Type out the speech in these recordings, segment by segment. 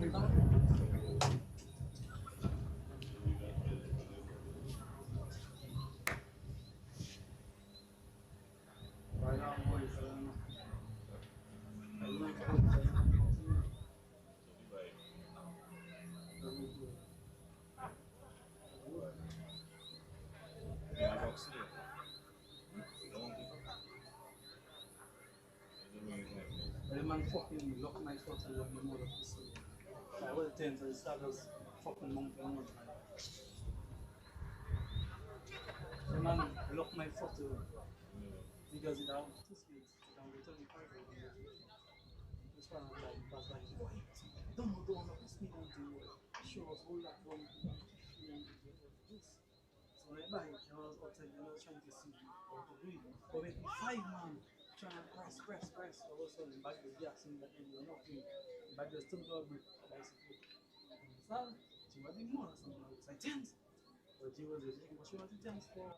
The man fucking locked my foot and locked the mother of the soul. I was 10, so it started fucking monkey on one time. The man locked my foot because it had 2 speeds. It had 25. This one was like, don't lock the speed until show us all that one. So when I buy it, I was outside, trying to see how to do it. But with 5 man trying to press, all of a sudden, back the gas in the end, you're not doing it. Back the stump of it, basically. So, she was doing more or something. I was like, tense. But she was tense for.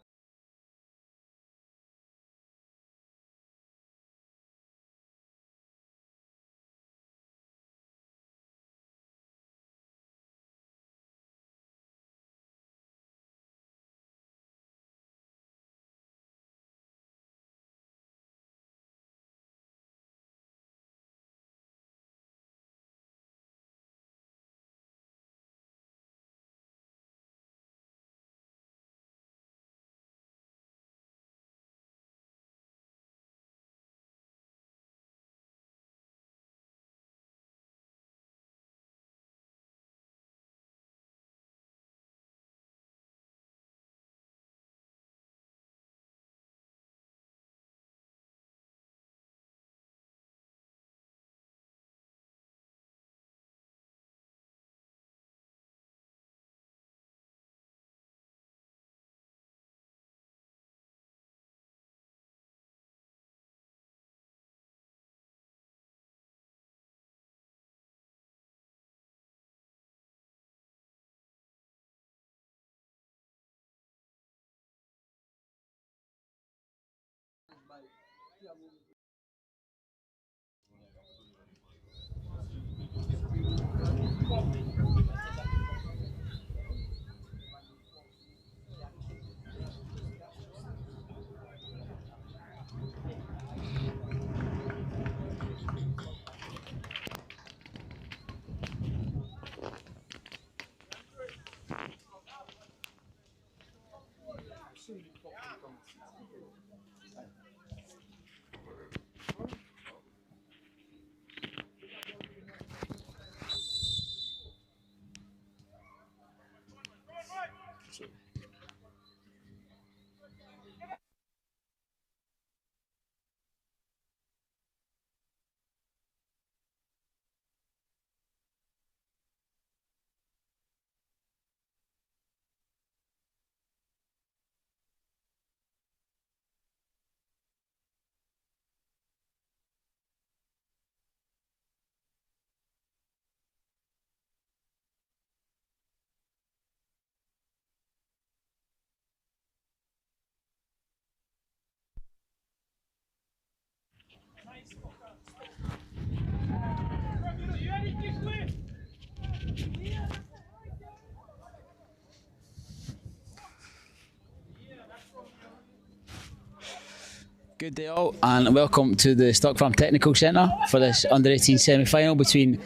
Good day all, and welcome to the Stock Farm Technical Centre for this under-18 semi-final between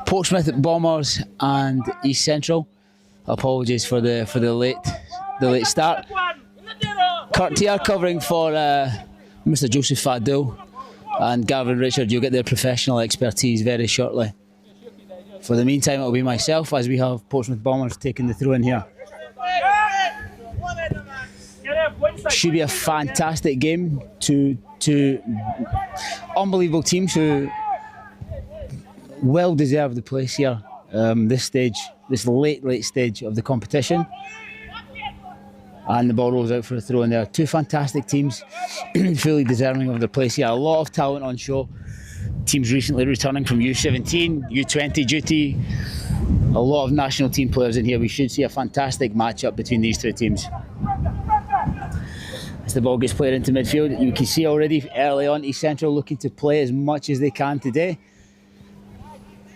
Portsmouth Bombers and East Central. Apologies for the late start. Kurt here covering for Mr. Joseph Fadil and Gavin Richard. You'll get their professional expertise very shortly. For the meantime, it'll be myself as we have Portsmouth Bombers taking the throw in here. Should be a fantastic game. Two unbelievable teams who well deserve the place here. This late stage of the competition. And the ball rolls out for a throw in there. Two fantastic teams, fully deserving of their place here. A lot of talent on show. Teams recently returning from U17, U20 duty. A lot of national team players in here. We should see a fantastic matchup between these two teams. As the ball gets played into midfield, you can see already early on East Central looking to play as much as they can today.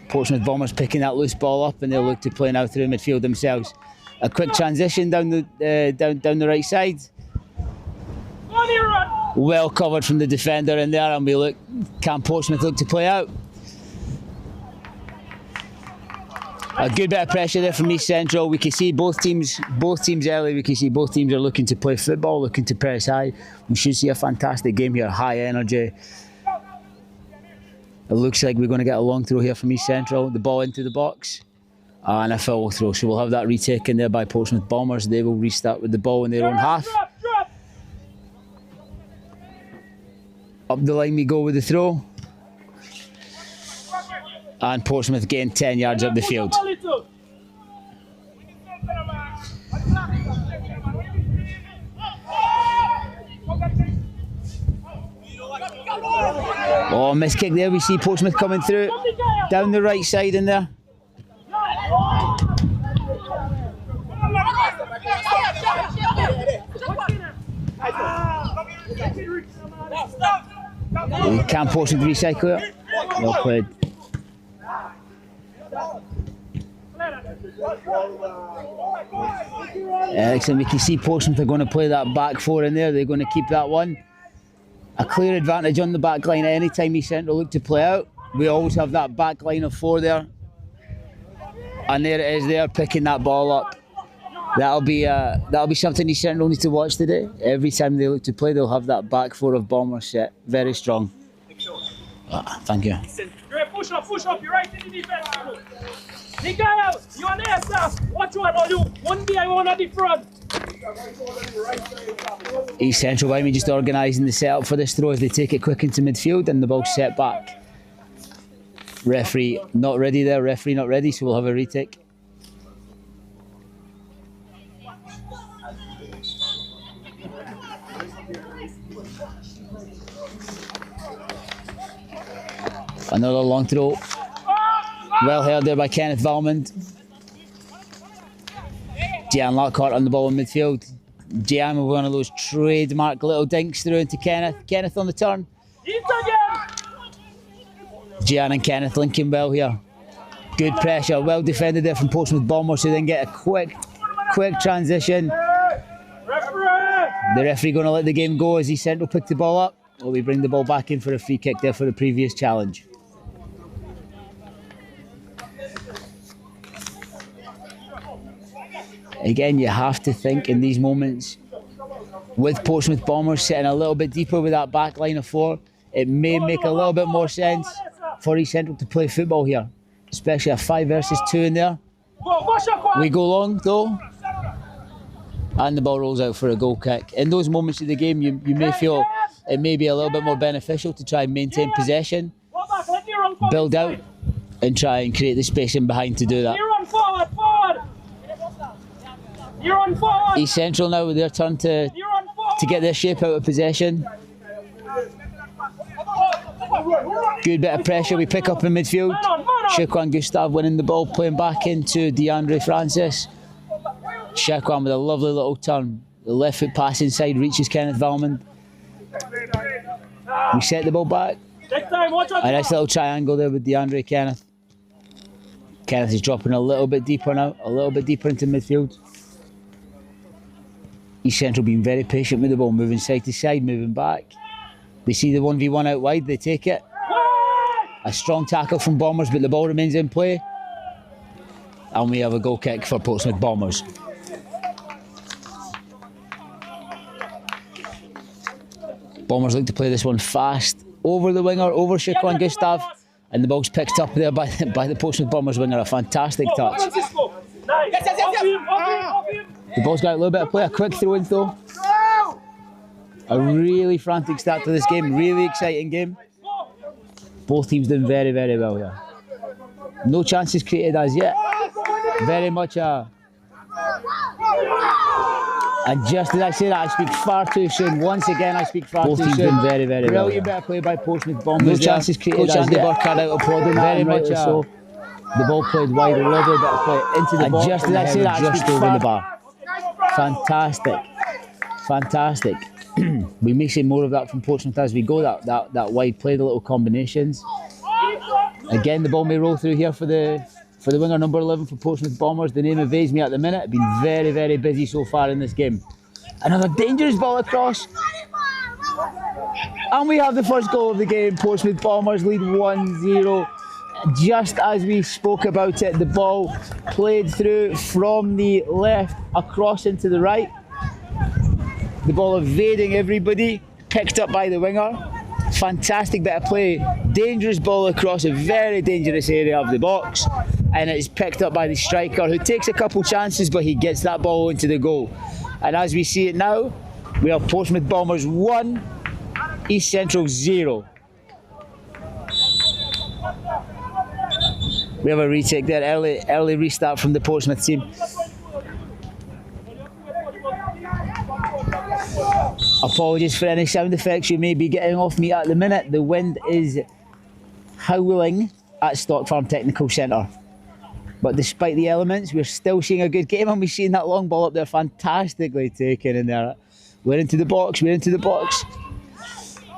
Portsmouth Bombers picking that loose ball up, and they'll look to play now through midfield themselves. A quick transition down the right side. Well covered from the defender in there, and can Portsmouth look to play out? A good bit of pressure there from East Central. We can see both teams early. We can see both teams are looking to play football, looking to press high. We should see a fantastic game here, high energy. It looks like we're going to get a long throw here from East Central. The ball into the box. And a foul throw. So we'll have that retaken there by Portsmouth Bombers. They will restart with the ball in their own half. Up the line we go with the throw. And Portsmouth getting 10 yards up the field. Oh, missed kick there. We see Portsmouth coming through down the right side in there. Can Portsmouth recycle it? Well played. Excellent. We can see Portsmouth are going to play that back four in there. They're going to keep that one. A clear advantage on the back line any time East Central look to play out. We always have that back line of four there. And there it is there, picking that ball up. That'll be something East Central need to watch today. Every time they look to play, they'll have that back four of Bombers set. Very strong. Thank you. Push up, you're right in the defense. The guy out, you're on there, sir. Watch what I do. One day I want at the front. East Central by me just organising the setup for this throw as they take it quick into midfield and the ball's set back. Referee not ready there, referee not ready, so we'll have a retake. Another long throw. Well held there by Kenneth Valmond. Jan Lockhart on the ball in midfield. Jan with one of those trademark little dinks through into Kenneth. Kenneth on the turn. Jan and Kenneth linking well here. Good pressure, well defended there from Portsmouth Bombers, who then get a quick transition. The referee going to let the game go as East Central pick the ball up. Or we bring the ball back in for a free kick there for the previous challenge. Again, you have to think in these moments, with Portsmouth Bombers sitting a little bit deeper with that back line of four, it may make a little bit more sense for East Central to play football here, especially a 5 versus 2 in there. We go long though, and the ball rolls out for a goal kick. In those moments of the game, you may feel it may be a little bit more beneficial to try and maintain possession, build out, and try and create the space in behind to do that. East Central now with their turn to get their shape out of possession. Good bit of pressure we pick up in midfield. Shekwan Gustav winning the ball, playing back into DeAndre Francis. Shekwan with a lovely little turn. The left foot pass inside reaches Kenneth Valmond. We set the ball back. A nice little triangle there with DeAndre Kenneth. Kenneth is dropping a little bit deeper now, a little bit deeper into midfield. East Central being very patient with the ball, moving side to side, moving back. They see the 1v1 out wide, they take it. A strong tackle from Bombers, but the ball remains in play. And we have a goal kick for Portsmouth Bombers. Bombers look to play this one fast. Over the winger, over Shekwan Gustav. And the ball's picked up there by the Portsmouth Bombers winger. A fantastic touch. The ball's got a little bit of play, a quick throw in though. A really frantic start to this game, really exciting game. Both teams doing very, very well here. No chances created as yet. Very much a... And just as I say that, I speak far too soon. Once again, I speak far too soon. Both teams doing very, very well. Brilliant bit of play by Portsmouth Bombers. No chances created as yet. Burkhardt out applauding very much so. The ball played wide, a lovely bit of play into the box. And just as I say that, I speak over the bar. Fantastic, fantastic. We may see more of that from Portsmouth as we go. That wide play, the little combinations. Again, the ball may roll through here for the winger number 11 for Portsmouth Bombers. The name evades me at the minute. Been very, very busy so far in this game. Another dangerous ball across. And we have the first goal of the game. Portsmouth Bombers lead 1-0. Just as we spoke about it, the ball played through from the left across into the right. The ball evading everybody, picked up by the winger. Fantastic bit of play. Dangerous ball across a very dangerous area of the box. And it's picked up by the striker, who takes a couple chances, but he gets that ball into the goal. And as we see it now, we have Portsmouth Bombers 1, East Central 0. We have a retake there, early restart from the Portsmouth team. Apologies for any sound effects you may be getting off me at the minute. The wind is howling at Stock Farm Technical Centre. But despite the elements, we're still seeing a good game, and we've seen that long ball up there fantastically taken in there. We're into the box, we're into the box.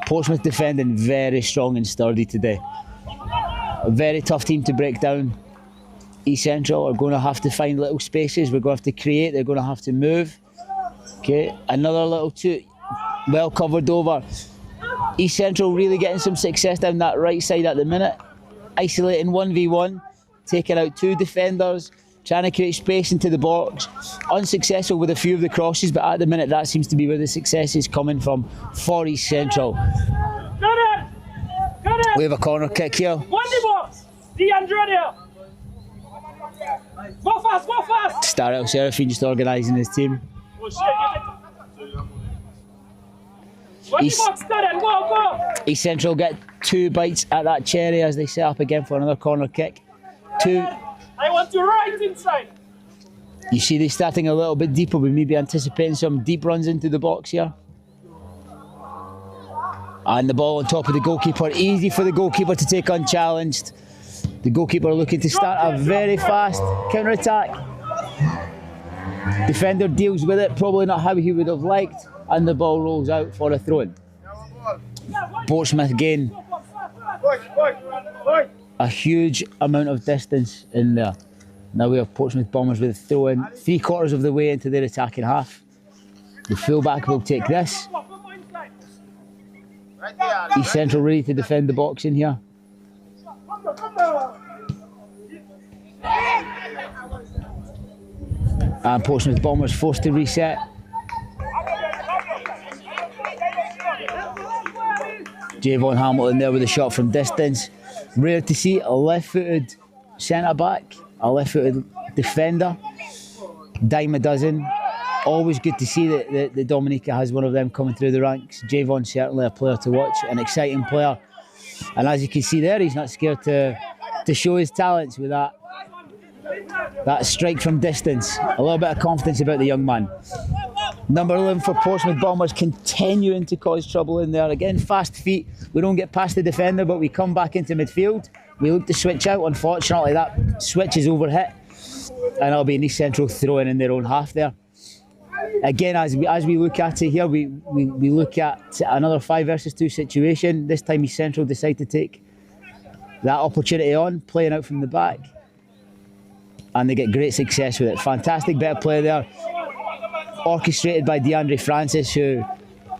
Portsmouth defending very strong and sturdy today. A very tough team to break down. East Central are going to have to find little spaces. We're going to have to create. They're going to have to move. Okay, another little two. Well covered over. East Central really getting some success down that right side at the minute. Isolating 1v1. Taking out two defenders. Trying to create space into the box. Unsuccessful with a few of the crosses, but at the minute that seems to be where the success is coming from for East Central. We have a corner kick here. Go fast, go fast! Star El Serafin just organising his team. East Central get 2 bites at that cherry as they set up again for another corner kick. 2. I want you right inside. You see they're starting a little bit deeper. We may be anticipating some deep runs into the box here. And the ball on top of the goalkeeper. Easy for the goalkeeper to take unchallenged. The goalkeeper looking to start a very fast counter-attack. Defender deals with it, probably not how he would have liked, and the ball rolls out for a throw-in. Portsmouth gain a huge amount of distance in there. Now we have Portsmouth Bombers with a throw-in 3/4 of the way into their attacking half. The fullback will take this. East Central ready to defend the box in here. And Portsmouth Bombers forced to reset. Javon Hamilton there with a shot from distance. Rare to see a left-footed centre-back, a left-footed defender. Dime a dozen. Always good to see that Dominica has one of them coming through the ranks. Javon certainly a player to watch, an exciting player. And as you can see there, he's not scared to show his talents with that strike from distance. A little bit of confidence about the young man. Number 11 for Portsmouth Bombers continuing to cause trouble in there. Again, fast feet. We don't get past the defender, but we come back into midfield. We look to switch out. Unfortunately, that switch is overhit. And it'll be an East Central throw-in their own half there. Again, as we look at it here, we look at another 5 versus 2 situation. This time East Central decide to take that opportunity on, playing out from the back. And they get great success with it. Fantastic bit of play there. Orchestrated by DeAndre Francis, who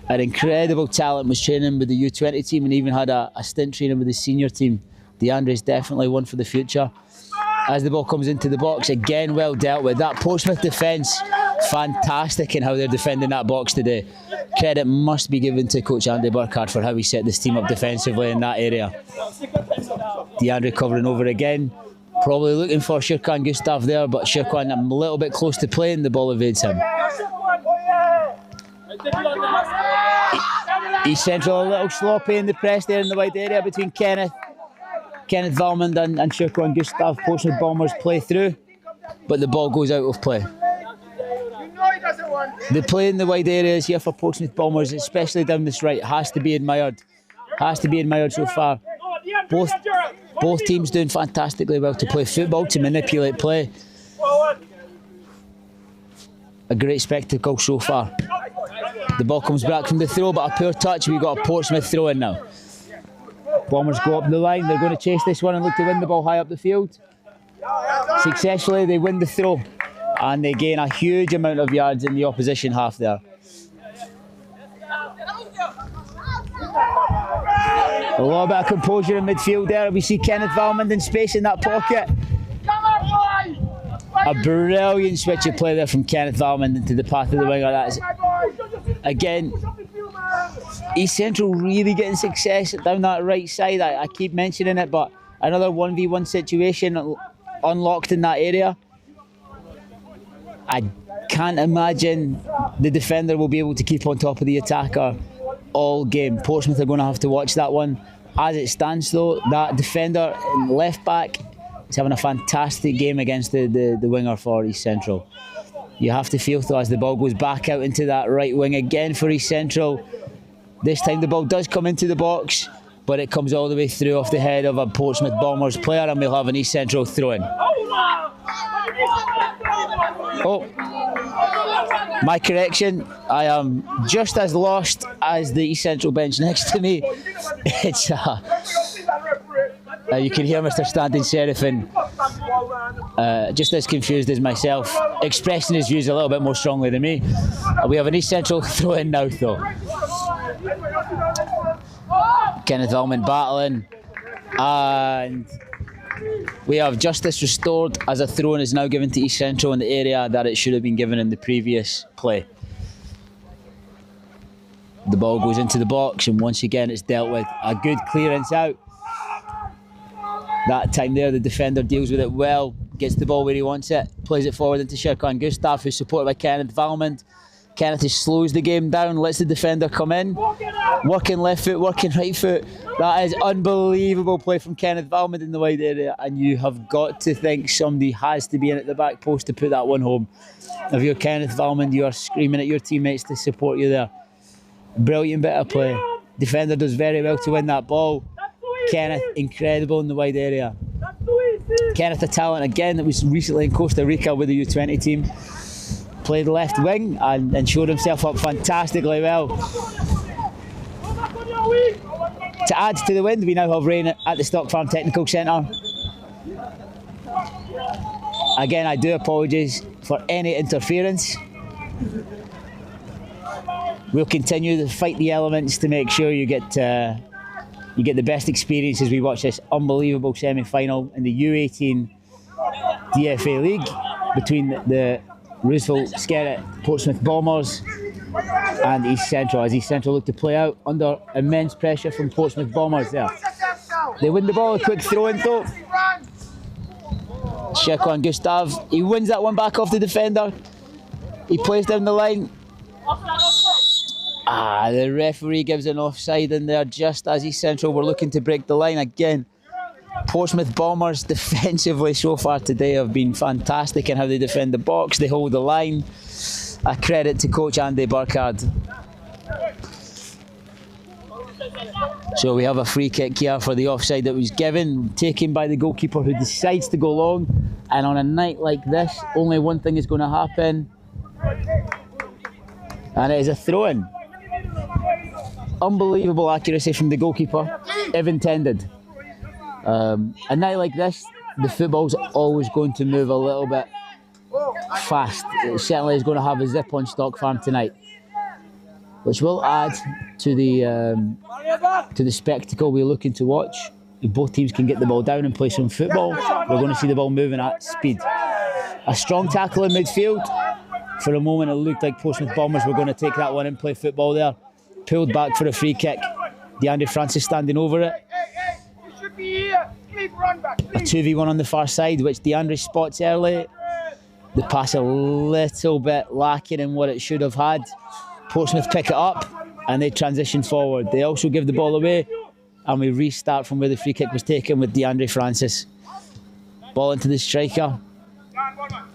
an incredible talent, was training with the U20 team and even had a stint training with the senior team. DeAndre is definitely one for the future. As the ball comes into the box, again well dealt with. That Portsmouth defence, fantastic in how they're defending that box today. Credit must be given to Coach Andy Burkhardt for how he set this team up defensively in that area. DeAndre covering over again. Probably looking for Shirkan Gustav there, but Shirkan a little bit close to playing, the ball evades him. East Central a little sloppy in the press there in the wide area between Kenneth Valmond and Shirkan Gustav. Portsmouth Bombers play through, but the ball goes out of play. The play in the wide areas here for Portsmouth Bombers, especially down this right, has to be admired. Has to be admired so far. Both teams doing fantastically well to play football, to manipulate play. A great spectacle so far. The ball comes back from the throw, but a poor touch. We've got a Portsmouth throw in now. Bombers go up the line. They're going to chase this one and look to win the ball high up the field. Successfully, they win the throw and they gain a huge amount of yards in the opposition half there. A little bit of composure in midfield there. We see Kenneth Valmond in space in that pocket. A brilliant switch of play there from Kenneth Valmond into the path of the winger. That is, again, East Central really getting success down that right side. I keep mentioning it, but another 1v1 situation unlocked in that area. I can't imagine the defender will be able to keep on top of the attacker all game. Portsmouth are going to have to watch that one. As it stands though, that defender in left back is having a fantastic game against the winger for East Central. You have to feel though as the ball goes back out into that right wing again for East Central. This time the ball does come into the box, but it comes all the way through off the head of a Portsmouth Bombers player, and we'll have an East Central throw-in. Oh, my correction, I am just as lost as the East Central bench next to me. It's you can hear Mr. Stanton Seraphin just as confused as myself, expressing his views a little bit more strongly than me. We have an East Central throw-in now though. Kenneth Valmond battling, and we have justice restored as a throw-in is now given to East Central in the area that it should have been given in the previous play. The ball goes into the box and once again it's dealt with. A good clearance out. That time there the defender deals with it well, gets the ball where he wants it, plays it forward into Sherkwan Gustav, who's supported by Kenneth Valmond. Kenneth slows the game down, lets the defender come in. Working left foot, working right foot. That is unbelievable play from Kenneth Valmond in the wide area, and you have got to think somebody has to be in at the back post to put that one home. If you're Kenneth Valmond, you are screaming at your teammates to support you there. Brilliant bit of play. Defender does very well to win that ball. Kenneth, incredible in the wide area. Kenneth, a talent again that was recently in Costa Rica with the U20 team. Played left wing and showed himself up fantastically well. To add to the wind, we now have rain at the Stock Farm Technical Centre. Again, I do apologise for any interference. We'll continue to fight the elements to make sure you get the best experience as we watch this unbelievable semi-final in the U18 DFA League between the Roosevelt Skerrit Portsmouth Bombers and East Central, as East Central look to play out under immense pressure from Portsmouth Bombers there. They win the ball, a quick throw in though. Sherkwan Gustav, he wins that one back off the defender. He plays down the line. The referee gives an offside in there just as East Central were looking to break the line again. Portsmouth Bombers defensively so far today have been fantastic in how they defend the box, they hold the line. A credit to coach Andy Burkhard. So we have a free kick here for the offside that was given, taken by the goalkeeper who decides to go long. And on a night like this, only one thing is going to happen. And it is a throw-in. Unbelievable accuracy from the goalkeeper, if intended. A night like this, the football's always going to move a little bit fast. It certainly is going to have a zip on Stock Farm tonight, which will add to the spectacle we're looking to watch. If both teams can get the ball down and play some football, we're going to see the ball moving at speed. A strong tackle in midfield. For a moment it looked like Portsmouth Bombers were going to take that one and play football there. Pulled back for a free kick. DeAndre Francis standing over it. A 2v1 on the far side, which DeAndre spots early. The pass a little bit lacking in what it should have had. Portsmouth pick it up and they transition forward. They also give the ball away and we restart from where the free kick was taken with DeAndre Francis. Ball into the striker.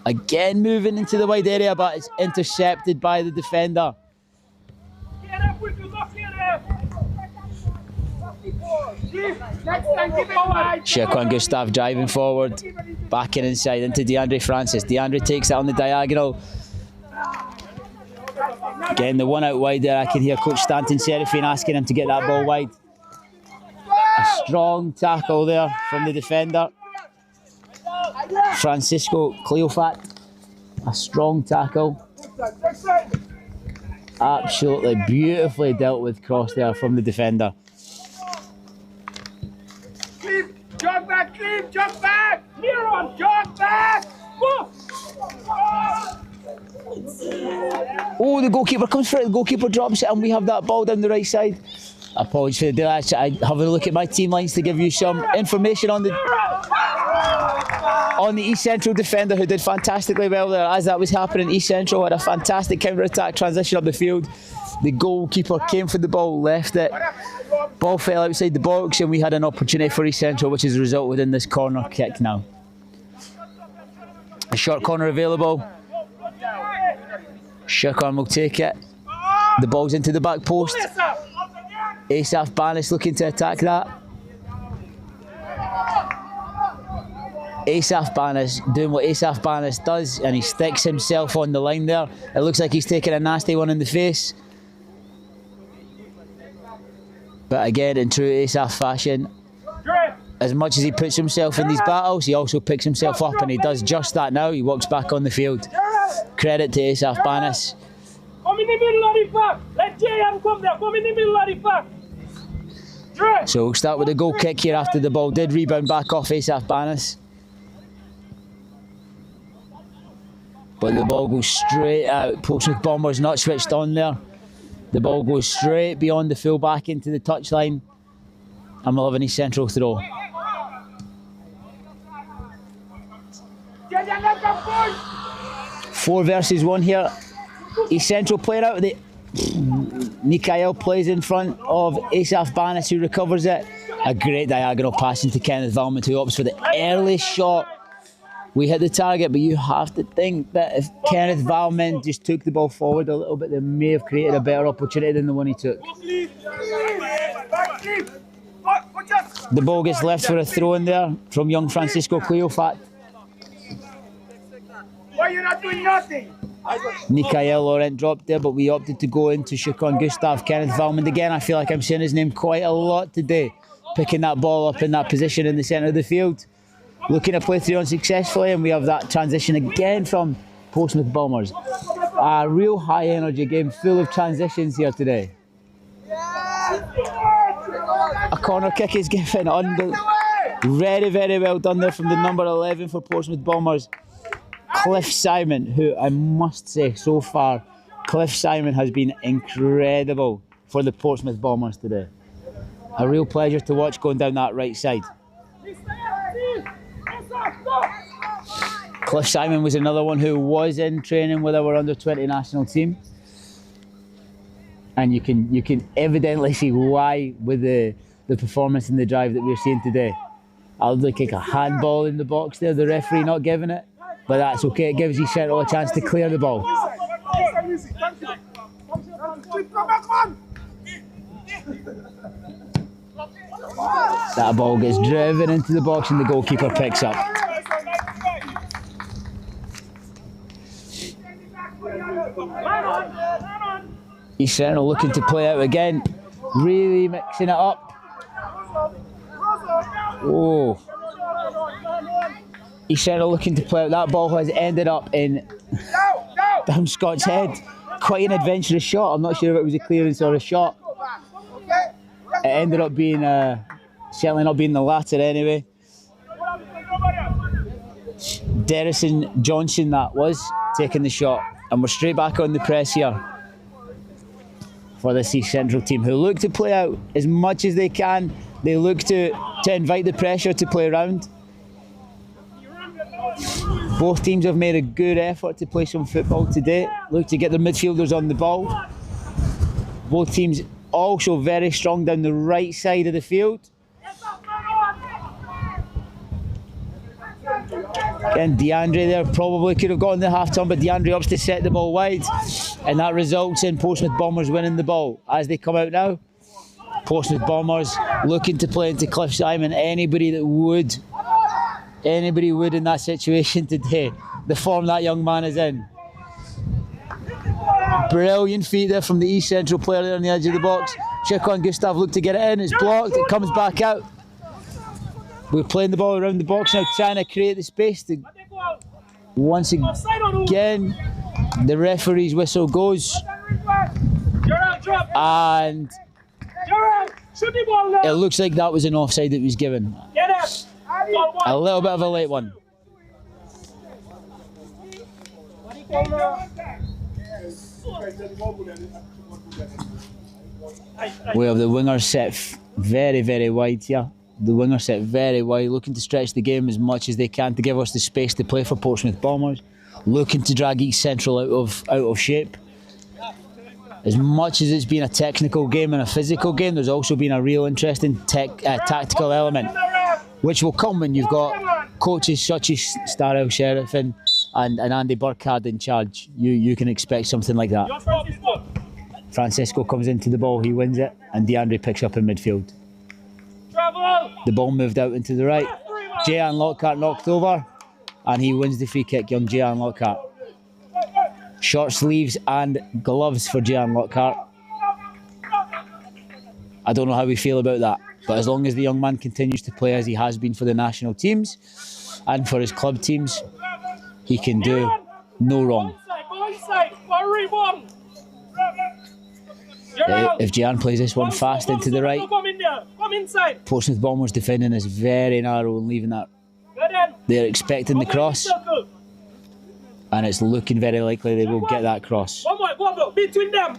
Again moving into the wide area, but it's intercepted by the defender. Sherkwan Gustav driving forward, backing inside into DeAndre Francis. DeAndre takes it on the diagonal. Again, the one out wide there, I can hear Coach Stanton Seraphin asking him to get that ball wide. strong tackle there from the defender. Francisco Cleofat. A strong tackle. Absolutely beautifully dealt with cross there from the defender. Jog back, Cleve, jog back! Miron, jog back! Oh, the goalkeeper comes for it, the goalkeeper drops it, and we have that ball down the right side. Apologies for the delay. I'm having a look at my team lines to give you some information on the East Central defender, who did fantastically well there. As that was happening, East Central had a fantastic counter-attack transition up the field. The goalkeeper came for the ball, left it. Ball fell outside the box, and we had an opportunity for East Central, which has resulted in this corner kick now. A short corner available. Shirkan will take it. The ball's into the back post. Asaf Banis looking to attack that. Asaf Banis doing what Asaf Banis does, and he sticks himself on the line there. It looks like he's taking a nasty one in the face. But again, in true Asaf fashion, as much as he puts himself in these battles, he also picks himself up, and he does just that now. He walks back on the field. Credit to Asaf Banis. Come in the middle of the pack. Let JM come there. Come in the middle of the pack. So we'll start with a goal kick here after the ball did rebound back off Asaf Banis. But the ball goes straight out. Portsmouth Bombers not switched on there. The ball goes straight beyond the full back into the touchline. And we'll have an East Central throw. Four versus one here. East Central playing out with it. Nikael plays in front of Asaf Banis, who recovers it. A great diagonal pass into Kenneth Valmont, who opts for the early shot. We hit the target, but you have to think that if Kenneth Valmont just took the ball forward a little bit, they may have created a better opportunity than the one he took. The ball gets left for a throw in there from young Francisco Cleofat. Why are you not doing nothing? Nikael Laurent dropped there, but we opted to go into Shukon Gustav. Kenneth Valmont again, I feel like I'm saying his name quite a lot today. Picking that ball up in that position in the centre of the field. Looking to play through unsuccessfully, and we have that transition again from Portsmouth Bombers. A real high energy game, full of transitions here today. A corner kick is given under. Very, very well done there from the number 11 for Portsmouth Bombers. Cliff Simon, who I must say so far, Cliff Simon has been incredible for the Portsmouth Bombers today. A real pleasure to watch going down that right side. Cliff Simon was another one who was in training with our under-20 national team. And you can evidently see why with the performance and the drive that we're seeing today. I would like a handball in the box there, the referee not giving it. But that's okay, it gives East Central a chance to clear the ball. That ball gets driven into the box and the goalkeeper picks up. East Central looking to play out again, really mixing it up. Oh. East Central looking to play out. That ball has ended up in down Scott's head. Quite an adventurous shot. I'm not sure if it was a clearance or a shot. It ended up being, certainly not being the latter anyway. Derrison Johnson that was, taking the shot. And we're straight back on the press here for this East Central team, who look to play out as much as they can. They look to invite the pressure to play around. Both teams have made a good effort to play some football today. Look to get their midfielders on the ball. Both teams also very strong down the right side of the field. And DeAndre there probably could have gotten the half turn, but DeAndre opts to set the ball wide, and that results in Portsmouth Bombers winning the ball. As they come out now, Portsmouth Bombers looking to play into Cliff Simon. Anybody would in that situation today. The form that young man is in. Brilliant feet there from the East Central player there on the edge of the box. Shukon Gustav looked to get it in, it's blocked, it comes back out. We're playing the ball around the box now, trying to create the space. Once again, the referee's whistle goes. And it looks like that was an offside that was given. A little bit of a late one. We have the winger set very, very wide here. The winger set very wide, looking to stretch the game as much as they can to give us the space to play for Portsmouth Bombers. Looking to drag East Central out of shape. As much as it's been a technical game and a physical game, there's also been a real interesting tactical element, which will come when you've got coaches such as Starrell Sheriff and Andy Burkhardt in charge. You can expect something like that. Francisco comes into the ball, he wins it, and DeAndre picks up in midfield. The ball moved out into the right. Jayan Lockhart knocked over, and he wins the free kick, young Jayan Lockhart. Short sleeves and gloves for Jayan Lockhart. I don't know how we feel about that, but as long as the young man continues to play as he has been for the national teams and for his club teams, he can do no wrong. If Jayan plays this one fast into the right, Portsmouth Bombers defending is very narrow and leaving that. They're expecting the cross, and it's looking very likely they will get that cross. Between them.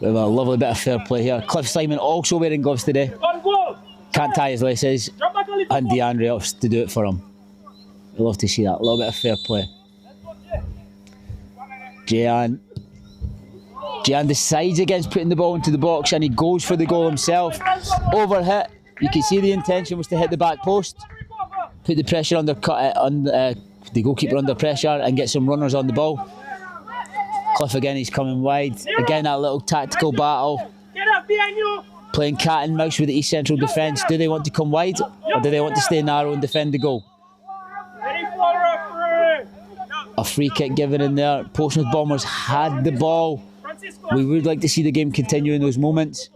We have a lovely bit of fair play here. Cliff Simon also wearing gloves today. Can't tie his laces, and DeAndre opts to do it for him. I love to see that. A little bit of fair play. Jayan decides against putting the ball into the box, and he goes for the goal himself. Overhit. You can see the intention was to hit the back post, put the pressure the goalkeeper under pressure, and get some runners on the ball. Cliff again, he's coming wide. Again, that little tactical battle. Playing cat and mouse with the East Central defence. Do they want to come wide, or do they want to stay narrow and defend the goal? A free kick given in there. Portsmouth Bombers had the ball. We would like to see the game continue in those moments.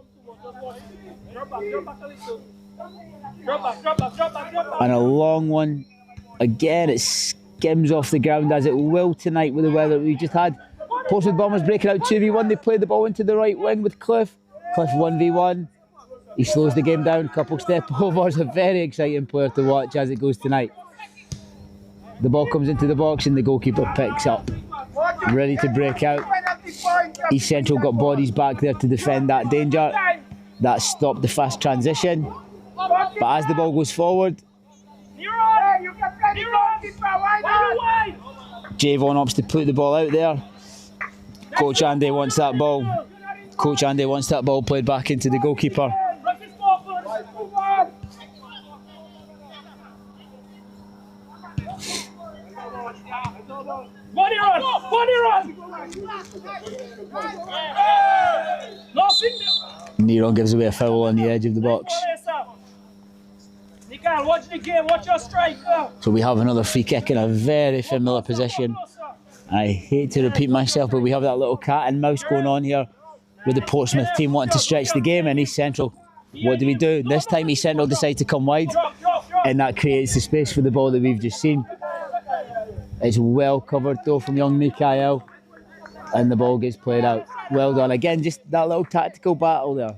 And a long one. Again, it skims off the ground, as it will tonight with the weather we just had. Portsmouth Bombers breaking out 2v1. They play the ball into the right wing with Cliff. Cliff 1v1. He slows the game down. Couple step overs. A very exciting player to watch as it goes tonight. The ball comes into the box and the goalkeeper picks up. Ready to break out. East Central got bodies back there to defend that danger. That stopped the fast transition. But as the ball goes forward, Javon opts to put the ball out there. Coach Andy wants that ball. Coach Andy wants that ball played back into the goalkeeper. Body run! Nero gives away a foul on the edge of the box. Watch the game, watch your striker. So we have another free kick in a very familiar position. I hate to repeat myself, but we have that little cat and mouse going on here with the Portsmouth team wanting to stretch the game, and East Central, what do we do? This time East Central decide to come wide, and that creates the space for the ball that we've just seen. It's well covered though from young Mikael, and the ball gets played out. Well done. Again, just that little tactical battle there.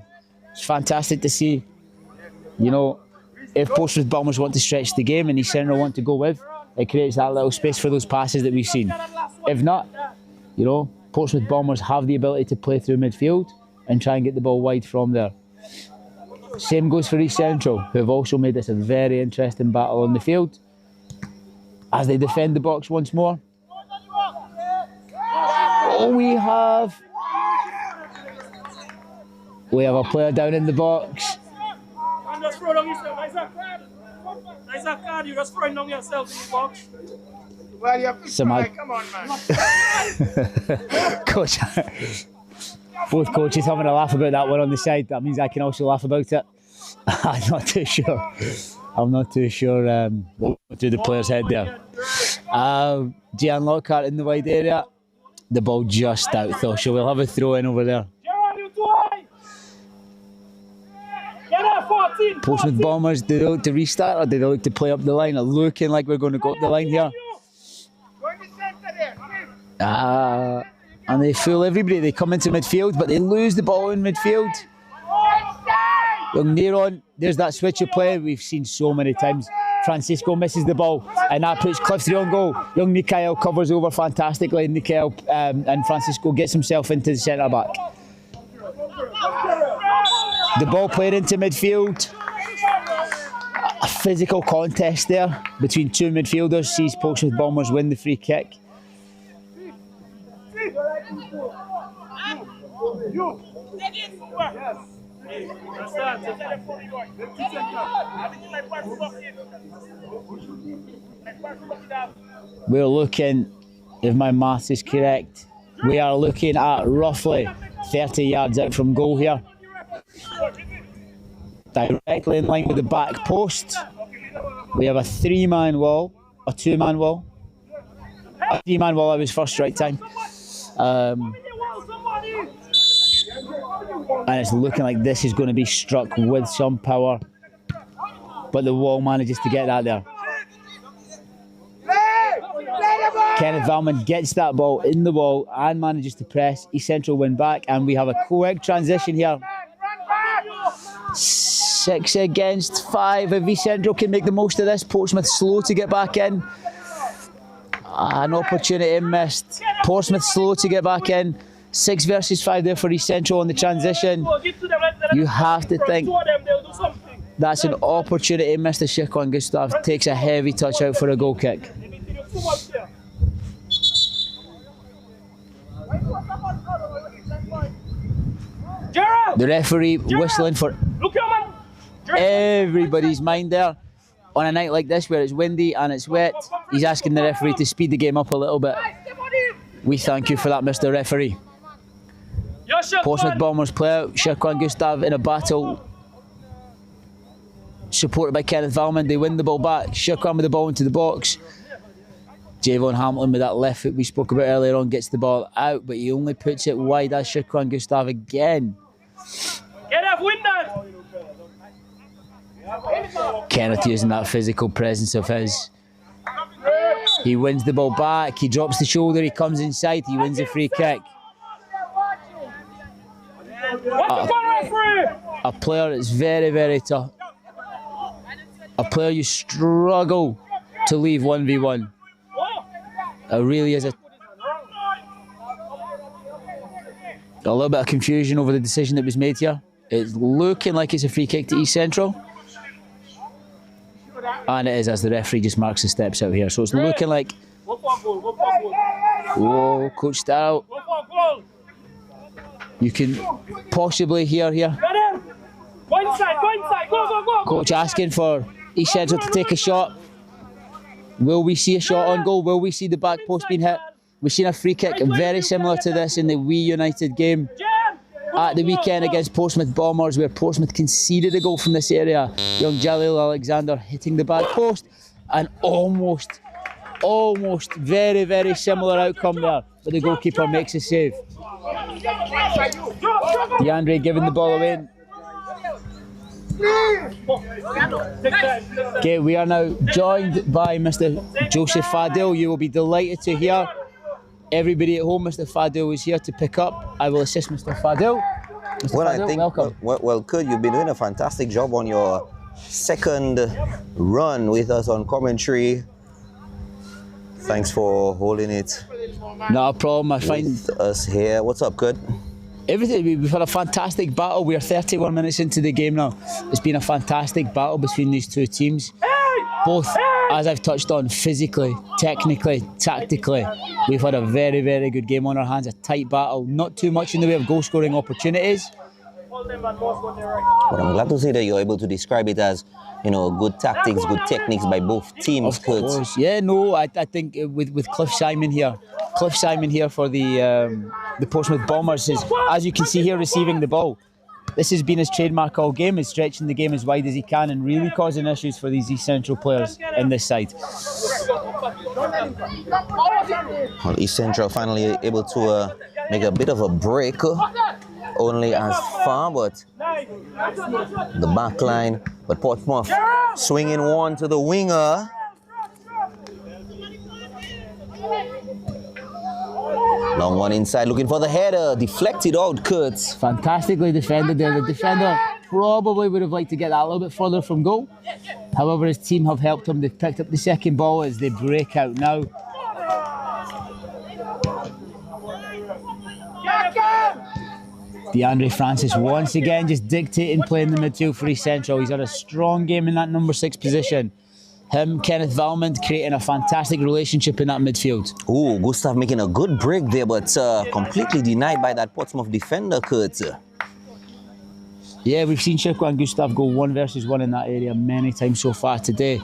It's fantastic to see. You know, if Portsmouth Bombers want to stretch the game and East Central want to go with, it creates that little space for those passes that we've seen. If not, you know, Portsmouth Bombers have the ability to play through midfield and try and get the ball wide from there. Same goes for East Central, who have also made this a very interesting battle on the field as they defend the box once more. Oh, we have a player down in the box. You just throwing down yourself in the box. Well, you have to try. Come on, man. Coach, both coaches having a laugh about that one on the side. That means I can also laugh about it. I'm not too sure. What through the player's head there. Jayan Lockhart in the wide area. The ball just out though, so we'll have a throw in over there. Portsmouth Bombers, do they look to restart or do they look to play up the line? Looking like we're going to go up the line here. And they fool everybody. They come into midfield, but they lose the ball in midfield. Young Neron, there's that switch of play we've seen so many times. Francisco misses the ball, and that puts Cliff 3 on goal. Young Mikhail covers over fantastically, and Mikhail and Francisco gets himself into the centre back. The ball played into midfield. A physical contest there between two midfielders sees Portsmouth Bombers win the free kick. We're looking, if my maths is correct, we are looking at roughly 30 yards out from goal here. Directly in line with the back post. We have a 3-man wall, a 2-man wall. A 3-man wall, I was first strike time. And it's looking like this is going to be struck with some power. But the wall manages to get that there. Kenneth Valman gets that ball in the wall and manages to press. East Central win back, and we have a quick transition here. 6 against 5. If East Central can make the most of this, Portsmouth slow to get back in. An opportunity missed. Portsmouth slow to get back in. 6 versus 5 there for East Central on the transition. You have to think that's an opportunity missed. Shirkwan Gustav takes a heavy touch out for a goal kick. The referee whistling for everybody's mind there. On a night like this where it's windy and it's wet, he's asking the referee to speed the game up a little bit. We thank you for that, Mr. Referee. Portsmouth Bombers play out. Shirkwan Gustav in a battle, supported by Kenneth Valman. They win the ball back. Shirkwan with the ball into the box. Javon Hamilton with that left foot we spoke about earlier on gets the ball out, but he only puts it wide as Shirkwan Gustav again. Kenneth using that physical presence of his. He wins the ball back. He drops the shoulder. He comes inside. He wins a free kick. A player that's very, very tough. A player you struggle to leave 1v1. It really is a little bit of confusion over the decision that was made here. It's looking like it's a free kick to East Central. And it is, as the referee just marks the steps out here. So it's looking like... Whoa, Coach Starrow. You can possibly hear here. Coach asking for East Central to take a shot. Will we see a shot on goal? Will we see the back post being hit? We've seen a free kick very similar to this in the U18 game at the weekend against Portsmouth Bombers, where Portsmouth conceded a goal from this area. Young Jalil Alexander hitting the back post, and almost very, very similar outcome there, but the goalkeeper makes a save. DeAndre giving the ball away. Okay, we are now joined by Mr. Joseph Fadil. You will be delighted to hear everybody at home. Mr. Fadil is here to pick up. I will assist Mr. Fadil. Mr. Well, Fadil, I think, welcome. well, Kurt, you've been doing a fantastic job on your second run with us on commentary. Thanks for holding it. Not a problem. I find us here. What's up, Kurt? everything. We've had a fantastic battle. We are 31 minutes into the game now. It's been a fantastic battle between these two teams. Both, as I've touched on, physically, technically, tactically. We've had a very, very good game on our hands. A tight battle. Not too much in the way of goal-scoring opportunities. But I'm glad to see that you're able to describe it as, you know, good tactics, good techniques by both teams. Of course. Yeah, no, I think with Cliff Simon here for the Portsmouth Bombers is, as you can see here, receiving the ball. This has been his trademark all game, is stretching the game as wide as he can and really causing issues for these East Central players in this side. Well, East Central finally able to make a bit of a break, only as far, but the back line. But Portsmouth swinging one to the winger. Long one inside, looking for the header. Deflected out, Kurtz. Fantastically defended there. The defender probably would have liked to get that a little bit further from goal. However, his team have helped him. They've picked up the second ball as they break out now. DeAndre Francis once again just dictating playing the midfield for East Central. He's had a strong game in that number 6 position. Him, Kenneth Valmont, creating a fantastic relationship in that midfield. Oh, Gustav making a good break there, but completely denied by that Portsmouth defender, Kurtz. Yeah, we've seen Shirko and Gustav go 1 versus 1 in that area many times so far today.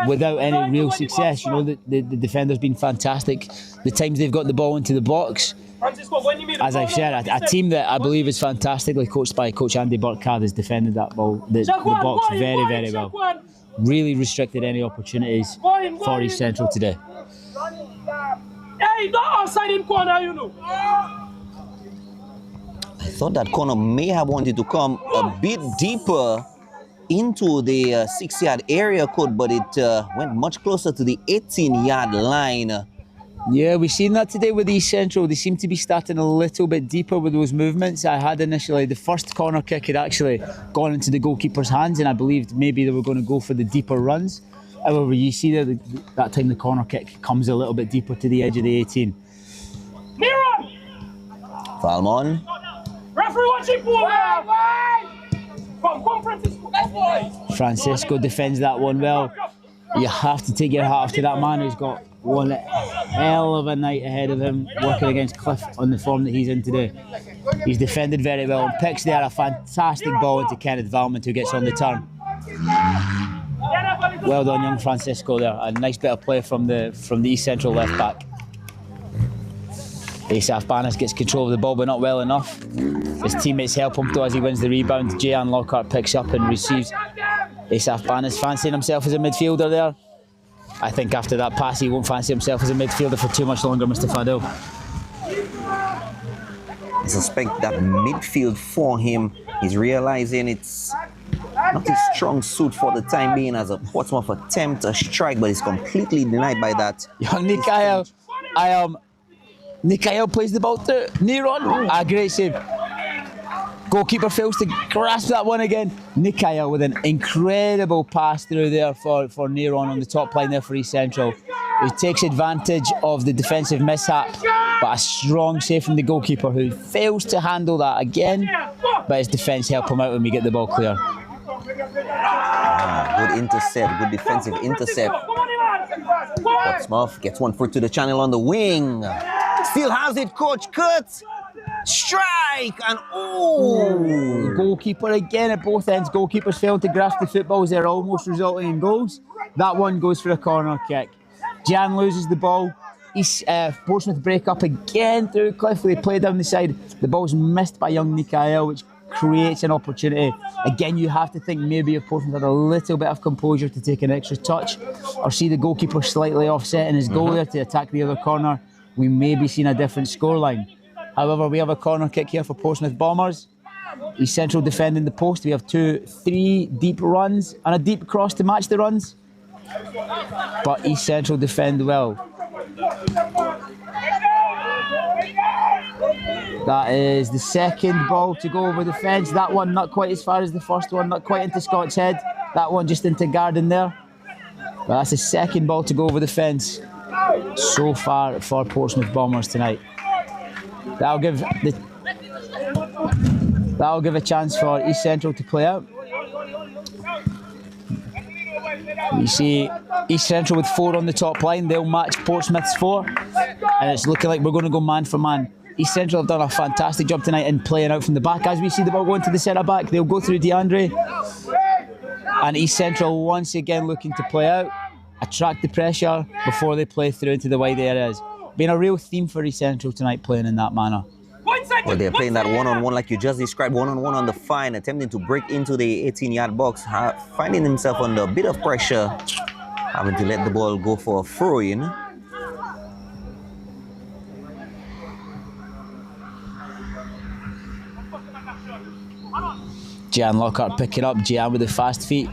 Without any real success, you know, the defender's been fantastic. The times they've got the ball into the box, as I've said, a team that I believe is fantastically coached by Coach Andy Burkhardt has defended that ball, the box very, very well. Really restricted any opportunities for East Central today. Hey, not outside in corner, you know. I thought that corner may have wanted to come a bit deeper into the 6-yard area code, but it went much closer to the 18-yard line. Yeah, we've seen that today with East Central. They seem to be starting a little bit deeper with those movements. I had initially, the first corner kick had actually gone into the goalkeeper's hands, and I believed maybe they were going to go for the deeper runs. However, you see that time the corner kick comes a little bit deeper to the edge of the 18. Valmont. Referee watching for Francisco defends that one well. You have to take your hat off to that man who's got one hell of a night ahead of him working against Cliff on the form that he's in today. He's defended very well and picks there a fantastic ball into Kenneth Valmont, who gets on the turn. Well done, young Francisco there. A nice bit of play from the East Central left back. Asaf Banas gets control of the ball, but not well enough. His teammates help him though as he wins the rebound. Jan Lockhart picks up and receives. Asaf Banas fancying himself as a midfielder there. I think after that pass he won't fancy himself as a midfielder for too much longer, Mr. Fadil. I suspect that midfield for him, he's realizing it's not his strong suit for the time being, as a Portsmouth attempt a strike, but he's completely denied by that. Young Nikael, Nikael plays the ball to Neron. A great save. Goalkeeper fails to grasp that one again. Nikael with an incredible pass through there for Neron on the top line there for East Central. He takes advantage of the defensive mishap, but a strong save from the goalkeeper, who fails to handle that again, but his defence help him out when we get the ball clear. Good intercept, good defensive intercept. Portsmouth gets one through to the channel on the wing. Still has it, Coach Kurtz. Strike, and oh! Goalkeeper again at both ends. Goalkeepers failing to grasp the footballs. They're almost resulting in goals. That one goes for a corner kick. Jan loses the ball. Portsmouth break up again through Cliff. They play down the side. The ball's missed by young Nikael, which creates an opportunity. Again, you have to think maybe if Portsmouth had a little bit of composure to take an extra touch, or see the goalkeeper slightly offset in his goal there to attack the other corner, we may be seeing a different scoreline. However, we have a corner kick here for Portsmouth Bombers. East Central defending the post. We have 2-3 deep runs and a deep cross to match the runs. But East Central defend well. That is the second ball to go over the fence. That one not quite as far as the first one, not quite into Scott's head. That one just into Garden there. But that's the second ball to go over the fence so far for Portsmouth Bombers tonight. That'll give a chance for East Central to play out. You see East Central with 4 on the top line. They'll match Portsmouth's 4, and it's looking like we're going to go man for man. East Central have done a fantastic job tonight in playing out from the back. As we see the ball going to the centre back, they'll go through DeAndre, and East Central once again looking to play out, attract the pressure before they play through into the wide areas. Been a real theme for East Central tonight, playing in that manner. Well, they're playing that one-on-one like you just described, one-on-one on the fine, attempting to break into the 18-yard box, finding himself under a bit of pressure, having to let the ball go for a throw-in. Gian Lockhart picking up, Gian with the fast feet,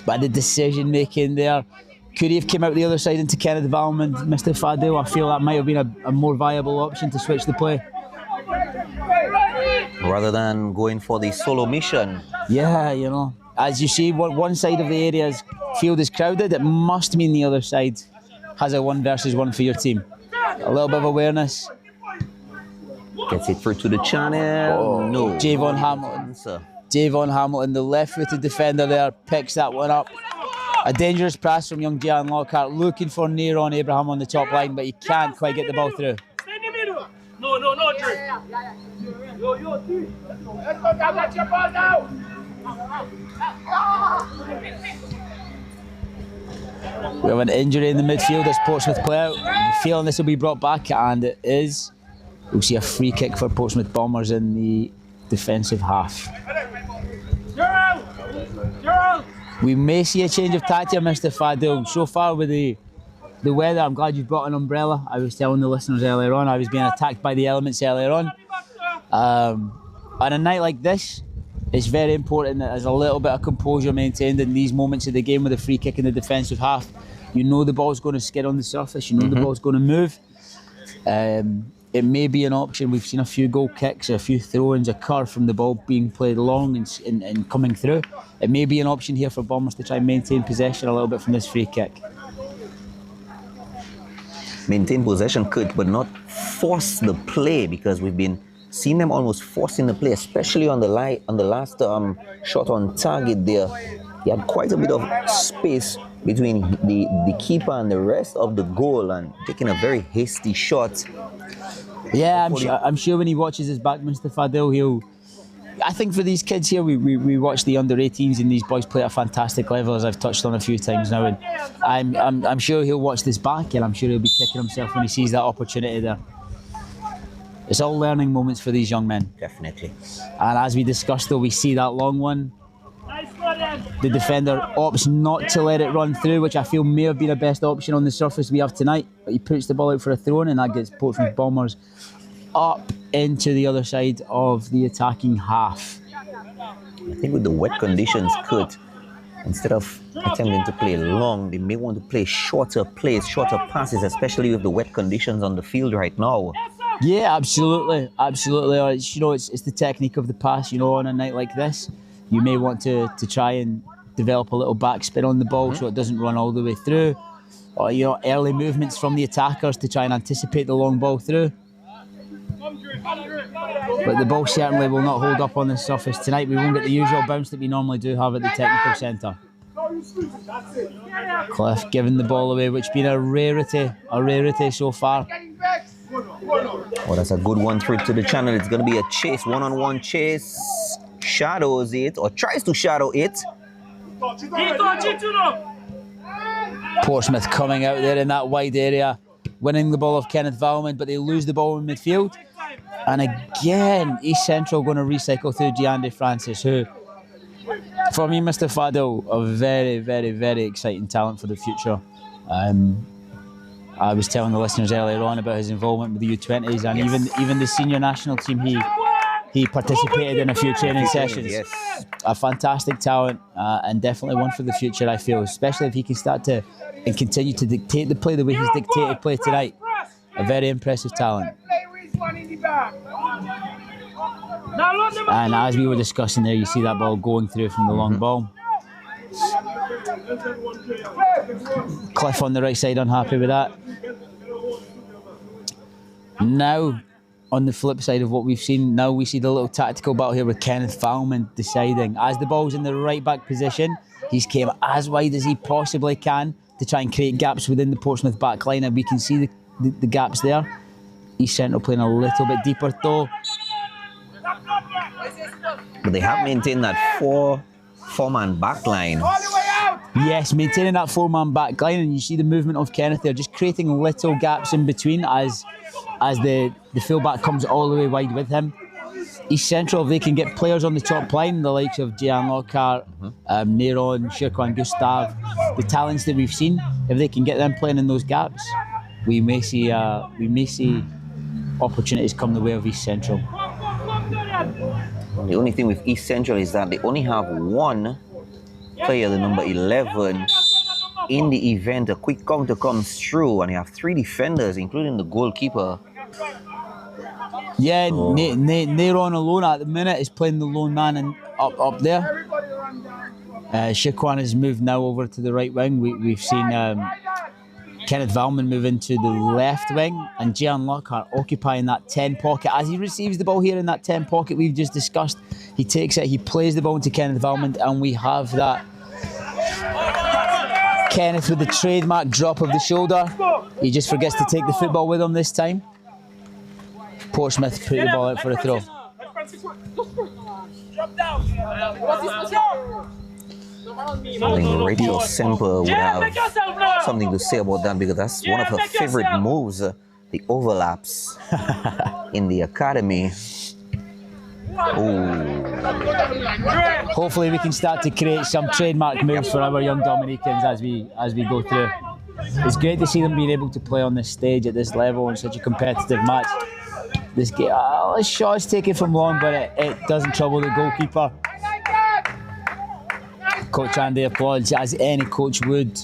but the decision making there. Could he have came out the other side into Kenneth Valmond, Mr. Fadil? I feel that might have been a more viable option to switch the play. Rather than going for the solo mission. Yeah, you know, as you see, one side of the area's field is crowded, it must mean the other side has a 1 versus 1 for your team. A little bit of awareness. Gets it through to the channel. No. Javon Hamilton. Javon Hamilton, the left-footed defender there, picks that one up. A dangerous pass from young Gian Lockhart, looking for Neron Abraham on the top line, but he can't quite get the ball through. Stay in the middle. No, Drake. Yo, three. Let's go, get your ball now. We have an injury in the midfield as Portsmouth play out. I'm feeling this will be brought back, and it is. We'll see a free kick for Portsmouth Bombers in the defensive half. You're out. We may see a change of tactic, Mr. Fadil. So far with the weather, I'm glad you've brought an umbrella. I was telling the listeners earlier on, I was being attacked by the elements earlier on. On a night like this, it's very important that there's a little bit of composure maintained in these moments of the game with a free kick in the defensive half. You know the ball's going to skid on the surface, you know the ball's going to move. It may be an option. We've seen a few goal kicks, a few throw-ins occur from the ball being played long and coming through. It may be an option here for Bombers to try and maintain possession a little bit from this free kick. Maintain possession could, but not force the play, because we've been seeing them almost forcing the play, especially on the last shot on target there. He had quite a bit of space between the keeper and the rest of the goal, and taking a very hasty shot. Yeah, I'm sure when he watches his back, Mr. Fadil, I think for these kids here, we watch the under-18s and these boys play at a fantastic level, as I've touched on a few times now, and I'm sure he'll watch this back, and I'm sure he'll be kicking himself when he sees that opportunity there. It's all learning moments for these young men. Definitely. And as we discussed, though, we see that long one. The defender opts not to let it run through, which I feel may have been the best option on the surface we have tonight. But he puts the ball out for a throw-in, and that gets Portsmouth Bombers up into the other side of the attacking half. I think with the wet conditions, Kurt, instead of attempting to play long, they may want to play shorter plays, shorter passes, especially with the wet conditions on the field right now. Yeah, absolutely. It's the technique of the pass. On a night like this, you may want to try and develop a little backspin on the ball so it doesn't run all the way through, or early movements from the attackers to try and anticipate the long ball through. But the ball certainly will not hold up on the surface tonight. We won't get the usual bounce that we normally do have at the technical centre. Cliff giving the ball away, which has been a rarity so far. Well, that's a good one through to the channel. It's going to be a chase, one-on-one chase. Shadows it, or tries to shadow it. Portsmouth coming out there in that wide area, winning the ball off Kenneth Valmond, but they lose the ball in midfield. And again, East Central going to recycle through Giande Francis, who, for me, Mr. Fadil, a very, very, very exciting talent for the future. I was telling the listeners earlier on about his involvement with the U20s, and even the senior national team, he participated in a few training sessions. Yes. A fantastic talent, and definitely one for the future, I feel, especially if he can start to and continue to dictate the play the way he's dictated play tonight. A very impressive talent. And as we were discussing there, you see that ball going through from the long ball. Cliff on the right side, unhappy with that. Now, on the flip side of what we've seen, now we see the little tactical battle here with Kenneth Valmond deciding, as the ball's in the right back position, he's came as wide as he possibly can to try and create gaps within the Portsmouth back line, and we can see the gaps there. East Central playing a little bit deeper though. But they have maintained that four-man back line. Yes, maintaining that four-man back line, and you see the movement of Kenneth there, just creating little gaps in between as the fullback comes all the way wide with him. East Central, if they can get players on the top line, the likes of Gian Lockhart, Neron, Shirkwan Gustav, the talents that we've seen, if they can get them playing in those gaps, we may see opportunities come the way of East Central. The only thing with East Central is that they only have one player, the number 11, in the event a quick counter comes through, and you have 3 defenders, including the goalkeeper. Yeah, Neyron alone at the minute is playing the lone man up there. Shikwan has moved now over to the right wing. We've seen Kenneth Valman move into the left wing, and Gian Lockhart occupying that 10 pocket. As he receives the ball here in that 10 pocket we've just discussed, he takes it, he plays the ball into Kenneth Valman, and we have that Kenneth with the trademark drop of the shoulder. He just forgets to take the football with him this time. Portsmouth put the ball out for a throw. I think Rachel Semper would have something to say about that, because that's one of her favorite moves, the overlaps in the academy. Ooh. Hopefully we can start to create some trademark moves for our young Dominicans as we go through. It's great to see them being able to play on this stage at this level in such a competitive match. This game, a shot is taken from long, but it doesn't trouble the goalkeeper. Coach Andy applauds, as any coach would,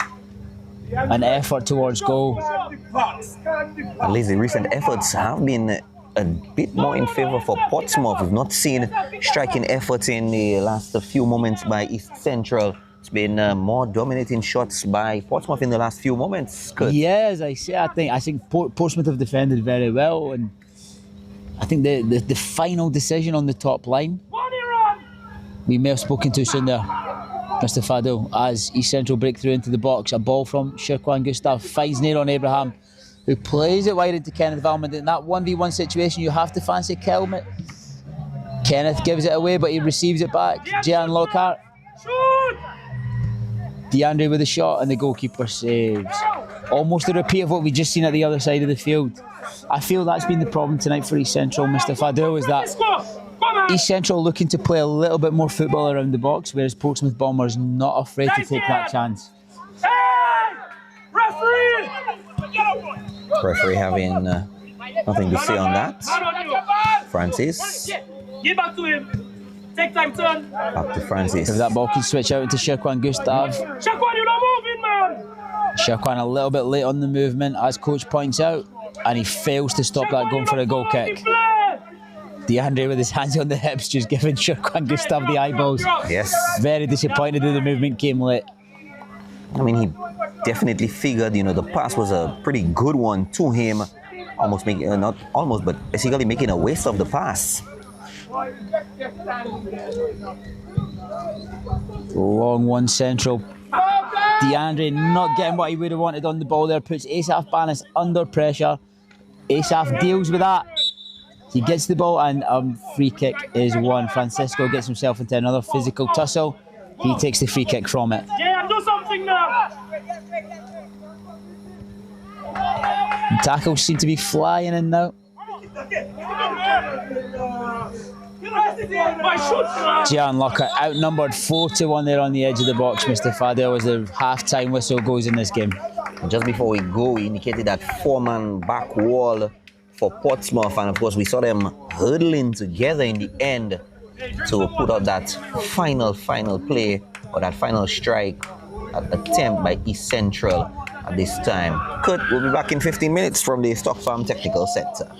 an effort towards goal. At least the recent efforts have been a bit more in favour for Portsmouth. We've not seen striking efforts in the last few moments by East Central. It's been more dominating shots by Portsmouth in the last few moments. Kurt. Yeah, as I say, I think Portsmouth have defended very well, and I think the final decision on the top line, we may have spoken too soon there, Mr. Fadil, as East Central break through into the box. A ball from Shirkwan Gustav finds Neyron Abraham, who plays it wide into Kenneth Valmond. In that 1v1 situation, you have to fancy Kelmet. Kenneth gives it away, but he receives it back. Gian Lockhart. DeAndre with a shot, and the goalkeeper saves. Almost a repeat of what we just seen at the other side of the field. I feel that's been the problem tonight for East Central, Mr. Fadil, is that East Central looking to play a little bit more football around the box, whereas Portsmouth Bombers not afraid to take that chance. Referee having nothing to say on that. Francis. Give back to him. Take time, turn. Back to Francis. If that ball can switch out into Shirkwan Gustav. Shakwan, you're not moving, man. Shirkwan a little bit late on the movement, as coach points out, and he fails to stop that going for a goal kick. DeAndre with his hands on the hips, just giving Shirkwan Gustav the eyeballs. Yes. Very disappointed that the movement came late. I mean, he definitely figured, the pass was a pretty good one to him. Almost making, not almost, but basically making a waste of the pass. Long one Central. DeAndre not getting what he would have wanted on the ball there, puts Asaf Banis under pressure. Asaf deals with that. He gets the ball, and free kick is won. Francisco gets himself into another physical tussle. He takes the free kick from it. Yeah, do something now. Tackles seem to be flying in now. Gian Lockhart outnumbered 4-1 there on the edge of the box, Mr. Fadil, as the half-time whistle goes in this game. Just before we go, we indicated that 4-man back wall for Portsmouth, and of course we saw them hurdling together in the end to put out that final play, or that final strike attempt by East Central at this time. Kurt, we'll be back in 15 minutes from the Stock Farm Technical Center.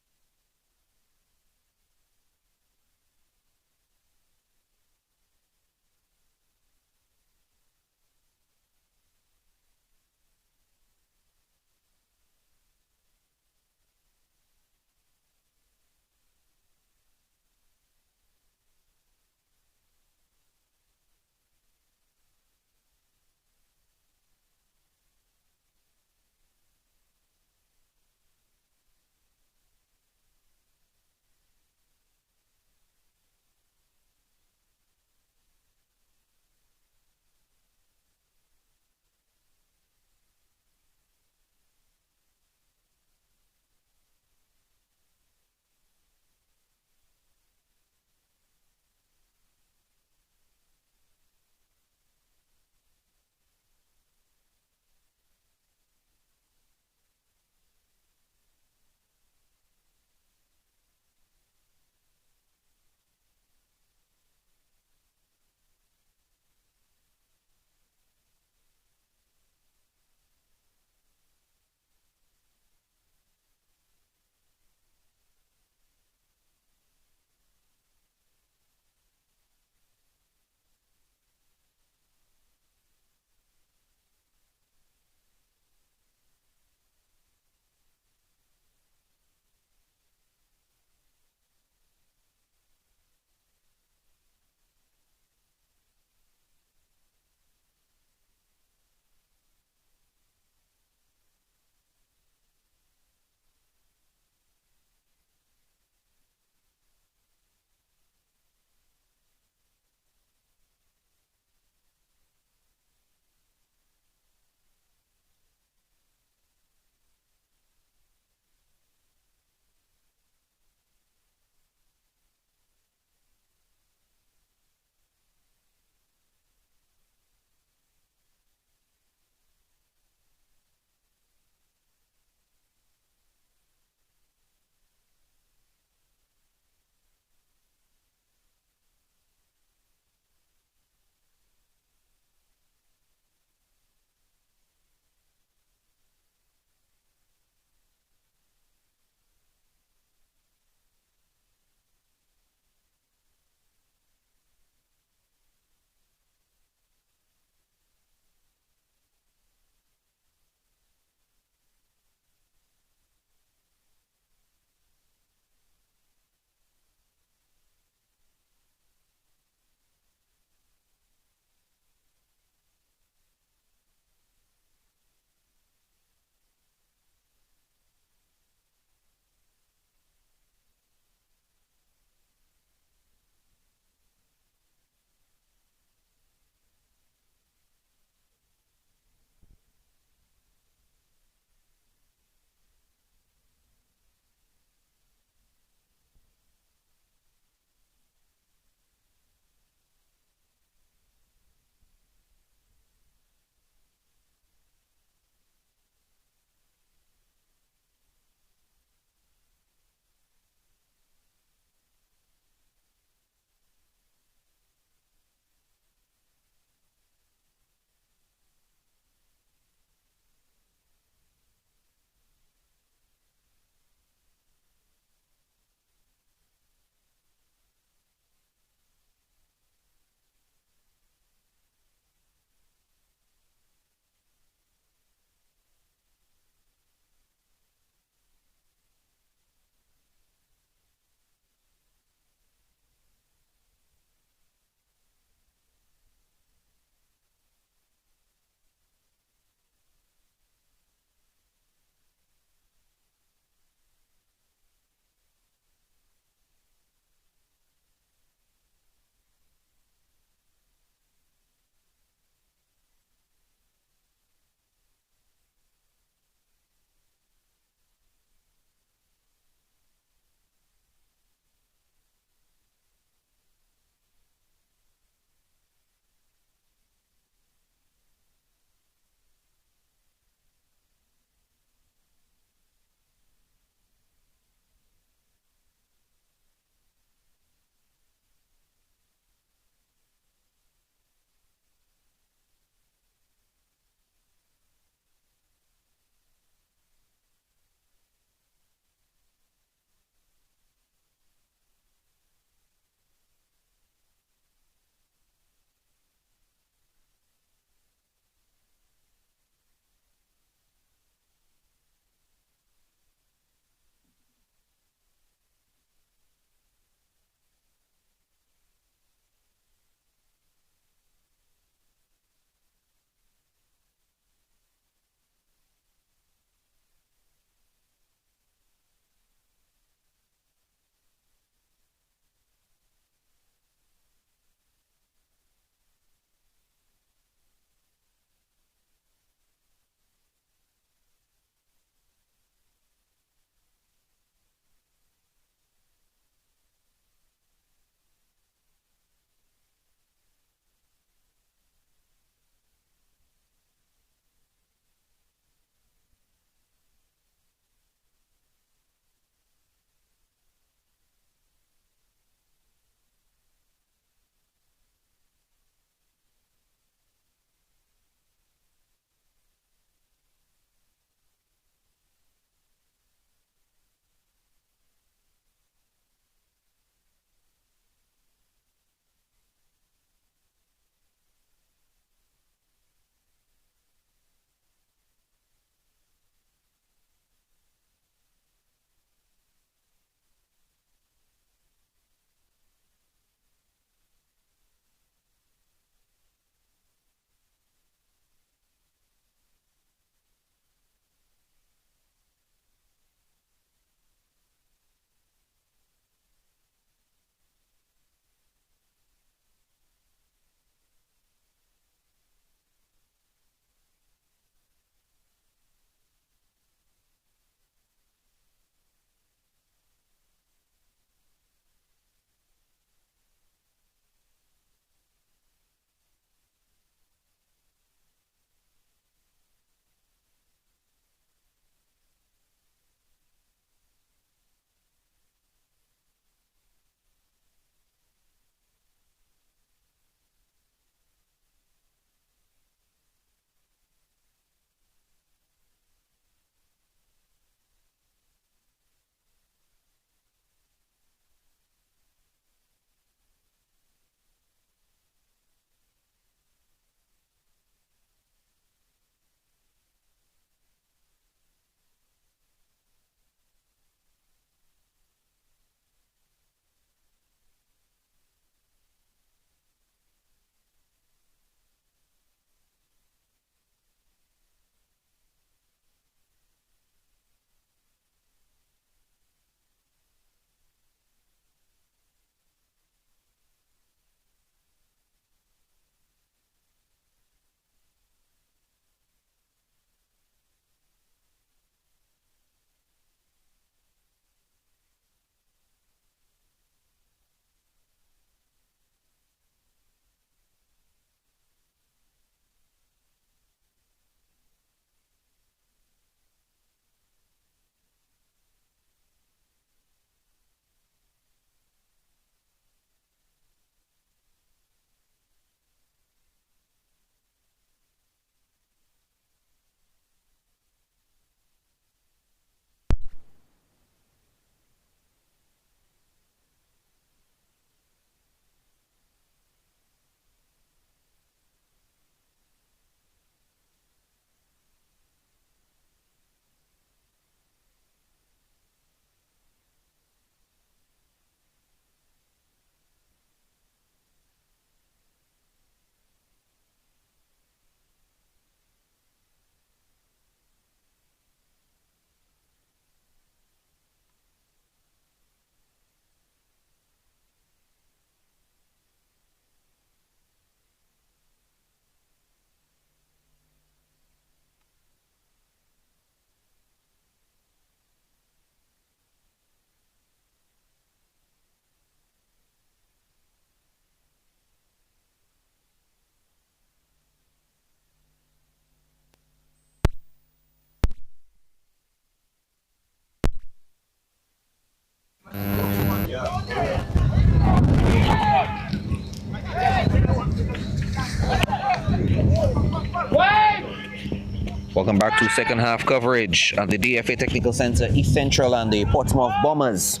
Welcome back to second half coverage at the DFA Technical Center, East Central and the Portsmouth Bombers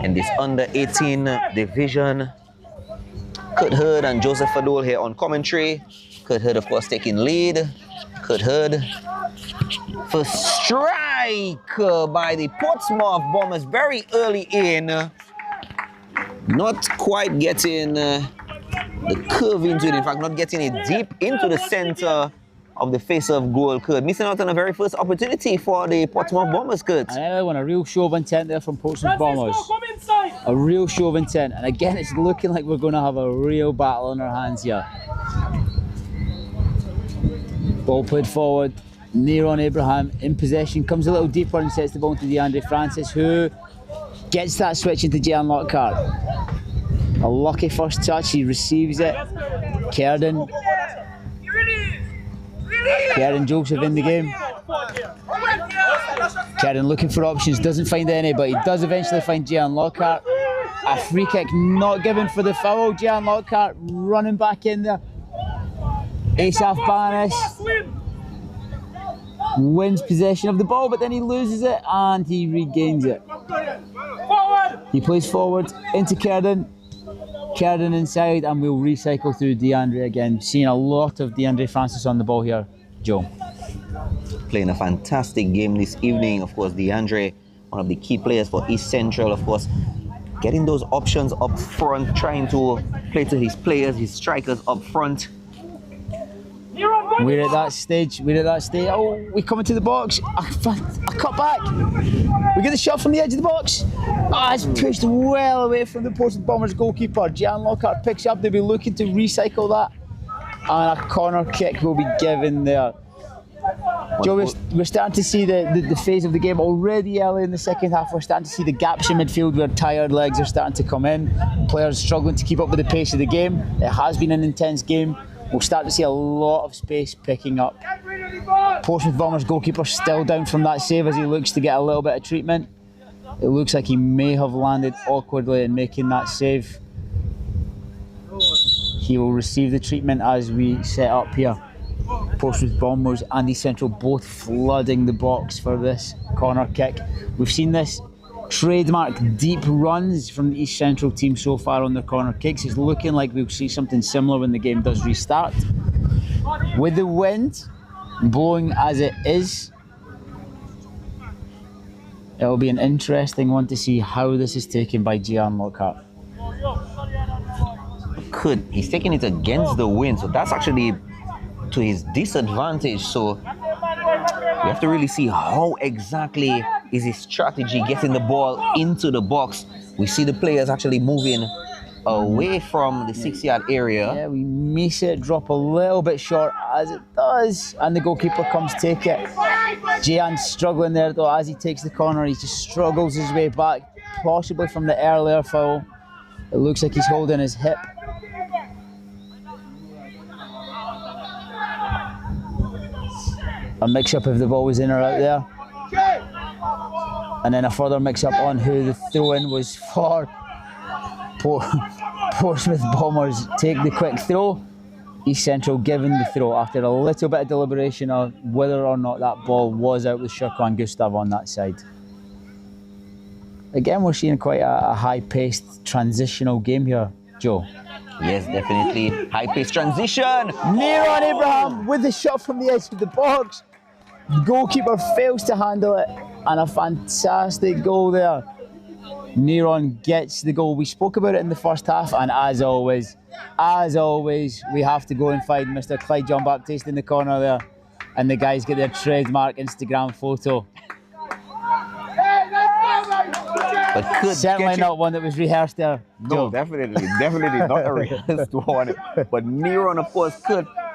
in this under-18 division. Kurt Hurd and Joseph Fadul here on commentary. Kurt Hurd, of course, taking lead. Kurt Hurd for strike by the Portsmouth Bombers very early in. Not quite getting the curve into it. In fact, not getting it deep into the center of the face-off goal. Kurt missing out on a very first opportunity for the Portsmouth Bombers, Kurt. I want a real show of intent there from Portsmouth Bombers. A real show of intent. And again, it's looking like we're going to have a real battle on our hands here. Ball played forward. Neron Abraham in possession. Comes a little deeper and sets the ball to DeAndre Francis, who gets that switch into Jan Lockhart. A lucky first touch. He receives it. Kerden Joseph in the game. Kerden looking for options, doesn't find any, but he does eventually find Jan Lockhart. A free kick not given for the foul. Jan Lockhart running back in there. Asaf Banis wins possession of the ball, but then he loses it and he regains it. He plays forward into Kerden. Kerden inside, and we'll recycle through DeAndre again. Seeing a lot of DeAndre Francis on the ball here, Joe. Playing a fantastic game this evening. Of course, DeAndre, one of the key players for East Central, of course, getting those options up front, trying to play to his players, his strikers up front. We're at that stage. Oh, we come into the box. A cut back. We get the shot from the edge of the box. It's pushed well away from the Portsmouth Bombers goalkeeper. Jan Lockhart picks up. They'll be looking to recycle that. And a corner kick will be given there. Joe, we're starting to see the phase of the game already early in the second half. We're starting to see the gaps in midfield where tired legs are starting to come in. Players struggling to keep up with the pace of the game. It has been an intense game. We'll start to see a lot of space picking up. Portsmouth Bombers goalkeeper still down from that save as he looks to get a little bit of treatment. It looks like he may have landed awkwardly in making that save. He will receive the treatment as we set up here. Portsmouth Bombers and East Central both flooding the box for this corner kick. We've seen this trademark deep runs from the East Central team so far on their corner kicks. It's looking like we'll see something similar when the game does restart. With the wind blowing as it is, it'll be an interesting one to see how this is taken by Gian Lockhart. He's taking it against the wind, so that's actually to his disadvantage. So we have to really see how exactly is his strategy getting the ball into the box. We see the players actually moving away from the 6-yard area. Yeah, we may see it drop a little bit short as it does, and the goalkeeper comes take it. Jian's struggling there though as he takes the corner. He just struggles his way back, possibly from the earlier foul. It looks like he's holding his hip. A mix-up if the ball was in or out there. And then a further mix-up on who the throw-in was for. Portsmouth Bombers take the quick throw. East Central given the throw after a little bit of deliberation of whether or not that ball was out with Shirkwan Gustav on that side. Again, we're seeing quite a high-paced transitional game here, Joe. Yes, definitely. High-paced transition. Neron Abraham with the shot from the edge of the box. The goalkeeper fails to handle it, and a fantastic goal there. Neron gets the goal. We spoke about it in the first half, and as always, we have to go and find Mr. Clyde John Baptiste in the corner there, and the guys get their trademark Instagram photo. But certainly not one that was rehearsed there. No, Joe. definitely not a rehearsed one. But Neron, of course,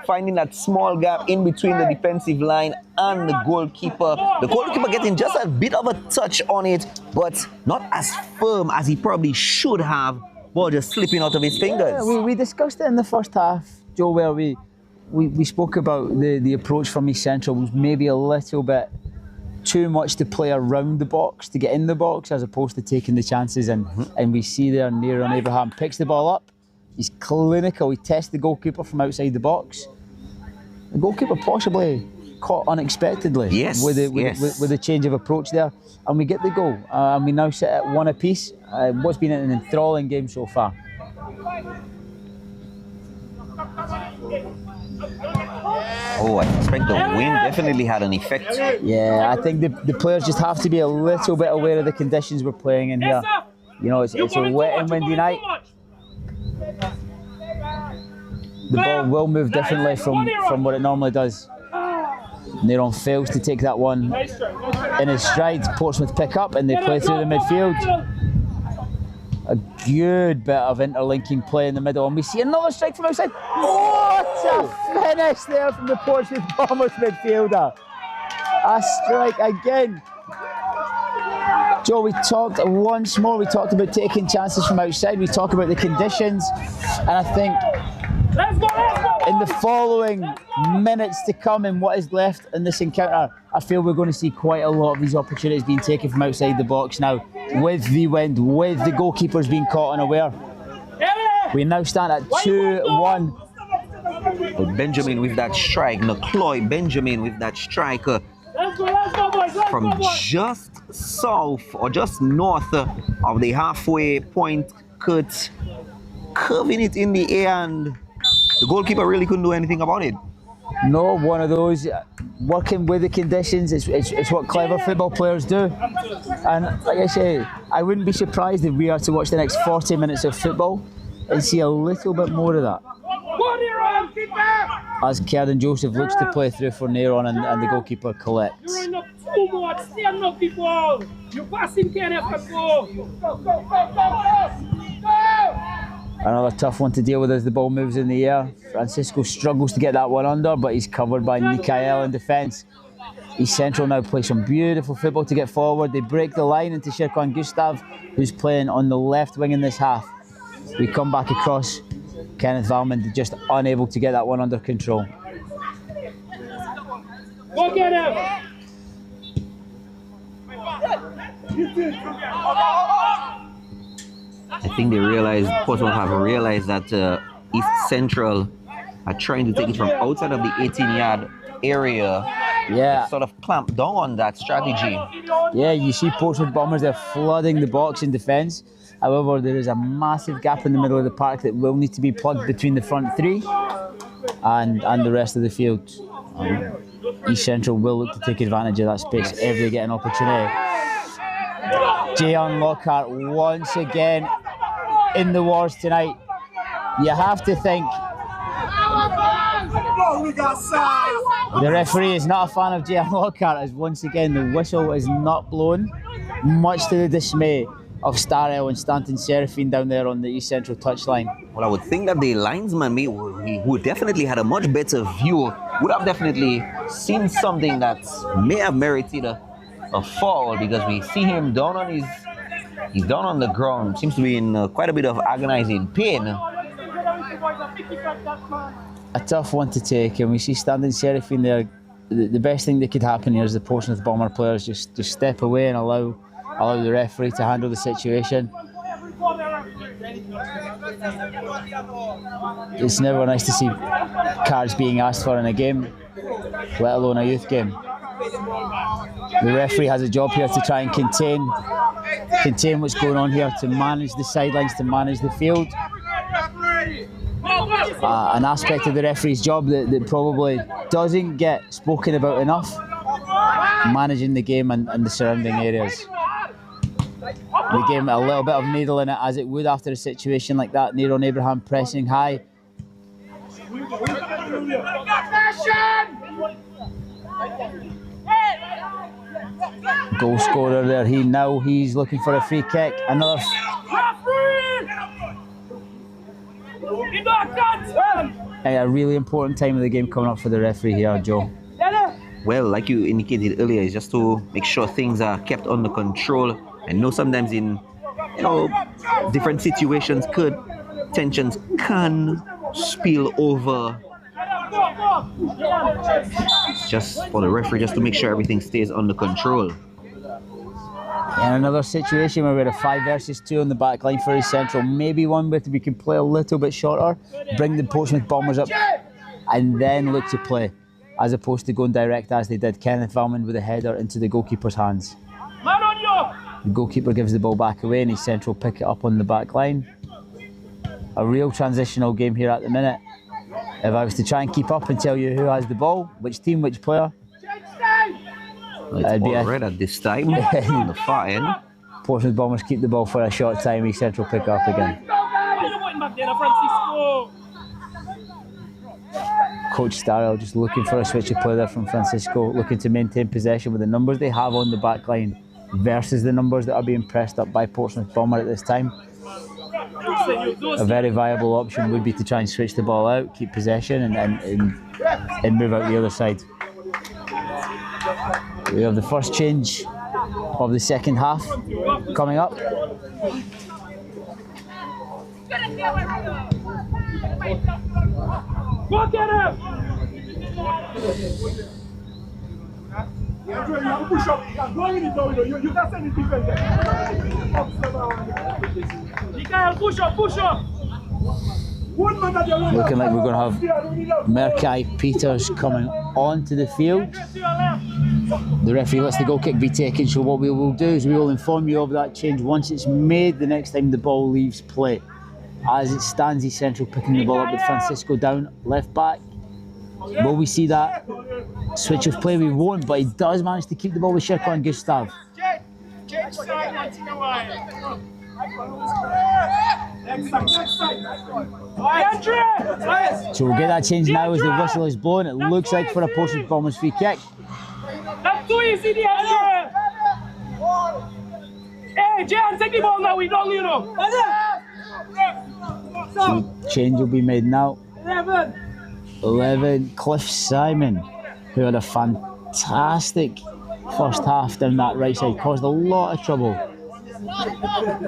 finding that small gap in between the defensive line and the goalkeeper. The goalkeeper getting just a bit of a touch on it, but not as firm as he probably should have. Ball just slipping out of his fingers. Yeah, we discussed it in the first half, Joe, where we spoke about the approach from East Central was maybe a little bit too much to play around the box, to get in the box, as opposed to taking the chances. And we see there Neron Abraham picks the ball up. He's clinical. He tests the goalkeeper from outside the box. The goalkeeper possibly caught unexpectedly. Yes, With yes. the change of approach there, and we get the goal. And we now sit at 1 apiece. What's been an enthralling game so far. Oh, I suspect the wind definitely had an effect. Yeah, I think the players just have to be a little bit aware of the conditions we're playing in here. You know, it's a wet and windy night. The ball will move differently from what it normally does. Neron fails to take that one in his stride. Portsmouth pick up and they play through the midfield. A good bit of interlinking play in the middle, and we see another strike from outside. What a finish there from the Portsmouth Bombers midfielder. A strike again. Joe, we talked once more, we talked about taking chances from outside, we talked about the conditions, and I think in the following minutes to come in what is left in this encounter, I feel we're going to see quite a lot of these opportunities being taken from outside the box now, with the wind, with the goalkeepers being caught unaware. We now stand at 2-1. Benjamin with that strike, Nacloy Benjamin with that strike from just south or just north of the halfway point, curving it in the air, and the goalkeeper really couldn't do anything about it. No, one of those working with the conditions. It's what clever football players do. And like I say, I wouldn't be surprised if we are to watch the next 40 minutes of football and see a little bit more of that. As Kerden Joseph looks to play through for Neron and the goalkeeper collects. Another tough one to deal with as the ball moves in the air. Francisco struggles to get that one under, but he's covered by Mikael in defence. East Central now play some beautiful football to get forward. They break the line into Shirkwan Gustav, who's playing on the left wing in this half. We come back across. Kenneth Valmond just unable to get that one under control. Go get him! I think they realized, Portsmouth have realized that East Central are trying to take it from outside of the 18-yard area. Yeah. Sort of clamp down on that strategy. Yeah, you see Portsmouth Bombers, they're flooding the box in defence. However, there is a massive gap in the middle of the park that will need to be plugged between the front three and the rest of the field. East Central will look to take advantage of that space if they get an opportunity. Jayon Lockhart once again in the wars tonight. You have to think the referee is not a fan of Jayon Lockhart, as once again the whistle is not blown, much to the dismay of Starrell and Stanton Seraphine down there on the East Central touchline. Well, I would think that the linesman, who definitely had a much better view, would have definitely seen something that may have merited a fall, because we see him down on he's down on the ground, seems to be in quite a bit of agonizing pain. A tough one to take, and we see Stanton Seraphine there. The best thing that could happen here is the Portsmouth Bomber players just step away and allow the referee to handle the situation. It's never nice to see cards being asked for in a game, let alone a youth game. The referee has a job here to try and contain what's going on here, to manage the sidelines, to manage the field. An aspect of the referee's job that probably doesn't get spoken about enough, managing the game and the surrounding areas. We gave him a little bit of needle in it, as it would after a situation like that. Neron Abraham pressing high. Goal scorer there, he's looking for a free kick. Another. A really important time of the game coming up for the referee here, Joe. Well, like you indicated earlier, it's just to make sure things are kept under control. I know sometimes in different situations tensions can spill over. It's just for the referee just to make sure everything stays under control. And another situation where we're a 5 versus 2 on the back line for East Central. Maybe one where we can play a little bit shorter, bring the Portsmouth Bombers up, and then look to play as opposed to going direct as they did. Kenneth Valman with a header into the goalkeeper's hands. Man on you! The goalkeeper gives the ball back away and East Central pick it up on the back line. A real transitional game here at the minute. If I was to try and keep up and tell you who has the ball, which team, which player, It's all red at this time on the far end. Portsmouth Bombers keep the ball for a short time, East Central pick up again. Coach Starrell just looking for a switch of play there from Francisco, looking to maintain possession with the numbers they have on the back line versus the numbers that are being pressed up by Portsmouth Bomber at this time. A very viable option would be to try and switch the ball out, keep possession and move out the other side. We have the first change of the second half coming up. Go get him! Mikael, push up! Looking like we're going to have Merkai Peters coming onto the field. The referee lets the goal kick be taken, so what we will do is we will inform you of that change once it's made the next time the ball leaves play. As it stands, East Central picking the ball up with Francisco down left back. Will we see that switch of play? We won't, but he does manage to keep the ball with Shirko and Gustav. So we'll get that change now as the whistle is blown. It looks like for a Portsmouth Bombers free kick. That's too easy, DFA! Hey, Jan, take the ball now, we don't, you know. So change will be made now. 11, Cliff Simon, who had a fantastic first half down that right side, caused a lot of trouble.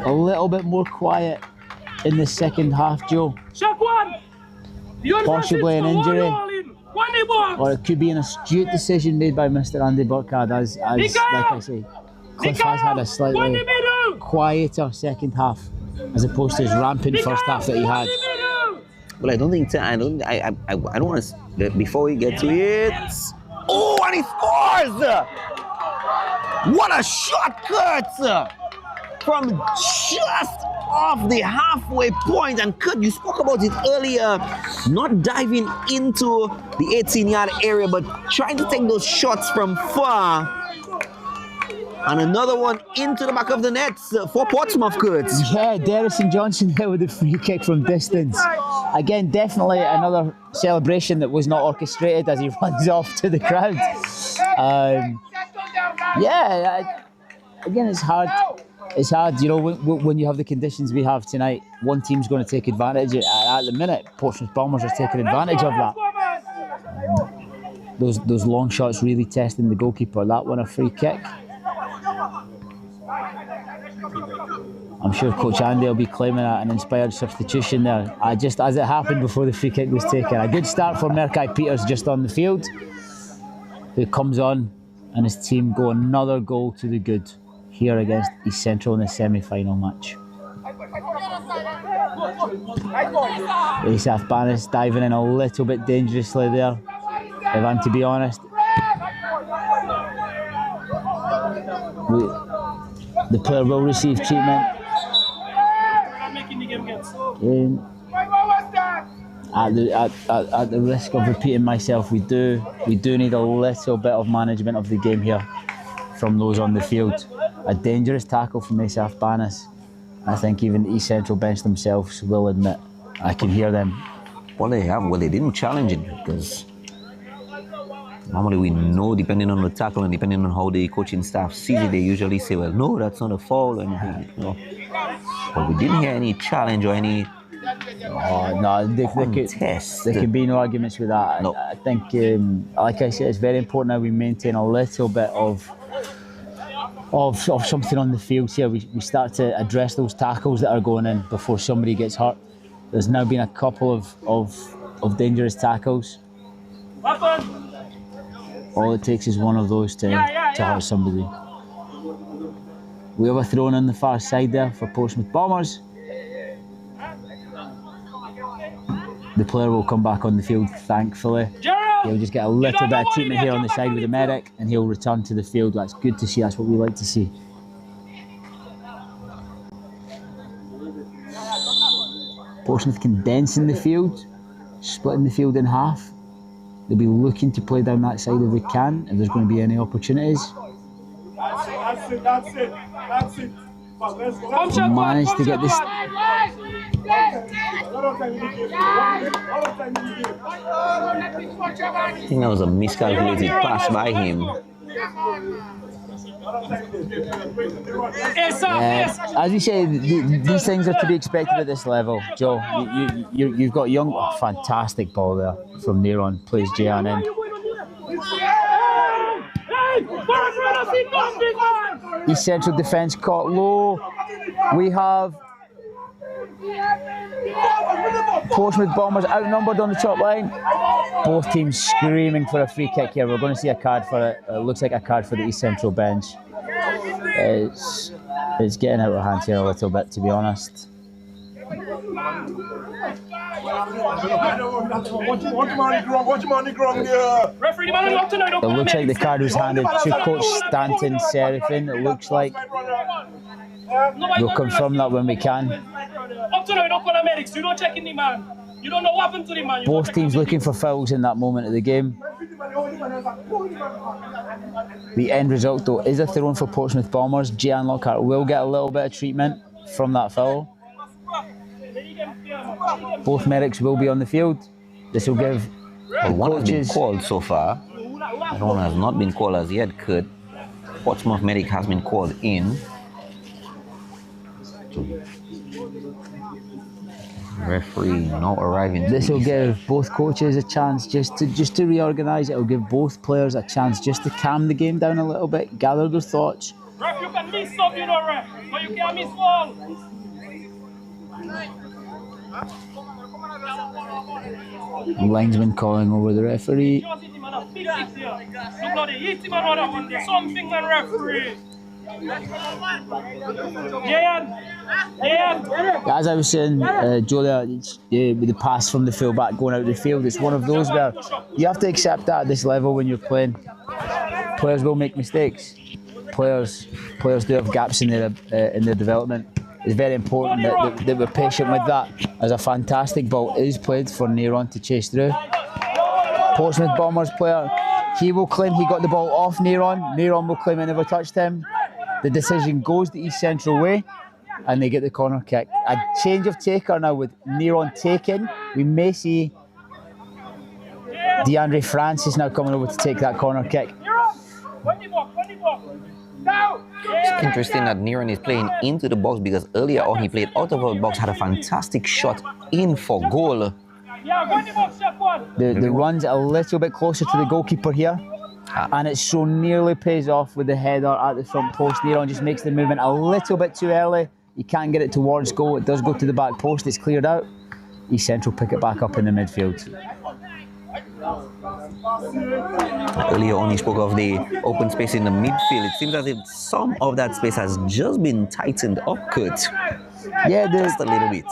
A little bit more quiet in the second half, Joe. Possibly an injury, or it could be an astute decision made by Mr. Andy Burkhard, as like I say, Cliff has had a slightly quieter second half as opposed to his rampant first half that he had. Well, I don't think I don't want to. Before we get to it, oh, and he scores! What a shortcut from just off the halfway point. And Kurt, you spoke about it earlier, not diving into the 18-yard area, but trying to take those shots from far. And another one into the back of the net for Portsmouth, Kurt. Yeah, Derrison Johnson there with the free kick from distance. Again, definitely another celebration that was not orchestrated as he runs off to the crowd. Again, it's hard. It's hard, you know, when you have the conditions we have tonight. One team's going to take advantage. At the minute, Portsmouth Bombers are taking advantage of that. Those long shots really testing the goalkeeper. That one a free kick. I'm sure Coach Andy will be claiming an inspired substitution there. Just as it happened before the free kick was taken. A good start for Merkai Peters just on the field, who comes on and his team go another goal to the good here against East Central in the semi-final match. Asaf Banis diving in a little bit dangerously there, if I'm to be honest. The player will receive treatment. At the risk of repeating myself, we do need a little bit of management of the game here from those on the field. A dangerous tackle from Asaf Banis. I think even East Central bench themselves will admit. I can hear them. Well, they didn't challenge it because normally we know, depending on the tackle and depending on how the coaching staff sees it, they usually say, well, no, that's not a foul or anything, you know. But we didn't hear any challenge or any there can be no arguments with that. No. I think, like I said, it's very important that we maintain a little bit of something on the field here. We start to address those tackles that are going in before somebody gets hurt. There's now been a couple of dangerous tackles. All it takes is one of those to hurt somebody. We have a throw on the far side there for Portsmouth Bombers. The player will come back on the field, thankfully. He'll just get a little bit of treatment here on the side with the medic, and he'll return to the field. That's good to see. That's what we like to see. Portsmouth condensing the field, splitting the field in half. They'll be looking to play down that side if they can, if there's going to be any opportunities. That's it. Managed to get this. I think that was a miscalculated pass by him. As you say, these things are to be expected at this level, Joe. You've got young, fantastic ball there from Neron. Plays Jan in. East Central defence caught low. We have Portsmouth Bombers outnumbered on the top line. Both teams screaming for a free kick here. We're going to see a card for it. It looks like a card for the East Central bench. It's getting out of hand here a little bit, to be honest. It looks like the card was handed to Coach Stanton Serafin. It looks like. We'll confirm that when we can. Both teams looking for fouls in that moment of the game. The end result, though, is a throw for Portsmouth Bombers. Jan Lockhart will get a little bit of treatment from that foul. Both medics will be on the field. This will give One has been coaches. called so far. That one has not been called as yet. Kurt. Portsmouth medic has been called in. Referee not arriving. This will give both coaches a chance just to reorganise. It will give both players a chance just to calm the game down a little bit, gather their thoughts. Ref, you can miss some, you know, ref, but you can't miss all. Linesman calling over the referee. Something man referee. As I was saying, Julia, with the pass from the full-back going out of the field, it's one of those where you have to accept that at this level when you're playing. Players will make mistakes. Players do have gaps in their development. It's very important that we're patient with that, as a fantastic ball is played for Neron to chase through. Portsmouth Bombers player, he will claim he got the ball off Neron. Neron will claim it never touched him. The decision goes the East Central way, and they get the corner kick. A change of taker now with Neron taken. We may see DeAndre Francis now coming over to take that corner kick. It's interesting that Neron is playing into the box, because earlier on he played out of the box, had a fantastic shot in for goal. The run's a little bit closer to the goalkeeper here, and it so nearly pays off with the header at the front post. Neron just makes the movement a little bit too early. You can't get it towards goal. It does go to the back post. It's cleared out. East Central pick it back up in the midfield. Earlier on he spoke of the open space in the midfield. It seems as if some of that space has just been tightened up, Kurt. Yeah, Just a little bit.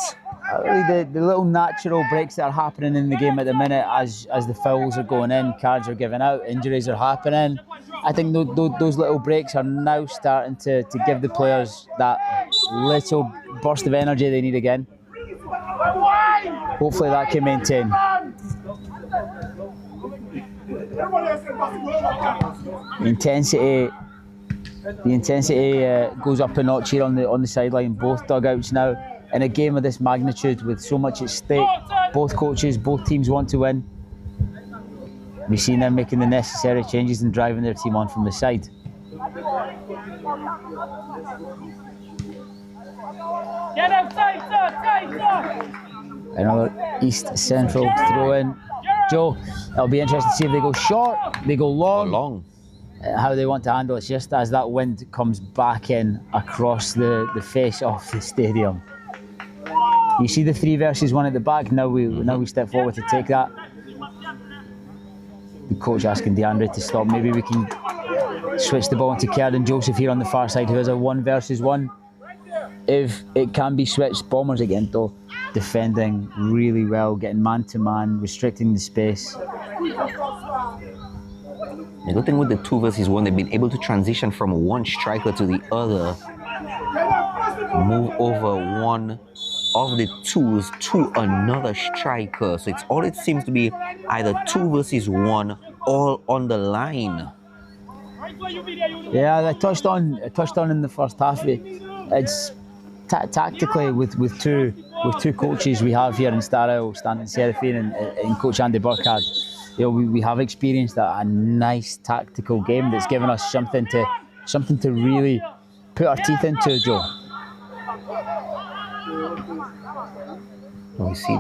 the little natural breaks that are happening in the game at the minute, as the fouls are going in, cards are given out, injuries are happening. I think those little breaks are now starting to give the players that little burst of energy they need again. Hopefully that can maintain. The intensity goes up a notch here on the sideline. Both dugouts now. In a game of this magnitude, with so much at stake, both coaches, both teams want to win. We've seen them making the necessary changes and driving their team on from the side. Another East Central throw in. Joe, it'll be interesting to see if they go short, they go long. How they want to handle it, just as that wind comes back in across the face of the stadium. You see the 3 versus 1 at the back. Now we step forward to take that. The coach asking DeAndre to stop. Maybe we can switch the ball into Kerden Joseph here on the far side, who has a 1 versus 1. If it can be switched, Bombers again though. defending really well, getting man-to-man, restricting the space. The good thing with the 2 versus 1, they've been able to transition from one striker to the other, move over one of the 2s to another striker. So it seems to be either 2 versus 1, all on the line. Yeah, I touched on in the first half. It's tactically with two coaches we have here in Starrow, Stanton Serafine and Coach Andy Burkhardt. You know, we have experienced a nice tactical game that's given us something to really put our teeth into, Joe. We see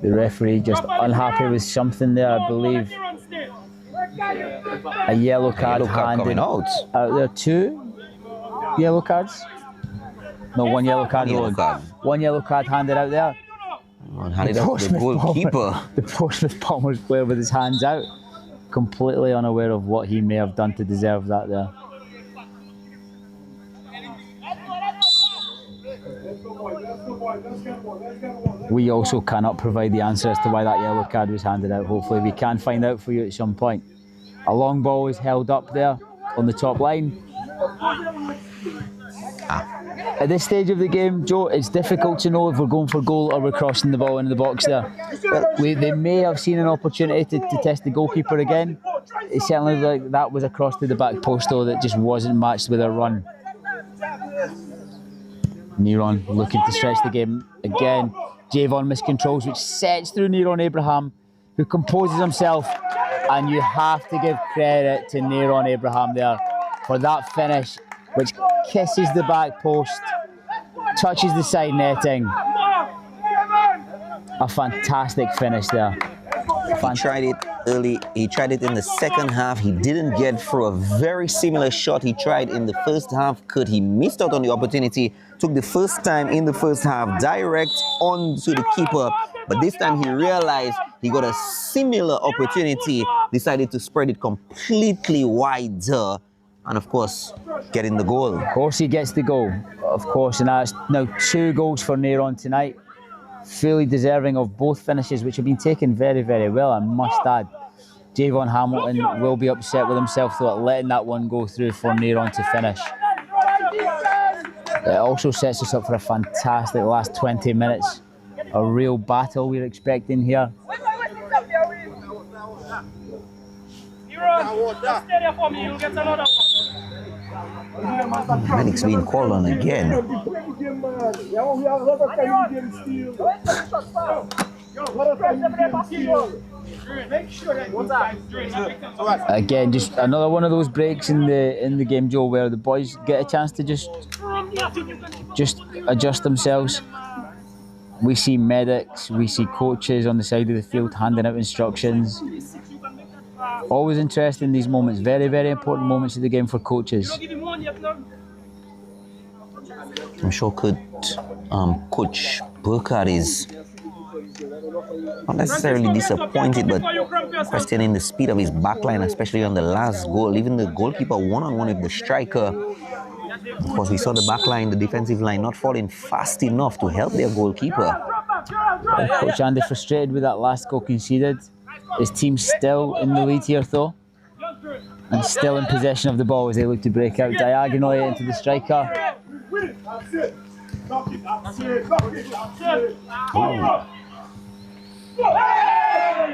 the referee just unhappy with something there, I believe. A yellow card handed coming out. There are 2 yellow cards. No, 1 yellow card. One yellow card handed out there. Handed out to the goalkeeper. The Portsmouth Bombers player with his hands out, completely unaware of what he may have done to deserve that there. We also cannot provide the answer as to why that yellow card was handed out. Hopefully we can find out for you at some point. A long ball is held up there on the top line. At this stage of the game, Joe, it's difficult to know if we're going for goal or we're crossing the ball into the box there. They may have seen an opportunity to test the goalkeeper again. It certainly looked like that was a cross to the back post, though, that just wasn't matched with a run. Neron looking to stretch the game again. Javon miscontrols, which sets through Neron Abraham, who composes himself. And you have to give credit to Neron Abraham there for that finish, which kisses the back post, touches the side netting. A fantastic finish there. He tried it early, he tried it in the second half, he didn't get through a very similar shot he tried in the first half. He missed out on the opportunity, took the first time in the first half direct onto the keeper, but this time he realized he got a similar opportunity, decided to spread it completely wider, and of course, getting the goal. Of course he gets the goal, of course, and that's now 2 goals for Neron tonight. Fully deserving of both finishes, which have been taken very, very well, I must add. Javon Hamilton will be upset with himself though at letting that one go through for Neron to finish. It also sets us up for a fantastic last 20 minutes. A real battle we're expecting here. Medic's being called on again. Again, just another one of those breaks in the game, Joe, where the boys get a chance to just adjust themselves. We see medics, we see coaches on the side of the field handing out instructions. Always interesting, these moments, very, very important moments of the game for coaches. I'm sure Coach Burkhardt is not necessarily disappointed, but questioning the speed of his backline, especially on the last goal, leaving the goalkeeper one-on-one with the striker. Of course, we saw the backline, the defensive line, not falling fast enough to help their goalkeeper. Coach Andy frustrated with that last goal conceded. His team's still in the lead here though, and still in possession of the ball as they look to break out diagonally into the striker.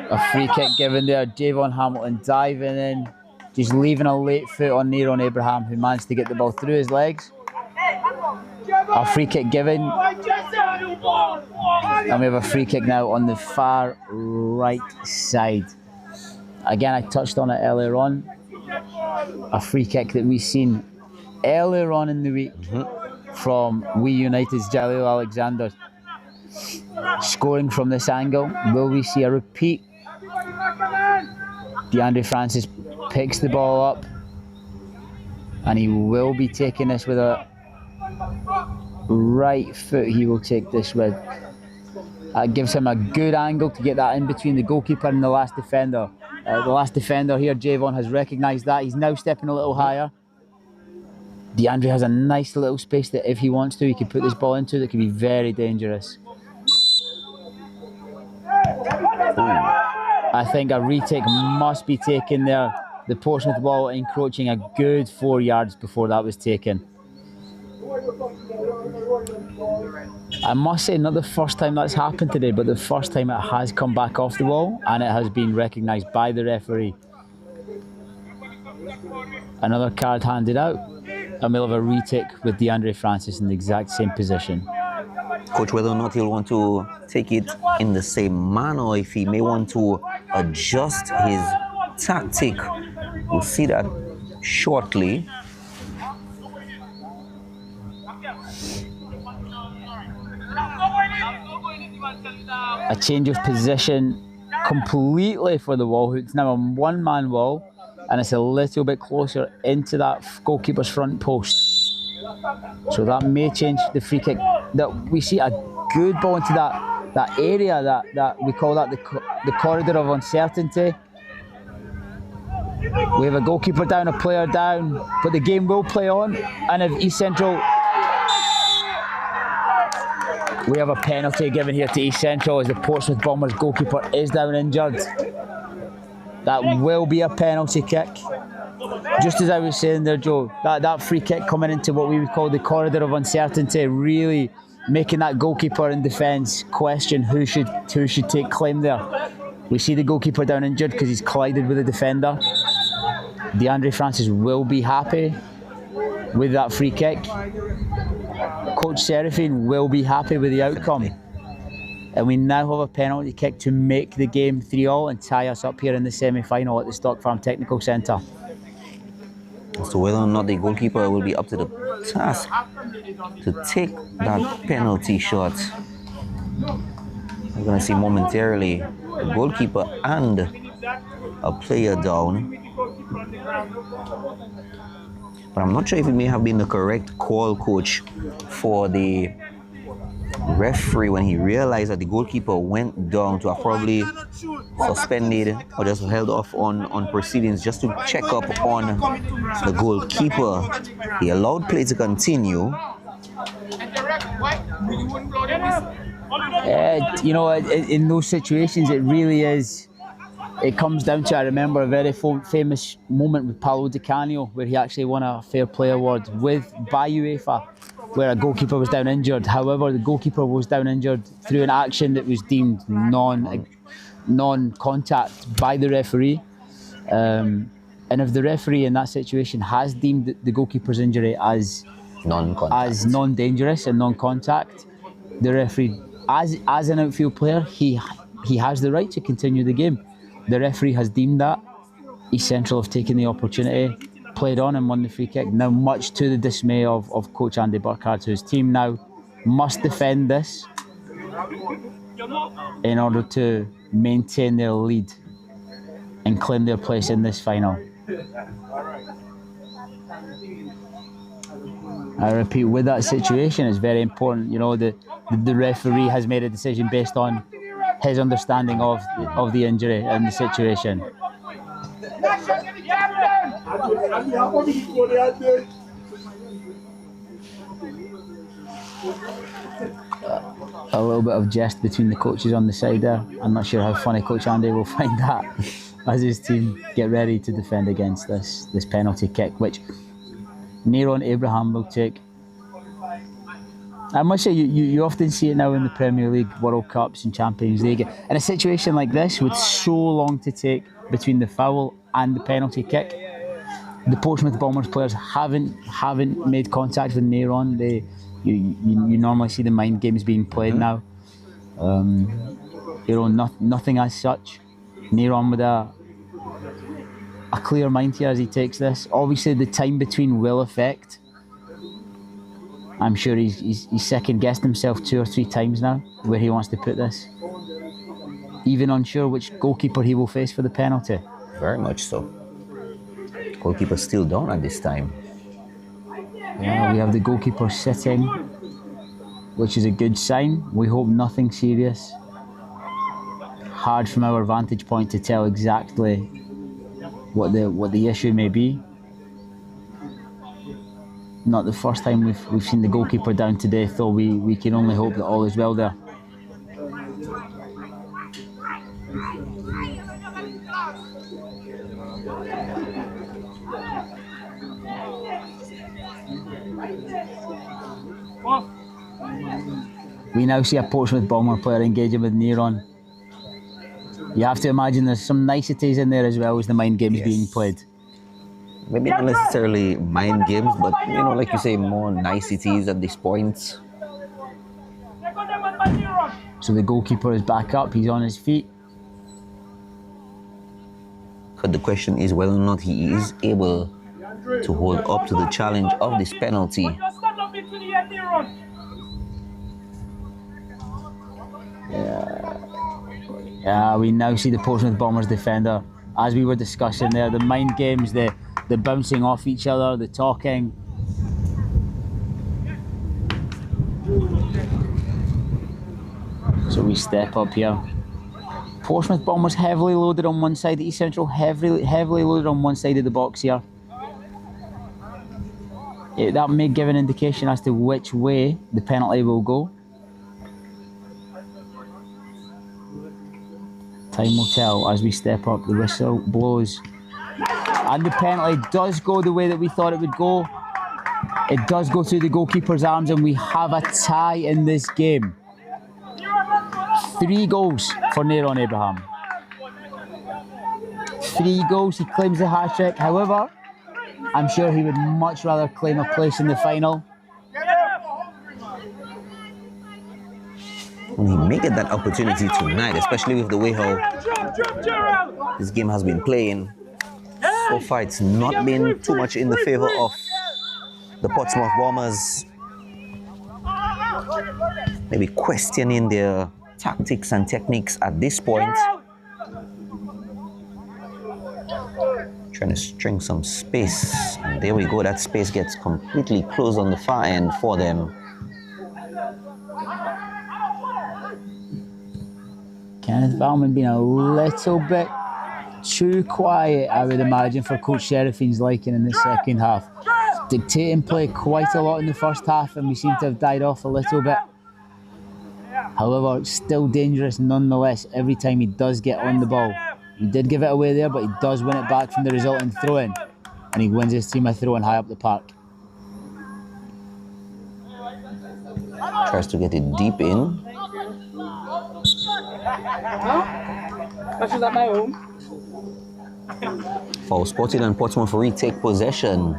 A free kick given there, Javon Hamilton diving in, just leaving a late foot on Neron Abraham, who managed to get the ball through his legs. A free kick given, and we have a free kick now on the far right side. Again, I touched on it earlier on. A free kick that we've seen earlier on in the week from We United's Jalil Alexander. Scoring from this angle. Will we see a repeat? DeAndre Francis picks the ball up, and he will be taking this with a right foot. He will take this with. That gives him a good angle to get that in between the goalkeeper and the last defender. The last defender here, Javon, has recognised that. He's now stepping a little higher. DeAndre has a nice little space that if he wants to, he can put this ball into that can be very dangerous. I think a retake must be taken there. The Portsmouth ball encroaching a good 4 yards before that was taken. I must say, not the first time that's happened today, but the first time it has come back off the wall and it has been recognised by the referee. Another card handed out, and we'll have a retake with DeAndre Francis in the exact same position. Coach, whether or not he'll want to take it in the same manner, if he may want to adjust his tactic, we'll see that shortly. A change of position completely for the wall. It's now a one-man wall, and it's a little bit closer into that goalkeeper's front post. So that may change the free kick. That we see a good ball into that area that we call that the corridor of uncertainty. We have a goalkeeper down, a player down, but the game will play on. And if East Central, we have a penalty given here to East Central as the Portsmouth Bombers goalkeeper is down injured. That will be a penalty kick. Just as I was saying there, Joe, that free kick coming into what we would call the corridor of uncertainty, really making that goalkeeper in defence question who should take claim there. We see the goalkeeper down injured because he's collided with the defender. DeAndre Francis will be happy with that free kick. Coach Serafine will be happy with the outcome. And we now have a penalty kick to make the game 3-3 and tie us up here in the semi-final at the Stock Farm Technical Centre. So whether or not the goalkeeper will be up to the task to take that penalty shot. We're going to see momentarily the goalkeeper and a player down. But I'm not sure if it may have been the correct call, Coach, for the referee when he realized that the goalkeeper went down to have probably suspended or just held off on proceedings just to check up on the goalkeeper. He allowed play to continue. You know, in those situations, it really is. It comes down to, I remember a very famous moment with Paolo Di Canio where he actually won a Fair Play Award by UEFA, where a goalkeeper was down injured. However, the goalkeeper was down injured through an action that was deemed non-contact by the referee. And if the referee in that situation has deemed the goalkeeper's injury as non-dangerous and non-contact, the referee, as an outfield player, he has the right to continue the game. The referee has deemed that. East Central have taken the opportunity, played on and won the free kick. Now, much to the dismay of Coach Andy Burkhardt, whose team now must defend this in order to maintain their lead and claim their place in this final. I repeat, with that situation, it's very important. You know, the referee has made a decision based on his understanding of the injury and the situation. A little bit of jest between the coaches on the side there. I'm not sure how funny Coach Andy will find that as his team get ready to defend against this penalty kick, which Neron Abraham will take. I must say, you often see it now in the Premier League, World Cups and Champions League. In a situation like this, with so long to take between the foul and the penalty kick, the Portsmouth Bombers players haven't made contact with Neron. You normally see the mind games being played now. Nothing as such. Neron with a clear mind here as he takes this. Obviously, the time between will affect. I'm sure he's second-guessed himself 2 or 3 times now where he wants to put this. Even unsure which goalkeeper he will face for the penalty. Very much so. Goalkeeper still down at this time. Yeah, we have the goalkeeper sitting, which is a good sign. We hope nothing serious. Hard from our vantage point to tell exactly what the issue may be. not the first time we've seen the goalkeeper down to death, though we can only hope that all is well there. We now see a Portsmouth Bomber player engaging with Neron. You have to imagine there's some niceties in there as well as the mind games being played. Maybe not necessarily mind games, but you know, like you say, more niceties at this point. So the goalkeeper is back up, he's on his feet. But the question is whether or not he is able to hold up to the challenge of this penalty. Yeah, we now see the Portsmouth Bombers defender, as we were discussing there, the mind games, the bouncing off each other, the talking. So we step up here. Portsmouth Bombers heavily loaded on one side, East Central heavily loaded on one side of the box here. That may give an indication as to which way the penalty will go. Time will tell as we step up. The whistle blows. And the penalty does go the way that we thought it would go. It does go through the goalkeeper's arms, and we have a tie in this game. 3 goals for Neron Abraham. 3 goals, he claims the hat-trick. However, I'm sure he would much rather claim a place in the final. And he may get that opportunity tonight, especially with the way how this game has been playing. So far, it's not been too much in the favor of the Portsmouth Bombers. Maybe questioning their tactics and techniques at this point. Trying to string some space. And there we go, that space gets completely closed on the far end for them. Kenneth Valman being a little bit too quiet, I would imagine, for Coach Sherifine's liking in the second half. Dictating play quite a lot in the first half, and we seem to have died off a little bit. However, it's still dangerous nonetheless every time he does get on the ball. He did give it away there, but he does win it back from the resulting throw-in, and he wins his team a throw-in high up the park. Tries to get it deep in. At my home. Foul spotted and Portsmouth retake possession.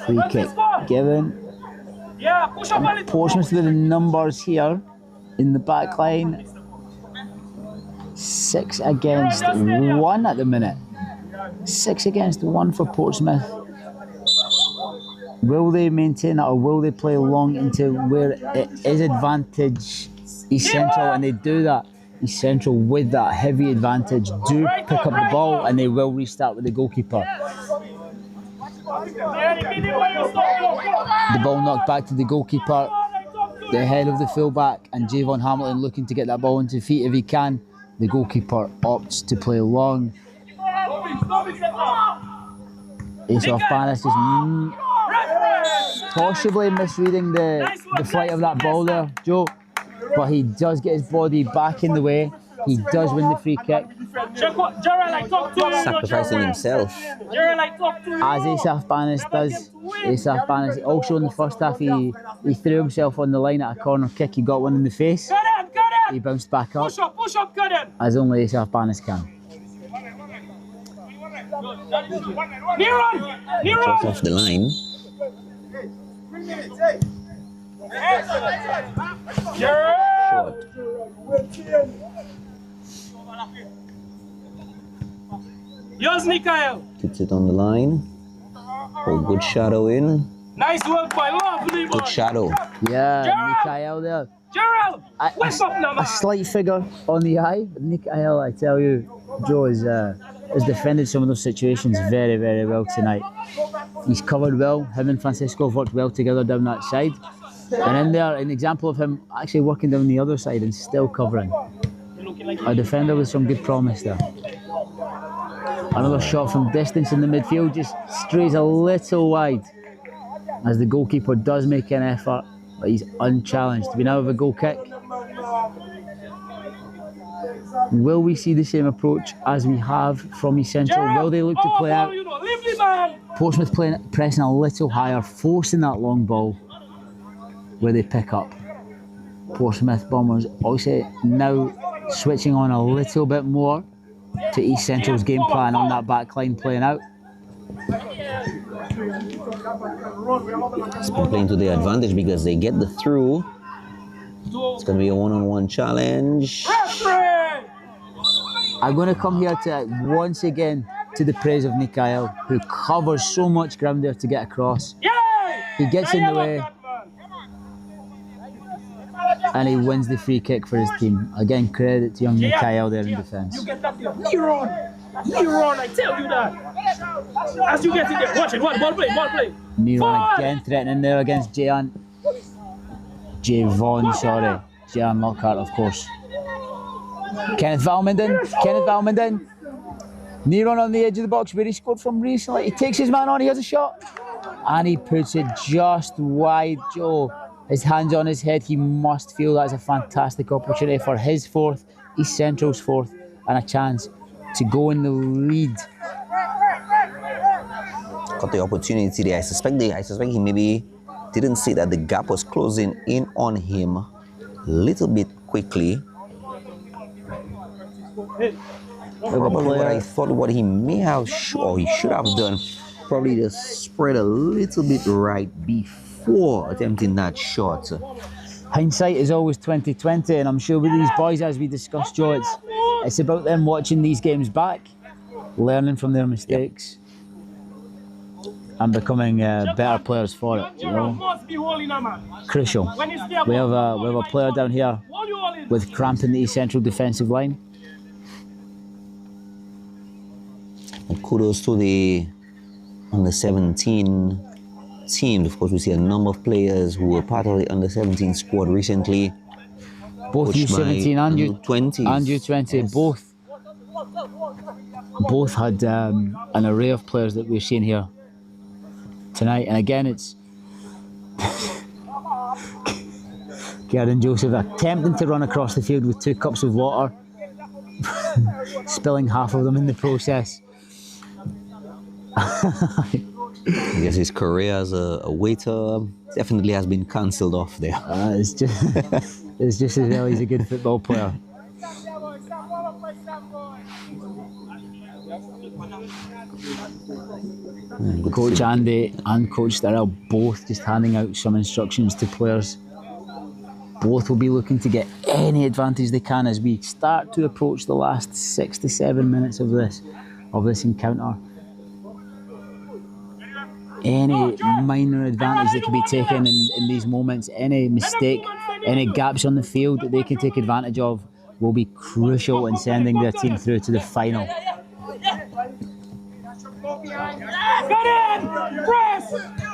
Free kick given. And Portsmouth with the numbers here in the back line. 6 against 1 at the minute. 6 against 1 for Portsmouth. Will they maintain that, or will they play long into where it is advantage East Central, and they do that? East Central, with that heavy advantage, do pick up the ball, and they will restart with the goalkeeper. The ball knocked back to the goalkeeper, the head of the fullback, and Javon Hamilton looking to get that ball into feet if he can. The goalkeeper opts to play long. Asof Banis is possibly misreading the flight of that ball there, Joe. But he does get his body back in the way. He does win the free kick. Sacrificing himself. As Asof Banis does. Asof Banis also in the first half, he threw himself on the line at a corner kick. He got one in the face. He bounced back up, as only Asof Banis can. Just off the line. Short. Yours, Mikael. Puts it on the line. Oh, good shadow in. Nice work, boy. Lovely, boy. Good shadow. Yeah, Mikael there. Gerald, wake up now, man. A slight figure on the eye, but Mikael, I tell you, Joe has defended some of those situations very, very well tonight. He's covered well. Him and Francisco have worked well together down that side. And in there, an example of him actually working down the other side and still covering. A defender with some good promise there. Another shot from distance in the midfield, just strays a little wide as the goalkeeper does make an effort, but he's unchallenged. We now have a goal kick. Will we see the same approach as we have from East Central? Will they look to play out? Portsmouth pressing a little higher, forcing that long ball where they pick up. Portsmouth Bombers also now switching on a little bit more to East Central's game plan on that back line playing out. It's been playing to their advantage because they get the through. It's going to be a one-on-one challenge. I'm going to come here to once again to the praise of Mikhail, who covers so much ground there to get across. He gets in the way and he wins the free kick for his team. Again, credit to young Mikhail there in defence. You get that there. He run, I tell you that. As you get in there, watch it, ball play. Neron again threatening there against Javon, Jan Lockhart, of course. Kenneth Valmenden. Neron on the edge of the box where he scored from recently. He takes his man on, he has a shot. And he puts it just wide, Joe. His hands on his head, he must feel that's a fantastic opportunity for his fourth, East Central's fourth, and a chance to go in the lead. Got the opportunity there. I suspect he maybe didn't see that the gap was closing in on him a little bit quickly. What I thought what he may have or he should have done, probably just spread a little bit right before attempting that shot. Hindsight is always 20/20, and I'm sure with these boys, as we discussed, Joe, it's about them watching these games back, learning from their mistakes, and becoming better players for it. You know, crucial. We have a player down here with cramp in the East Central defensive line. And kudos to the under-17 team. Of course, we see a number of players who were part of the under-17 squad recently. Both U17 and U20. And U20, yes. Both had an array of players that we're seeing here tonight. And again, it's Gerdon Joseph attempting to run across the field with 2 cups of water, spilling half of them in the process. I guess his career as a waiter definitely has been cancelled off there. It's just as well he's a good football player. Coach Andy and Coach Darrell both just handing out some instructions to players. Both will be looking to get any advantage they can as we start to approach the last 6 to 7 minutes of this encounter. Any minor advantage that can be taken in these moments, any mistake, any gaps on the field that they can take advantage of will be crucial in sending their team through to the final.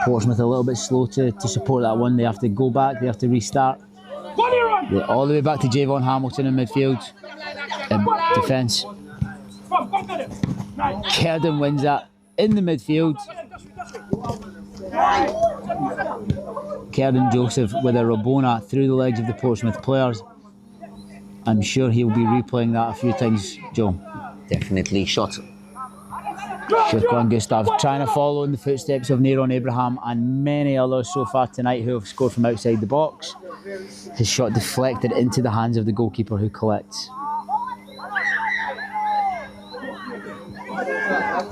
Portsmouth a little bit slow to support that one. They have to go back, they have to restart. All the way back to Javon Hamilton in midfield. Defence. Gerdon wins that in the midfield. Gerdon Joseph with a Rabona through the legs of the Portsmouth players. I'm sure he'll be replaying that a few times, Joe. Definitely shot. Shirkwan Gustav trying to follow in the footsteps of Neron Abraham and many others so far tonight who have scored from outside the box. His shot deflected into the hands of the goalkeeper who collects.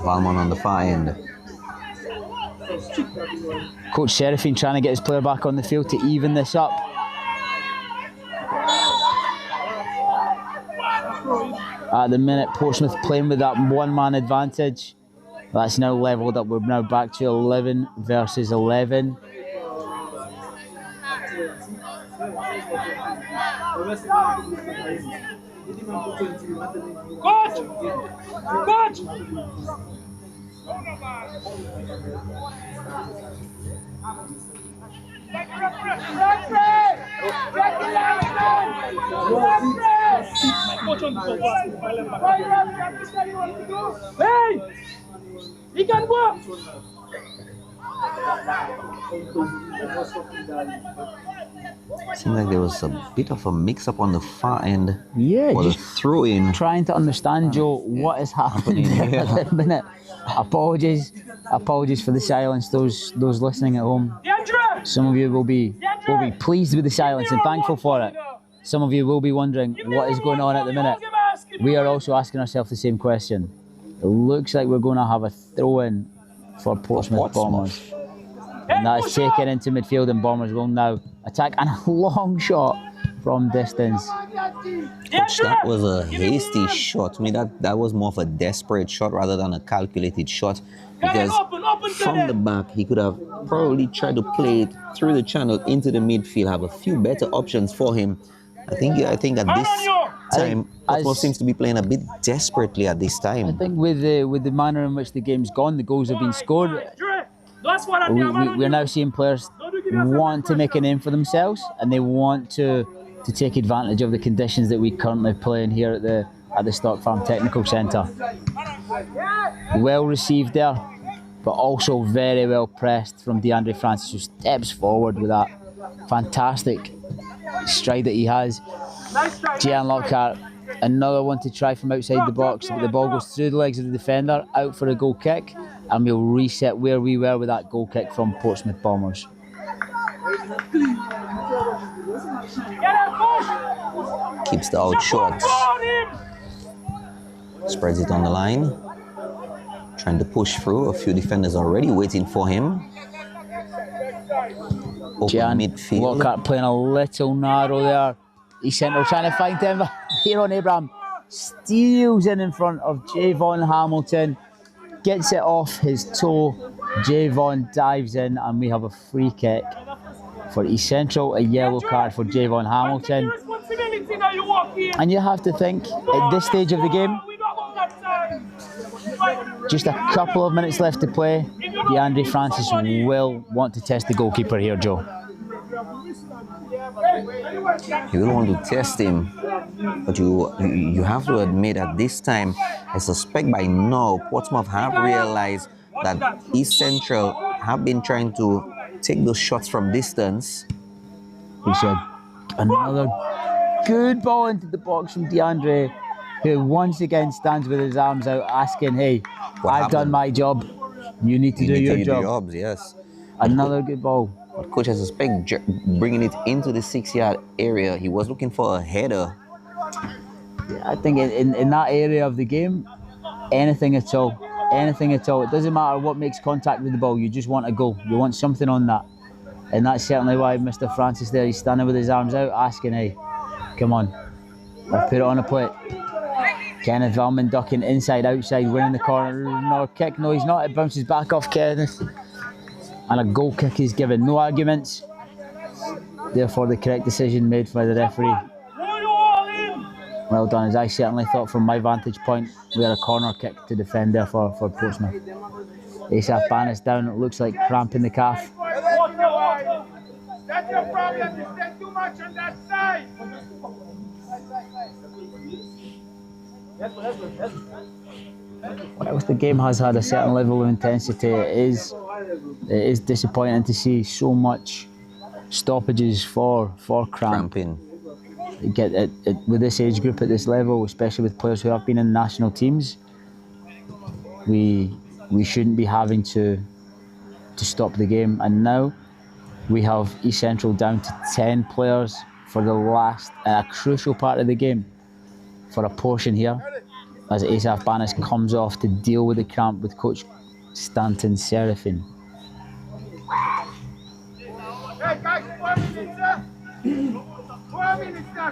Valmon on the far end. Coach Serafine trying to get his player back on the field to even this up. At the minute, Portsmouth playing with that one-man advantage. That's now levelled up. We're now back to 11 versus 11. Coach! Hey! He can go! Seemed like there was a bit of a mix-up on the far end. Yeah, or the just throw-in. trying to understand, Joe, what is happening there at the minute. Apologies for the silence. Those listening at home, some of you will be pleased with the silence and thankful for it. Some of you will be wondering what is going on at the minute. We are also asking ourselves the same question. It looks like we're going to have a throw-in for Portsmouth Bombers. And that is taken into midfield, and Bombers will now attack. And a long shot from distance. Coach, that was a hasty shot. To me, that was more of a desperate shot rather than a calculated shot. Because from the back, he could have probably tried to play it through the channel into the midfield, have a few better options for him. I think at this time, Portsmouth seems to be playing a bit desperately at this time. I think with the manner in which the game's gone, the goals have been scored. We're now seeing players want to make a name for themselves, and they want to take advantage of the conditions that we currently play in here at the Stock Farm Technical Centre. Well received there, but also very well pressed from DeAndre Francis, who steps forward with that fantastic stride that he has. Gian Lockhart, another one to try from outside the box, but the ball goes through the legs of the defender, out for a goal kick, and we'll reset where we were with that goal kick from Portsmouth Bombers. Keeps the out short. Spreads it on the line. Trying to push through. A few defenders already waiting for him. Open Gian midfield. Lockhart playing a little narrow there. He's trying to find him. Aaron Abraham steals in front of Javon Hamilton. Gets it off his toe. Javon dives in, and we have a free kick for East Central, a yellow card for Javon Hamilton. And you have to think, at this stage of the game, just a couple of minutes left to play, DeAndre Francis will want to test the goalkeeper here, Joe. You will want to test him, but you have to admit at this time, I suspect by now Portsmouth have realized that East Central have been trying to take those shots from distance. We said another good ball into the box from DeAndre, who once again stands with his arms out, asking, "Hey, I've done my job. You need to do your job." Yes. Another good ball. But coach, I suspect bringing it into the 6-yard area, he was looking for a header. Yeah, I think in that area of the game, anything at all. It doesn't matter what makes contact with the ball. You just want a goal. You want something on that. And that's certainly why Mr. Francis there, he's standing with his arms out, asking, "Hey, come on, let's put it on a plate." Kenneth Valman ducking inside, outside, winning the corner. No kick, no, he's not. It bounces back off Kenneth. And a goal kick is given. No arguments. Therefore, the correct decision made by the referee. Well done, as I certainly thought from my vantage point. We had a corner kick to defend there for Portsmouth. Asaph Bannis down, it looks like cramp in the calf. That's your problem, you spend too much on that side. Well, the game has had a certain level of intensity. It is disappointing to see so much stoppages for cramping. Get it with this age group at this level, especially with players who have been in national teams. We shouldn't be having to stop the game. And now we have East Central down to 10 players for the last, a crucial part of the game, for a portion here, as Asaph Bannis comes off to deal with the cramp with coach Stanton Seraphin.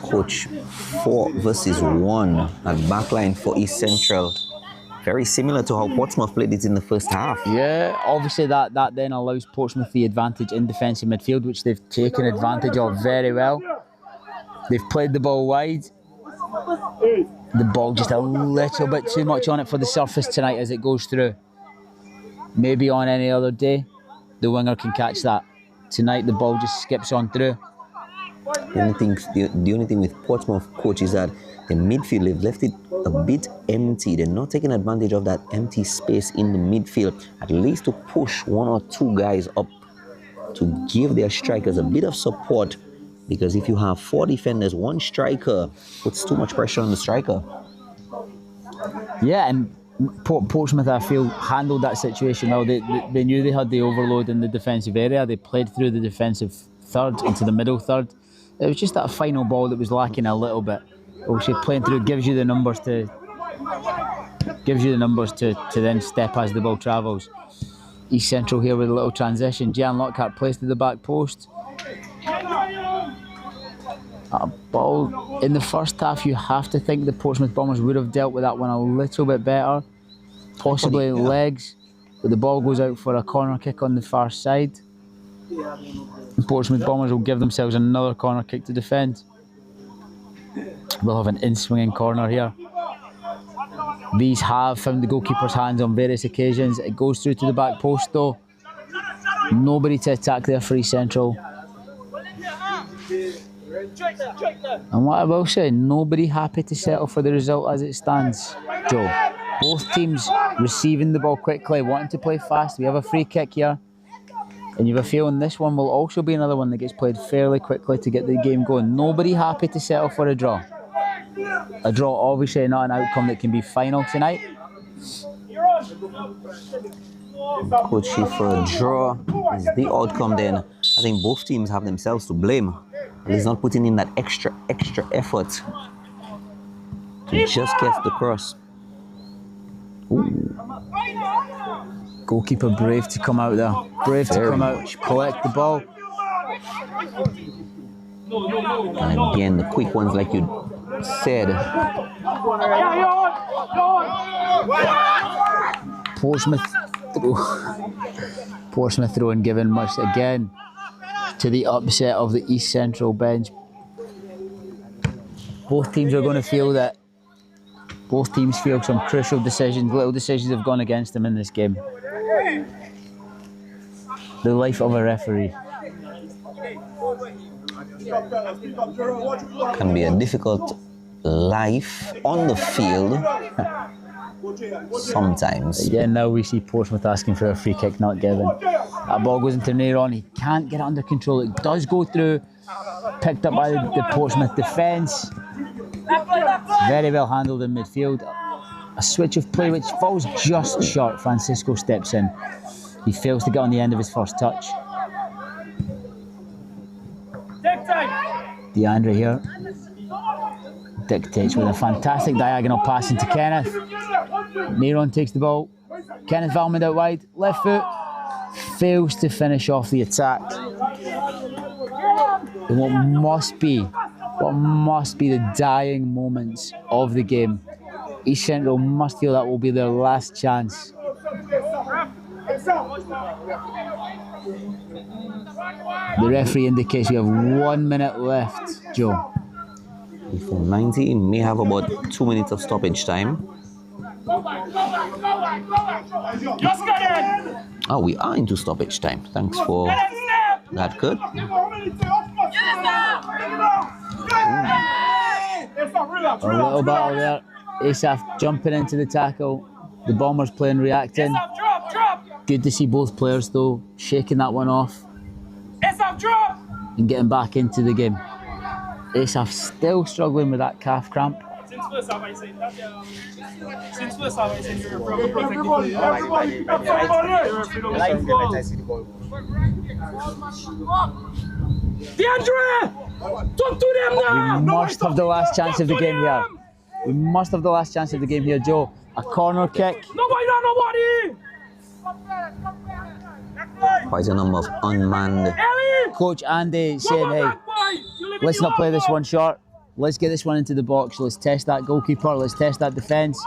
Coach, 4 versus 1 at backline for East Central. Very similar to how Portsmouth played it in the first half. Yeah, obviously that then allows Portsmouth the advantage in defensive midfield, which they've taken advantage of very well. They've played the ball wide. The ball just a little bit too much on it for the surface tonight as it goes through. Maybe on any other day, the winger can catch that tonight the ball just skips on through. The only thing with Portsmouth, coach, is that the midfield, they've left it a bit empty. They're not taking advantage of that empty space in the midfield, at least to push one or two guys up to give their strikers a bit of support, because if you have 4 defenders, 1 striker puts too much pressure on the striker. Yeah, and Portsmouth, I feel, handled that situation well. They knew they had the overload in the defensive area. They played through the defensive third into the middle third. It was just that final ball that was lacking a little bit. Obviously, playing through gives you the numbers to then step as the ball travels. East Central here with a little transition. Jan Lockhart plays to the back post. A ball in the first half, you have to think the Portsmouth Bombers would have dealt with that one a little bit better. Possibly legs, but the ball goes out for a corner kick on the far side. The Portsmouth Bombers will give themselves another corner kick to defend. We'll have an in-swinging corner here. These have found the goalkeeper's hands on various occasions. It goes through to the back post though. Nobody to attack there for East Central. And what I will say, nobody happy to settle for the result as it stands, Joe. Both teams receiving the ball quickly, wanting to play fast. We have a free kick here. And you have a feeling this one will also be another one that gets played fairly quickly to get the game going. Nobody happy to settle for a draw. A draw, obviously, not an outcome that can be final tonight. Coach, if a draw is the outcome, then I think both teams have themselves to blame. At least not putting in that extra effort to just get the cross. Ooh. Goalkeeper brave to come out there. Brave to come out, collect the ball. And again, the quick ones, like you said. Portsmouth throw and given much again to the upset of the East Central bench. Both teams are going to feel that. Both teams feel some crucial decisions, little decisions have gone against them in this game. The life of a referee. Can be a difficult life on the field sometimes. Again, now we see Portsmouth asking for a free kick not given. That ball goes into Neron. He can't get it under control. It does go through, picked up by the Portsmouth defence. Very well handled in midfield. A switch of play which falls just short. Francisco steps in. He fails to get on the end of his first touch. DeAndre here dictates with a fantastic diagonal pass into Kenneth. Neron takes the ball. Kenneth Valmond out wide, left foot, fails to finish off the attack. And what must be the dying moments of the game. East Central must feel that will be their last chance. The referee indicates we have 1 minute left, Joe. For 90, may have about 2 minutes of stoppage time. Oh, we are into stoppage time. Thanks for that, Kurt. A little battle there. Asaf jumping into the tackle. The Bombers playing reacting. Good to see both players though shaking that one off and getting back into the game. Asaf still struggling with that calf cramp. DeAndre! Talk to them now! We must have the last chance of the game here. We must have the last chance of the game here, Joe. A corner kick. Nobody! Quite a number of unmanned. Coach Andy saying, hey, let's not play this one short. Let's get this one into the box. Let's test that goalkeeper. Let's test that defence.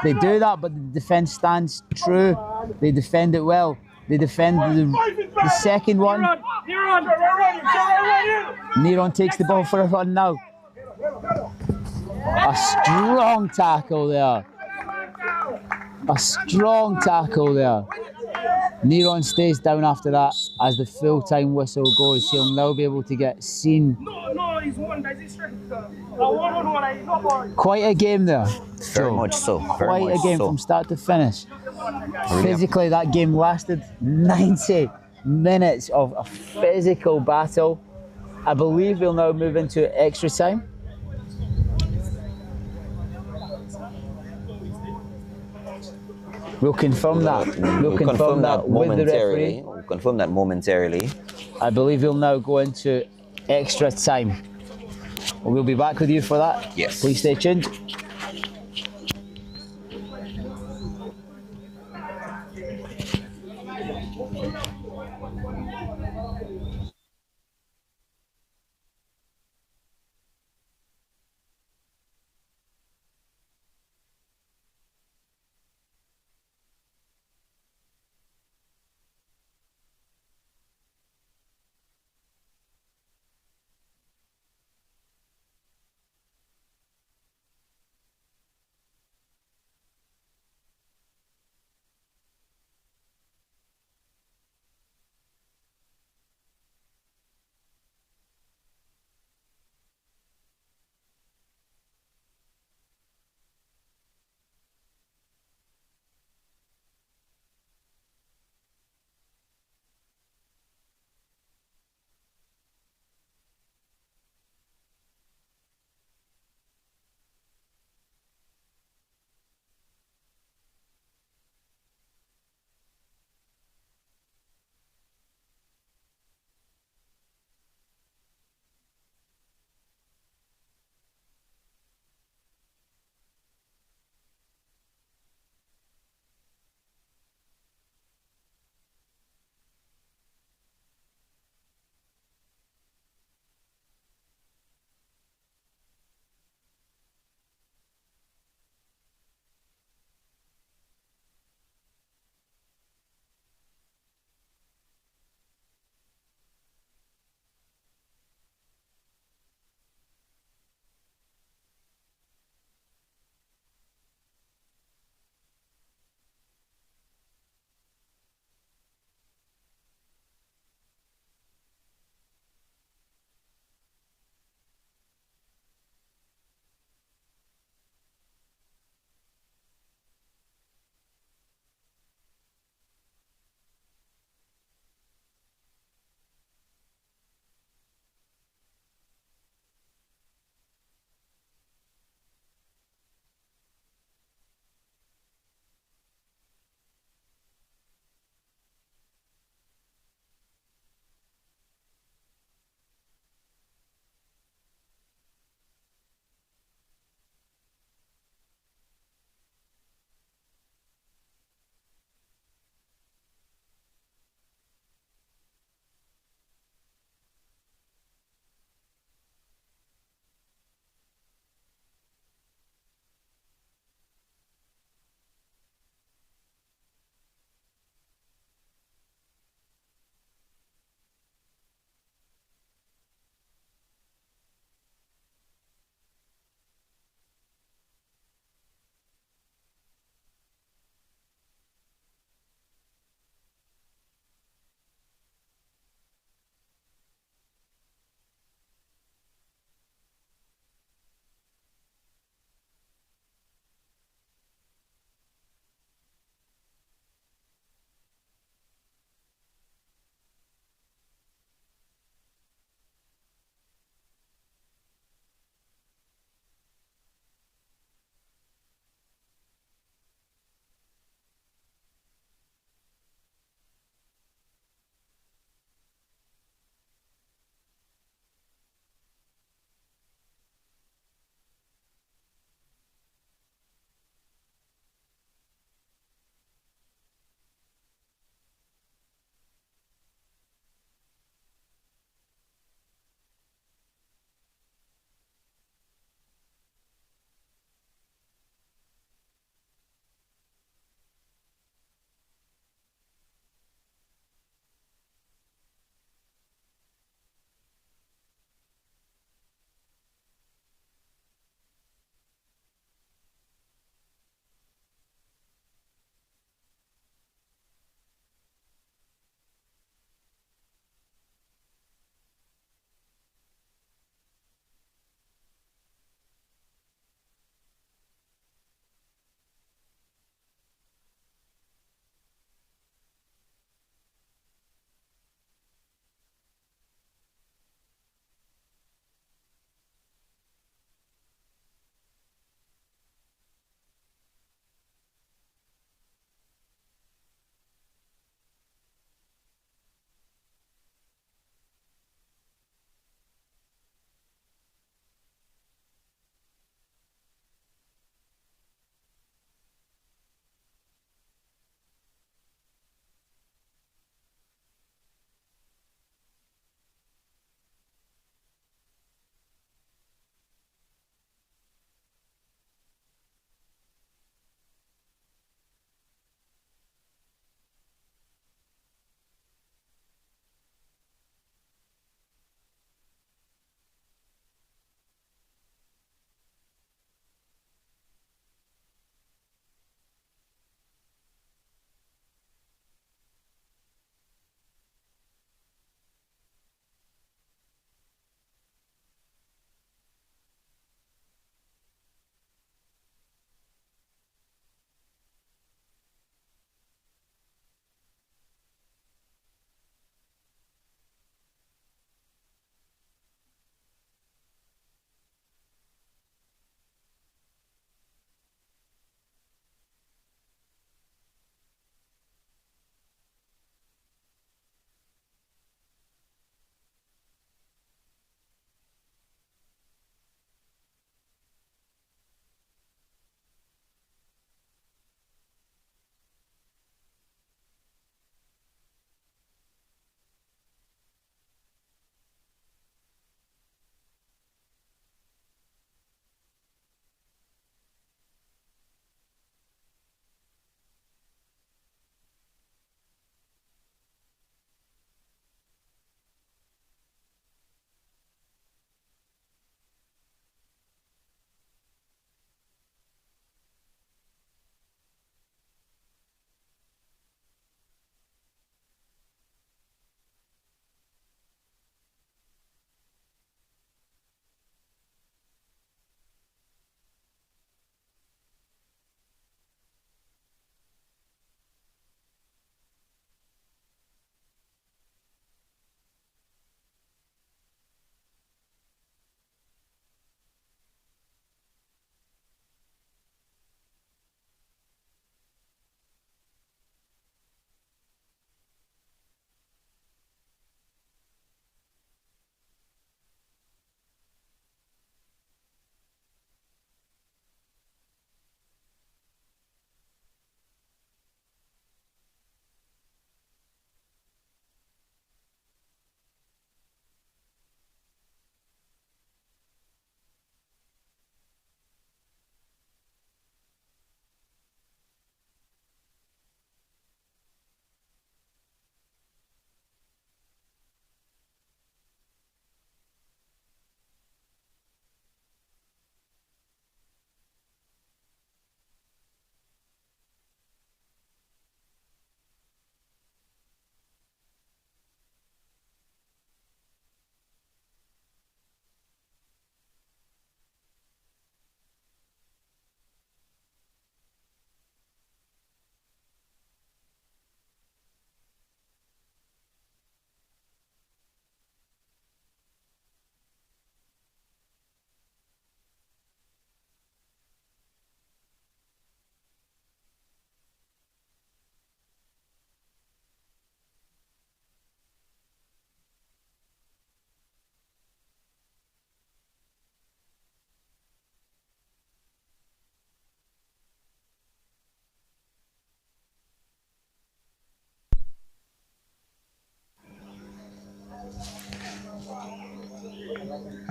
They do that, but the defence stands true. They defend it well. They defend the second one. Neron takes the ball for a run now. A strong tackle there. A strong tackle there. Neron stays down after that as the full-time whistle goes. He'll now be able to get seen. No, he's one. That's his strength. One. No boy. Quite a game there. Very Joe. much so. Very Quite much a game so. from start to finish. Really Physically, that game lasted 90 minutes of a physical battle. I believe we'll now move into extra time. We'll confirm that. We'll confirm that with the referee. We'll confirm that momentarily. I believe we'll now go into extra time. We'll be back with you for that. Yes. Please stay tuned.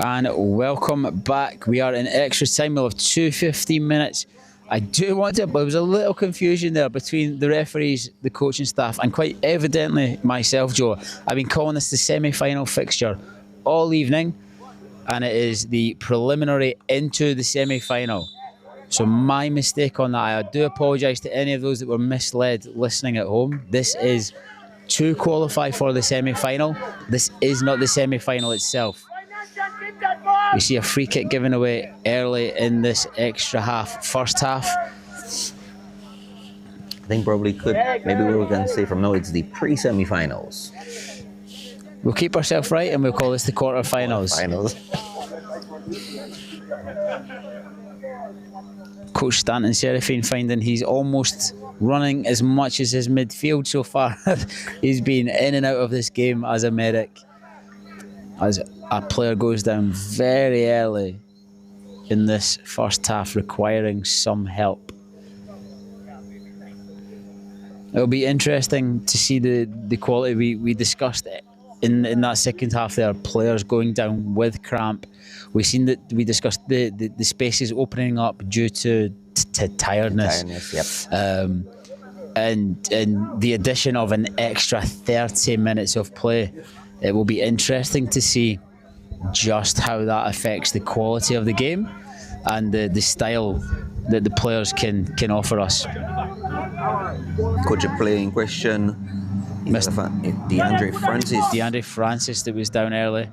And welcome back. We are in extra time. We'll have 2 15 minutes. I do want to, but there was a little confusion there between the referees, the coaching staff, and quite evidently myself, Joe. I've been calling this the semi-final fixture all evening, and it is the preliminary into the semi-final. So my mistake on that. I do apologise to any of those that were misled listening at home. This is to qualify for the semi-final. This is not the semi-final itself. We see a free kick given away early in this extra half, first half. I think probably could. Maybe we were going to say from now it's the pre-semi-finals. We'll keep ourselves right and we'll call this the quarter-finals. Finals. Coach Stanton Serafine finding he's almost running as much as his midfield so far. He's been in and out of this game as a medic. As a player goes down very early in this first half, requiring some help. It'll be interesting to see the quality we discussed in that second half there, players going down with cramp. We discussed the spaces opening up due to tiredness. Yep. And the addition of an extra 30 minutes of play. It will be interesting to see just how that affects the quality of the game and the style that the players can offer us. Coach of play in question, DeAndre Francis that was down early.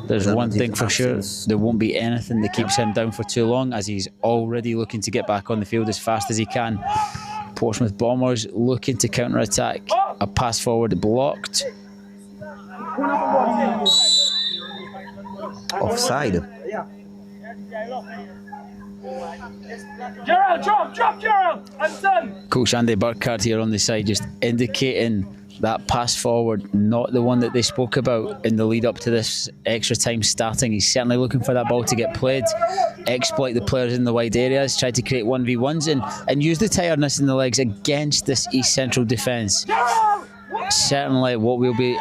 There's one thing for sure, there won't be anything that keeps him down for too long, as he's already looking to get back on the field as fast as he can. Portsmouth Bombers looking to counter-attack. A pass forward blocked. Offside. Gerald, drop, Gerald, and done. Coach Andy Burkhardt here on the side, just indicating that pass forward, not the one that they spoke about in the lead up to this extra time starting. He's certainly looking for that ball to get played, exploit the players in the wide areas, try to create 1v1s and use the tiredness in the legs against this East Central defence. Certainly what we'll be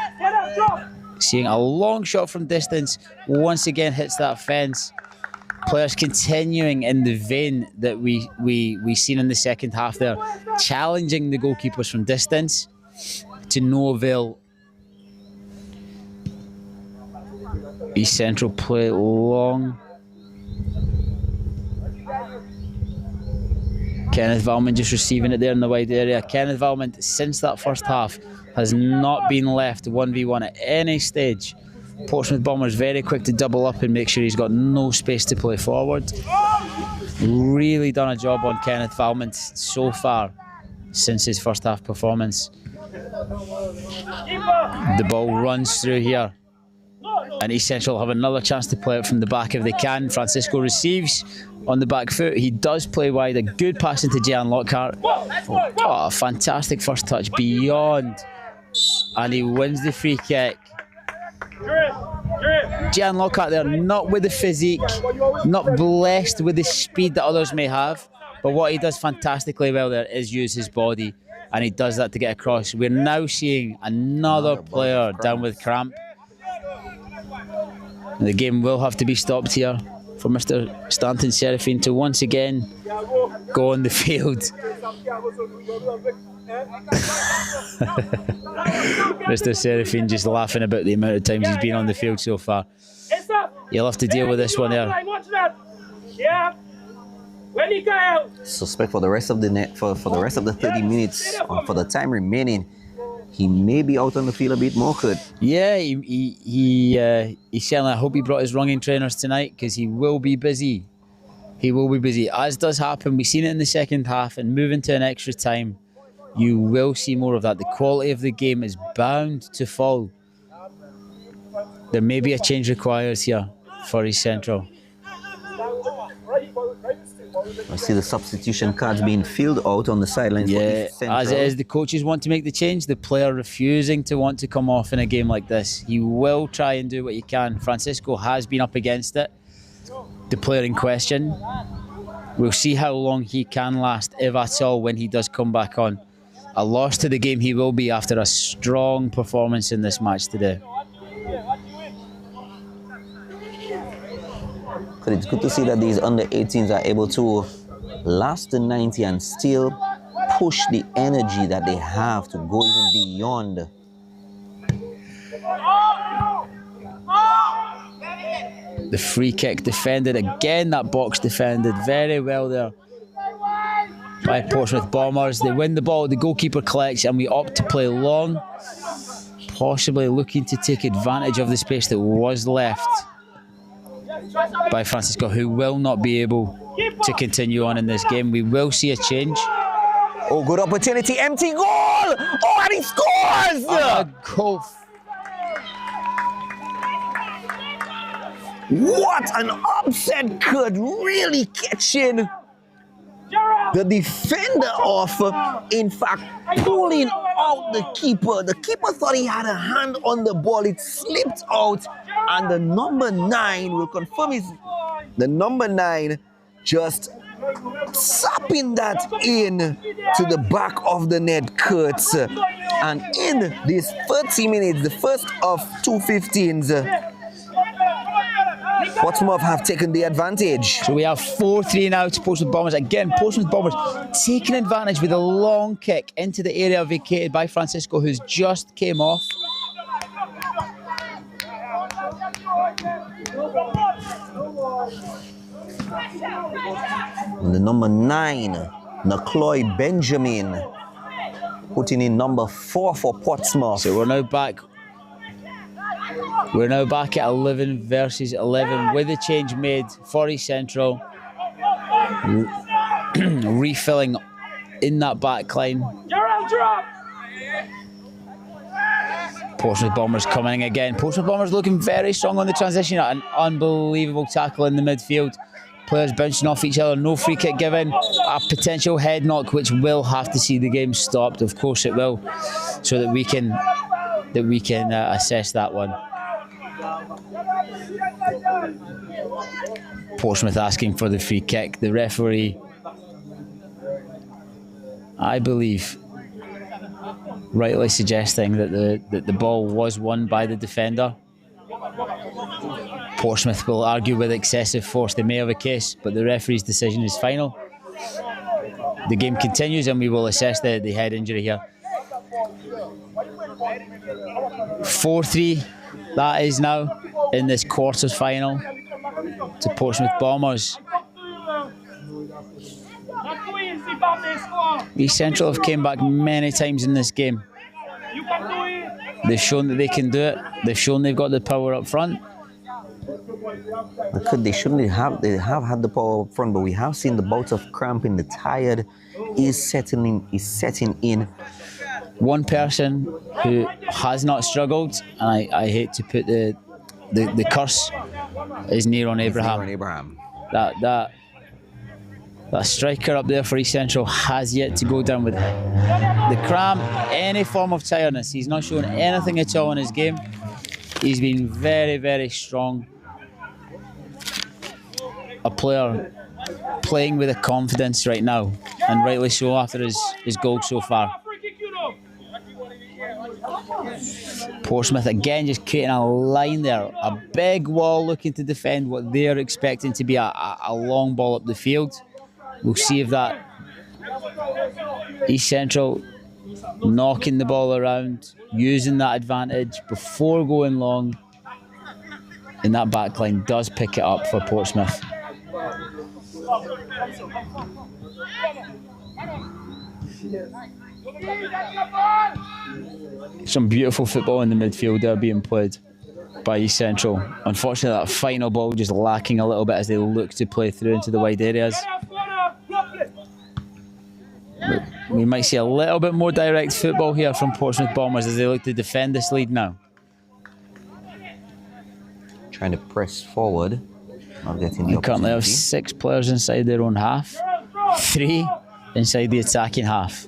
seeing, a long shot from distance, once again hits that fence. Players continuing in the vein that we seen in the second half there, challenging the goalkeepers from distance to no avail. East Central play long. Kenneth Valmont just receiving it there in the wide area. Kenneth Valmont, since that first half, has not been left 1v1 at any stage. Portsmouth Bombers very quick to double up and make sure he's got no space to play forward. Really done a job on Kenneth Valmont so far since his first half performance. The ball runs through here and East Central have another chance to play it from the back if they can. Francisco receives on the back foot. He does play wide. A good pass into Jan Lockhart. Oh, fantastic first touch beyond. And he wins the free kick. Jan Lockhart there, not with the physique, not blessed with the speed that others may have, but what he does fantastically well there is use his body, and he does that to get across. We're now seeing another player down with cramp. And the game will have to be stopped here for Mr. Stanton Serafine to once again go on the field. Mr. Serafine just laughing about the amount of times he's been on the field so far. You'll have to deal with this one there. Yeah. When he got out. Suspect for the rest of the the rest of the 30 minutes, or for the time remaining, he may be out on the field a bit more. Yeah, he certainly. I hope he brought his running trainers tonight, because he will be busy. He will be busy, as does happen. We've seen it in the second half, and moving to an extra time, you will see more of that. The quality of the game is bound to fall. There may be a change required here for East Central. I see the substitution cards being filled out on the sidelines. Yeah, as it is, the coaches want to make the change. The player refusing to want to come off in a game like this. He will try and do what he can. Francisco has been up against it. The player in question. We'll see how long he can last, if at all, when he does come back on. A loss to the game he will be after a strong performance in this match today. But it's good to see that these under 18s are able to last the 90 and still push the energy that they have to go even beyond. The free kick defended again. That box defended very well there by Portsmouth Bombers. They win the ball, the goalkeeper collects, and we opt to play long, possibly looking to take advantage of the space that was left by Francisco, who will not be able to continue on in this game. We will see a change. Oh, good opportunity, empty goal! Oh, and he scores! A goal. What an upset could really catch in the defender off, in fact, pulling out the keeper. The keeper thought he had a hand on the ball. It slipped out, and the number 9 will confirm the number 9 just sapping that in to the back of the net, Kurtz. And in these 30 minutes, the first of 2:15s, Portsmouth have taken the advantage. So we have 4-3 now to Portsmouth Bombers. Again, Portsmouth Bombers taking advantage with a long kick into the area vacated by Francisco, who's just came off. And the number 9, Nakloy Benjamin, putting in number 4 for Portsmouth. So we're now back. We're now back at 11 versus 11 with the change made for East Central. Refilling in that back line. Portsmouth Bombers coming again. Portsmouth Bombers looking very strong on the transition. An unbelievable tackle in the midfield. Players bouncing off each other. No free kick given. A potential head knock, which will have to see the game stopped. Of course it will, so that we can assess that one. Portsmouth asking for the free kick. The referee, I believe, rightly suggesting that the ball was won by the defender. Portsmouth will argue with excessive force. They may have a case, but the referee's decision is final. The game continues, and we will assess the head injury here. 4-3, that is now in this quarters final to Portsmouth Bombers. East Central have came back many times in this game. They've shown that they can do it. They've shown they've got the power up front. They have had the power up front, but we have seen the bouts of cramping. The tired is setting in. One person who has not struggled, and I hate to put the curse, is Neron Abraham. That striker up there for East Central has yet to go down with the cramp, any form of tiredness. He's not shown anything at all in his game. He's been very, very strong. A player playing with a confidence right now, and rightly so after his goal so far. Portsmouth again just creating a line there. A big wall looking to defend what they're expecting to be a long ball up the field. We'll see if that East Central knocking the ball around, using that advantage before going long in that back line does pick it up for Portsmouth. Some beautiful football in the midfield there being played by East Central. Unfortunately, that final ball just lacking a little bit as they look to play through into the wide areas. We might see a little bit more direct football here from Portsmouth Bombers as they look to defend this lead now. Trying to press forward, not getting the opportunity. They currently have 6 players inside their own half, 3 inside the attacking half,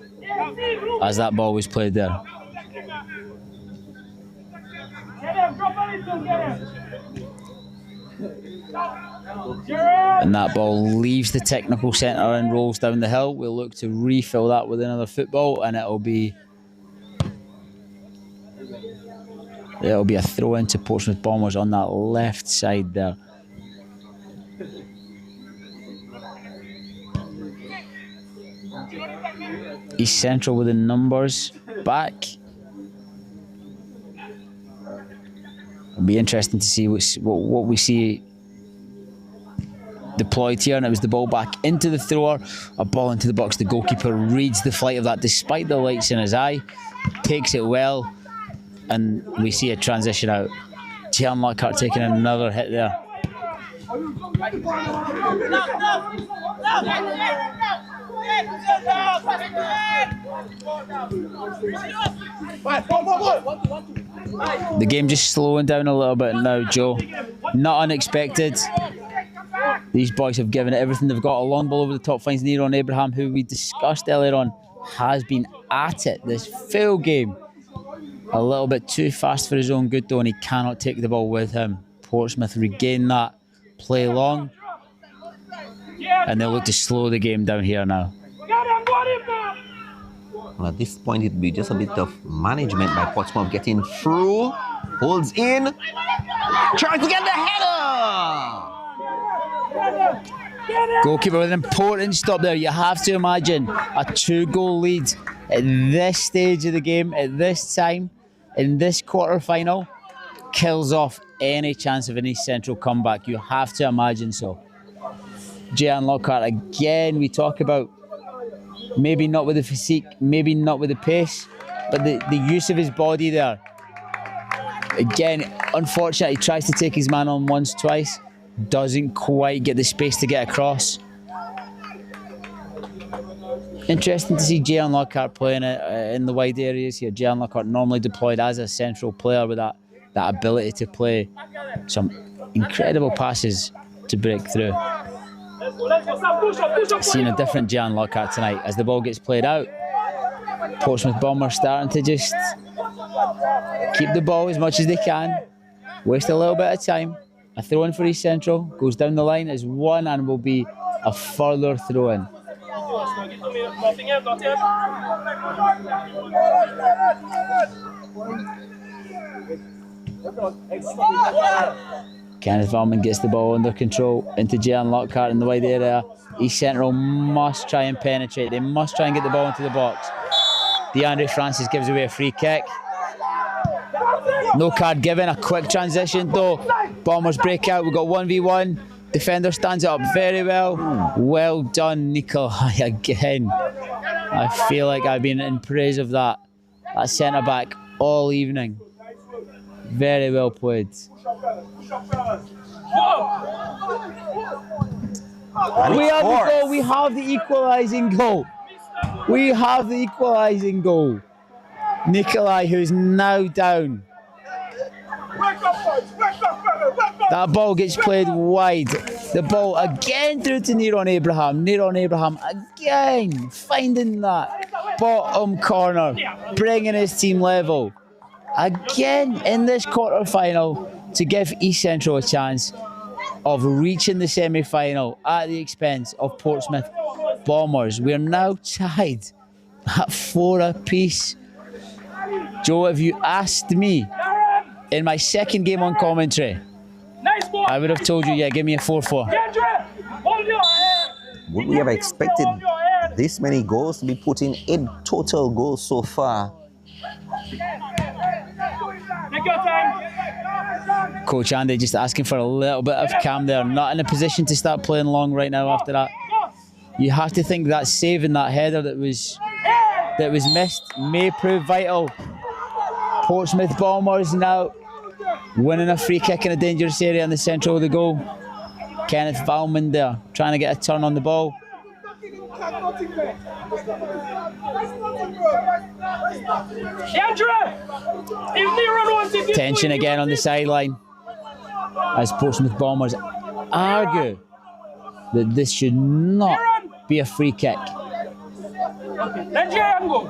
as that ball was played there. And that ball leaves the technical centre and rolls down the hill. We'll look to refill that with another football, and it'll be a throw into Portsmouth Bombers on that left side there. East Central with the numbers back. It'll be interesting to see what we see deployed here, and it was the ball back into the thrower, a ball into the box. The goalkeeper reads the flight of that despite the lights in his eye, takes it well, and we see a transition out. Gian Lockhart taking another hit there. The game just slowing down a little bit now, Joe. Not unexpected. These boys have given it everything they've got. A long ball over the top finds Neron Abraham, who we discussed earlier on, has been at it this full game. A little bit too fast for his own good though, and he cannot take the ball with him. Portsmouth regain that, play long, and they look to slow the game down here now. Well, at this point, it'd be just a bit of management by Portsmouth getting through, holds in, trying to get the header! Goalkeeper with an important stop there. You have to imagine a 2-goal lead at this stage of the game, at this time, in this quarter-final, kills off any chance of an East Central comeback. You have to imagine so. Gian Lockhart, again, we talk about maybe not with the physique, maybe not with the pace, but the use of his body there. Again, unfortunately, he tries to take his man on once, twice. Doesn't quite get the space to get across. Interesting to see Gian Lockhart playing in the wide areas here. Gian Lockhart normally deployed as a central player with that ability to play some incredible passes to break through. Seeing a different Gian Lockhart tonight as the ball gets played out. Portsmouth Bombers starting to just keep the ball as much as they can. Waste a little bit of time. A throw in for East Central, goes down the line as one and will be a further throw in. Kenneth Valman gets the ball under control into Gian Lockhart in the wide area. East Central must try and penetrate. They must try and get the ball into the box. DeAndre Francis gives away a free kick. No card given, a quick transition though. Bombers break out, we've got 1v1. Defender stands up very well. Well done, Nikolai, again. I feel like I've been in praise of that centre-back all evening. Very well played. We have the goal, we have the equalising goal. We have the equalising goal. Nikolai, who's now down. That ball gets played wide. The ball again through to Neron Abraham. Neron Abraham again finding that bottom corner, bringing his team level. Again in this quarter-final to give East Central a chance of reaching the semi-final at the expense of Portsmouth Bombers. We are now tied at 4 apiece. Joe, if you asked me in my second game on commentary, I would have told you, yeah, give me a 4-4. Would we have expected this many goals to be put in? 8 total goals so far. Coach Andy just asking for a little bit of calm there. Not in a position to start playing long right now after that. You have to think that save and that header that was missed may prove vital. Portsmouth Bombers now winning a free kick in a dangerous area in the centre of the goal. Kenneth Valman there trying to get a turn on the ball. Tension again on the sideline as Portsmouth Bombers argue that this should not be a free kick.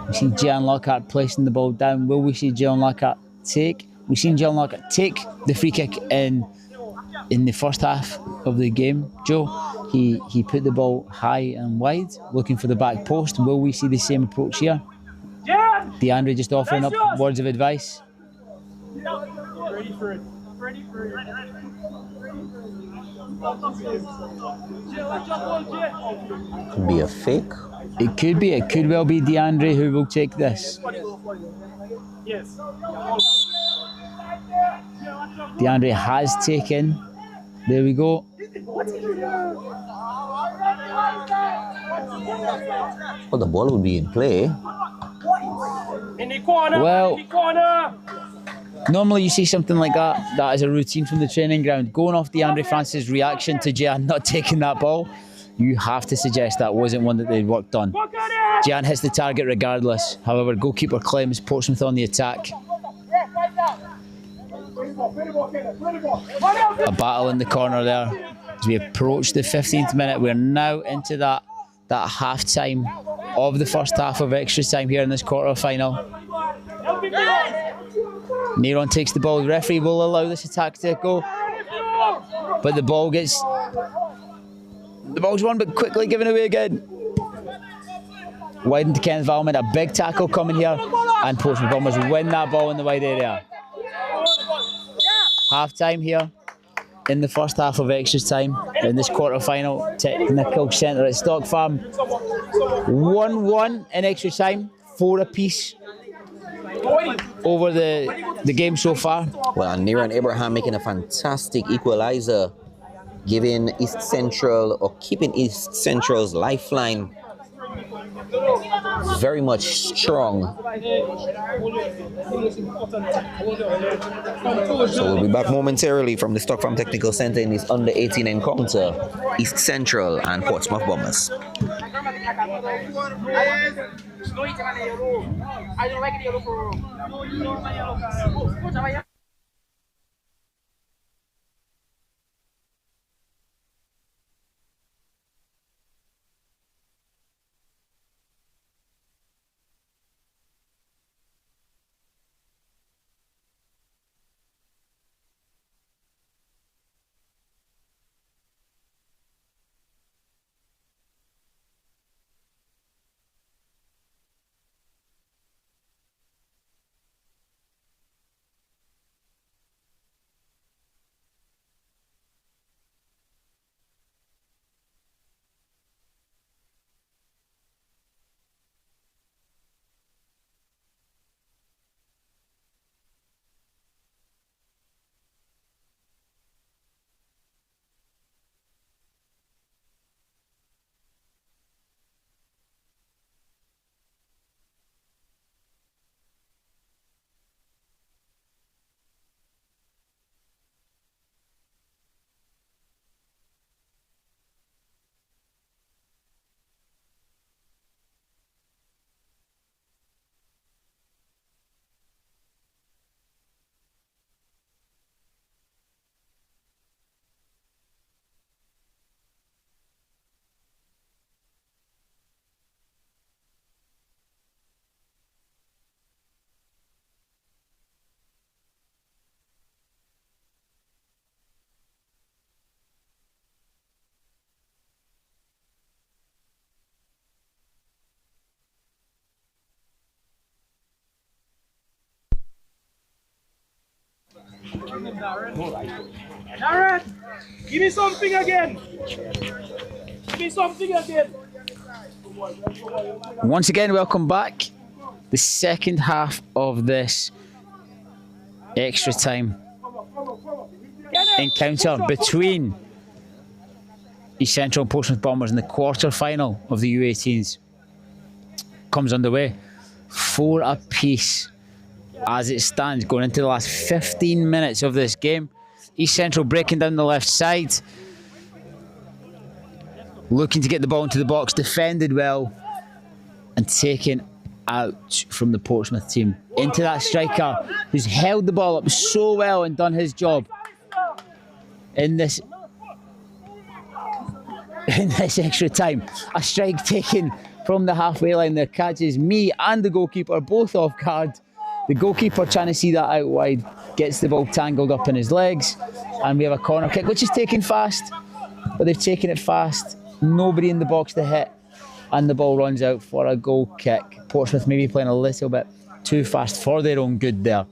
We see Gian Lockhart placing the ball down. Will we see Gian Lockhart take? We've seen Gian Lockhart take the free kick in the first half of the game. Joe, he put the ball high and wide, looking for the back post. Will we see the same approach here? DeAndre just offering up words of advice. Could be a fake. It could be. It could well be DeAndre who will take this. Yes. DeAndre has taken. There we go. Well, the ball would be in play. In the corner. Well, in the corner. normally you see something like that. That is a routine from the training ground. Going off DeAndre Francis' reaction to Gian not taking that ball, you have to suggest that wasn't one that they'd worked on. Gian hits the target regardless. However, goalkeeper claims Portsmouth on the attack. A battle in the corner there as we approach the 15th minute. We're now into that half time of the first half of extra time here in this quarter final. Neron takes the ball. The referee will allow this attack to go, but the ball's won but quickly given away again. Wide into Kenneth Valman, a big tackle coming here, and Portsmouth Bombers win that ball in the wide area. Half time here in the first half of extra time in this quarter final. Technical Centre at Stock Farm. 1-1 in extra time, 4 apiece over the game so far. Well, and Neron Abraham making a fantastic equalizer, giving East Central, or keeping East Central's lifeline very much strong. So we'll be back momentarily from the Stock Farm Technical Centre in this under 18 encounter, East Central and Portsmouth Bombers. Darren, give me something again. Give me something again. Once again, welcome back. The second half of this extra time encounter between East Central and Portsmouth Bombers in the quarter final of the U18s comes underway. 4 apiece as it stands going into the last 15 minutes of this game. East Central breaking down the left side, looking to get the ball into the box, defended well and taken out from the Portsmouth team. Into that striker who's held the ball up so well and done his job in this extra time. A strike taken from the halfway line there catches me and the goalkeeper both off guard. The goalkeeper trying to see that out wide gets the ball tangled up in his legs, and we have a corner kick which is taken fast, but they've taken it fast. Nobody in the box to hit, and the ball runs out for a goal kick. Portsmouth maybe playing a little bit too fast for their own good there.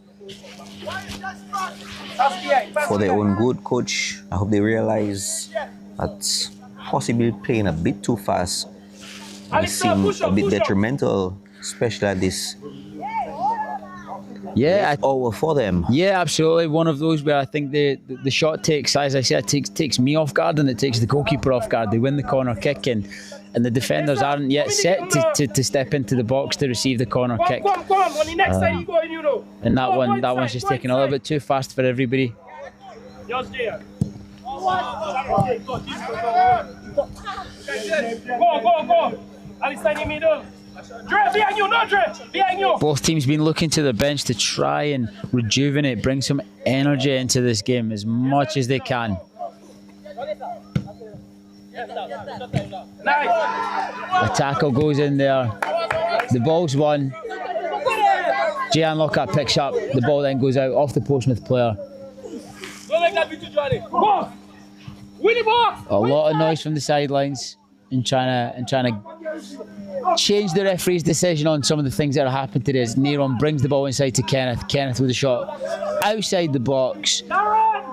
for their own good, coach. I hope they realize that possibly playing a bit too fast might seem a bit detrimental, especially at this hour for them. Yeah, absolutely. One of those where I think the shot takes, as I said, takes me off guard and it takes the goalkeeper off guard. They win the corner kick and the defenders aren't yet set to step into the box to receive the corner kick. And that one's just taking a little bit too fast for everybody. Just there. Go. Alistair in the middle. Dre, behind you, no Dre, behind you. Both teams been looking to the bench to try and rejuvenate, bring some energy into this game as much as they can. Nice. A tackle goes in there. The ball's won. Jan Lockhart picks up. The ball then goes out off the Portsmouth player. Don't let that be too Johnny. Go. Winnie ball. A lot of noise from the sidelines and trying to change the referee's decision on some of the things that are happening today. As Neron brings the ball inside to Kenneth. Kenneth with a shot outside the box,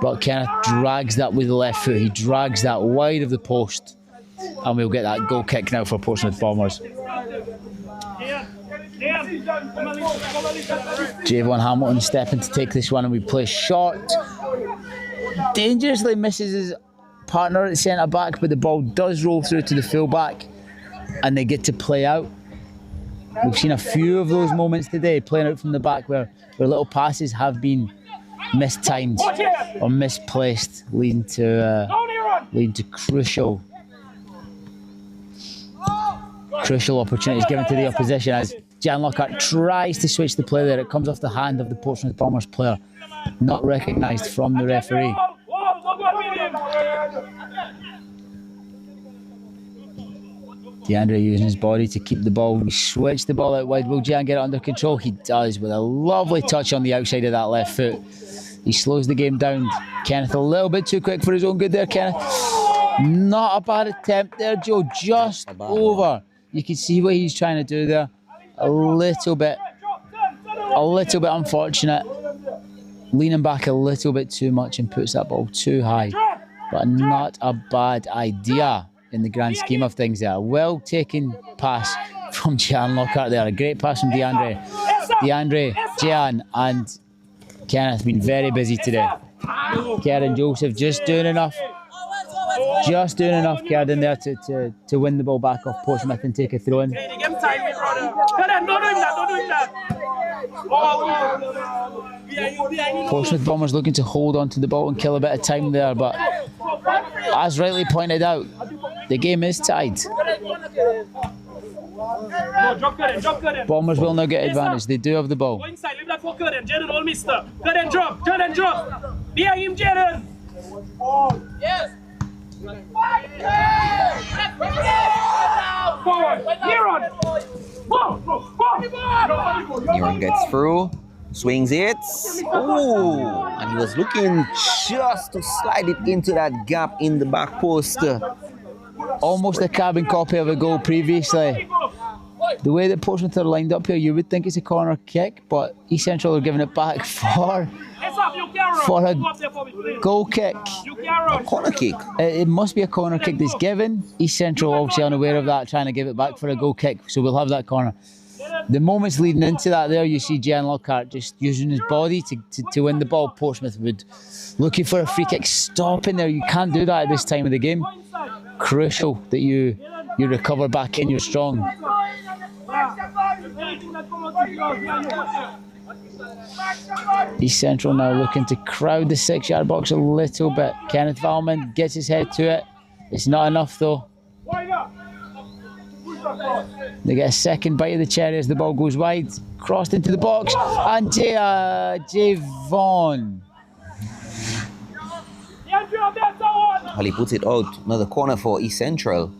but Kenneth drags that with the left foot. He drags that wide of the post, and we'll get that goal kick now for Portsmouth Bombers. Javon Hamilton stepping to take this one, and we play short. Dangerously misses his partner at centre back, but the ball does roll through to the full back and they get to play out. We've seen a few of those moments today, playing out from the back where little passes have been mistimed or misplaced, leading to crucial opportunities given to the opposition as Jan Lockhart tries to switch the play there. It comes off the hand of the Portsmouth Bombers player, not recognised from the referee. DeAndre using his body to keep the ball. We switch the ball out wide. Will Jan get it under control? He does, with a lovely touch on the outside of that left foot. He slows the game down. Kenneth a little bit too quick for his own good there, Kenneth. Not a bad attempt there, Joe. Just over. You can see what he's trying to do there. A little bit unfortunate. Leaning back a little bit too much and puts that ball too high. But not a bad idea in the grand scheme of things there. Well taken pass from Jan Lockhart there. A great pass from DeAndre, Jan and Kenneth been very busy today. Kieran Joseph just doing enough. Kieran there to win the ball back off Portsmouth and take a throw in. Portsmouth Bombers looking to hold on to the ball and kill a bit of time there, but as rightly pointed out, the game is tied. Bombers will now get advantage. They do have the ball. Go inside, leave that for Curran. Jaden, all mister. Curran, drop. Behind him, Jaden. Yes. Forward. Neron gets through, swings it. Ooh, and he was looking just to slide it into that gap in the back post. Almost a carbon copy of a goal previously. The way that Portsmouth are lined up here, you would think it's a corner kick, but East Central are giving it back for a goal kick. A corner kick. It must be a corner kick that's given. East Central obviously unaware of that, trying to give it back for a goal kick, so we'll have that corner. The moments leading into that there, you see Jan Lockhart just using his body to win the ball. Portsmouth would looking for a free kick, stopping there. You can't do that at this time of the game. Crucial that you recover back in, you're strong. East Central now looking to crowd the 6-yard box a little bit. Kenneth Valman gets his head to it. It's not enough though. They get a second bite of the cherry as the ball goes wide. Crossed into the box. And Javon. Well, he puts it out. Another corner for East Central.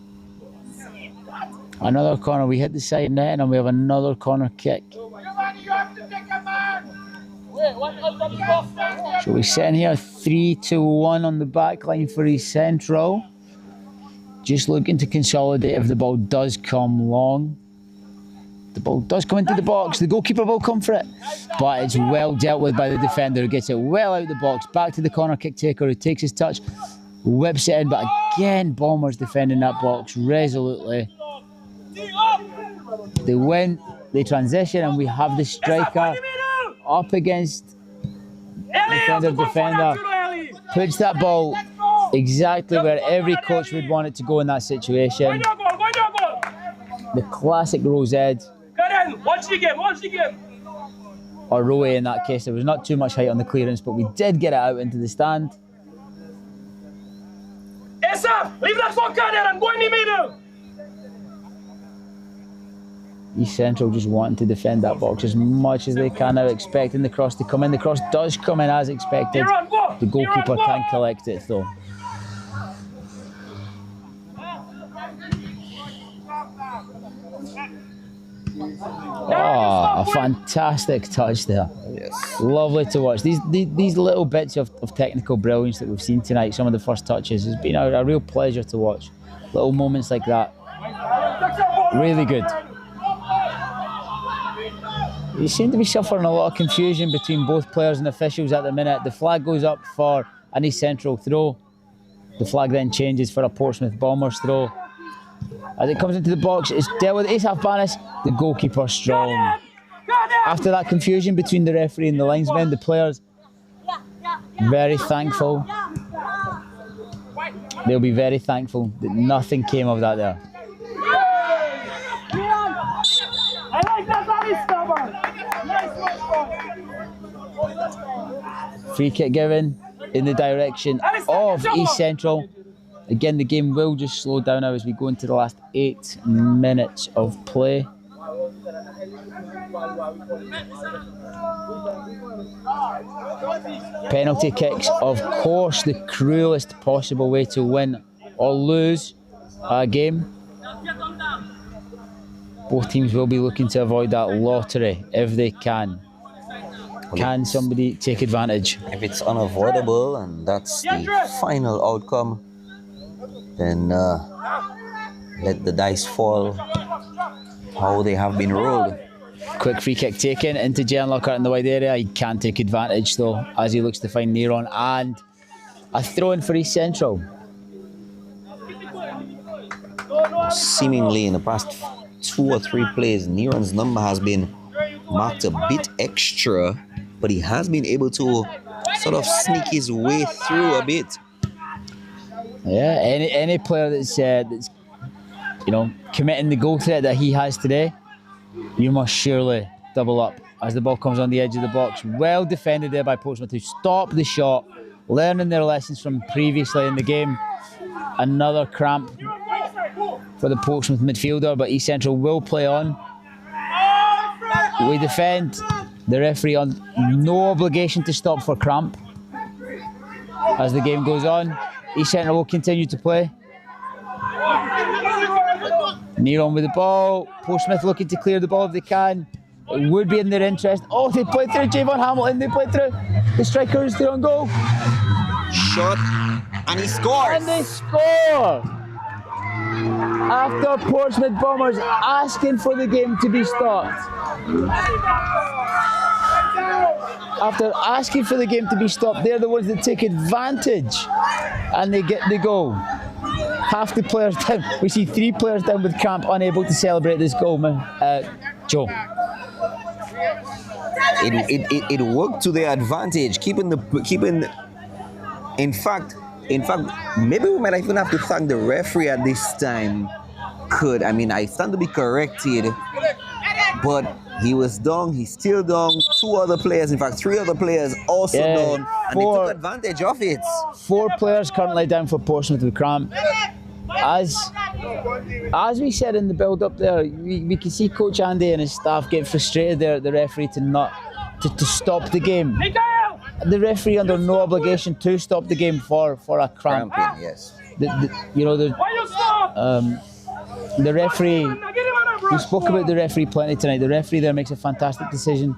Another corner. We hit the side net and we have another corner kick. So we're sitting here 3-1 on the back line for East Central. Just looking to consolidate if the ball does come long. The ball does come into the box. The goalkeeper will come for it, but it's well dealt with by the defender who gets it well out the box. Back to the corner kick taker who takes his touch, whips it in, but again, Bombers defending that box resolutely. They win, they transition, and we have the striker up against defender. Puts that ball exactly where every coach would want it to go in that situation. The classic Rose Ed. Watch the game. Or Roe in that case. There was not too much height on the clearance, but we did get it out into the stand. Esa, leave that fucker there and go in the middle. East Central just wanting to defend that box as much as they can now, expecting the cross to come in. The cross does come in as expected. The goalkeeper can collect it though. Oh, a fantastic touch there. Yes. Lovely to watch. These little bits of technical brilliance that we've seen tonight, some of the first touches, has been a real pleasure to watch. Little moments like that. Really good. You seem to be suffering a lot of confusion between both players and officials at the minute. The flag goes up for an East Central throw. The flag then changes for a Portsmouth Bombers throw. As it comes into the box, it's dealt with Ace Banis, the goalkeeper strong. After that confusion between the referee and the linesman, the players very thankful. They'll be very thankful that nothing came of that there. I like that, Free kick given in the direction of East Central. Again, the game will just slow down now as we go into the last 8 minutes of play. Penalty kicks, of course, the cruelest possible way to win or lose a game. Both teams will be looking to avoid that lottery if they can. Can somebody take advantage? If it's unavoidable and that's the final outcome, then let the dice fall how they have been rolled. Quick free kick taken into Jan Lockhart in the wide area. He can take advantage though as he looks to find Neron, and a throw in for East Central. Seemingly in the past 2 or 3 plays, Neron's number has been marked a bit extra, but he has been able to sort of sneak his way through a bit. Yeah, any player that's committing the goal threat that he has today, you must surely double up as the ball comes on the edge of the box. Well defended there by Portsmouth, who stopped the shot, learning their lessons from previously in the game. Another cramp for the Portsmouth midfielder, but East Central will play on. We defend. The referee on no obligation to stop for cramp as the game goes on. East Central will continue to play. Neron with the ball. Portsmouth looking to clear the ball if they can. It would be in their interest. Oh, they played through Javon Hamilton. They played through. The striker is still on goal. Shot, and he scores. And they score. After Portsmouth Bombers asking for the game to be stopped. After asking for the game to be stopped, they're the ones that take advantage and they get the goal. Half the players down. We see 3 players down with cramp, unable to celebrate this goal, man. Joe. It worked to their advantage, keeping. In fact, maybe we might even have to thank the referee at this time. I stand to be corrected, but he was down, he's still down. 2 other players, in fact 3 other players also down, and they took advantage of it. 4 players currently down for Portsmouth with cramp. As we said in the build-up there, we can see Coach Andy and his staff get frustrated there at the referee to stop the game. The referee under no obligation to stop the game for a cramp. Cramping, yes. The referee, we spoke about the referee plenty tonight. The referee there makes a fantastic decision.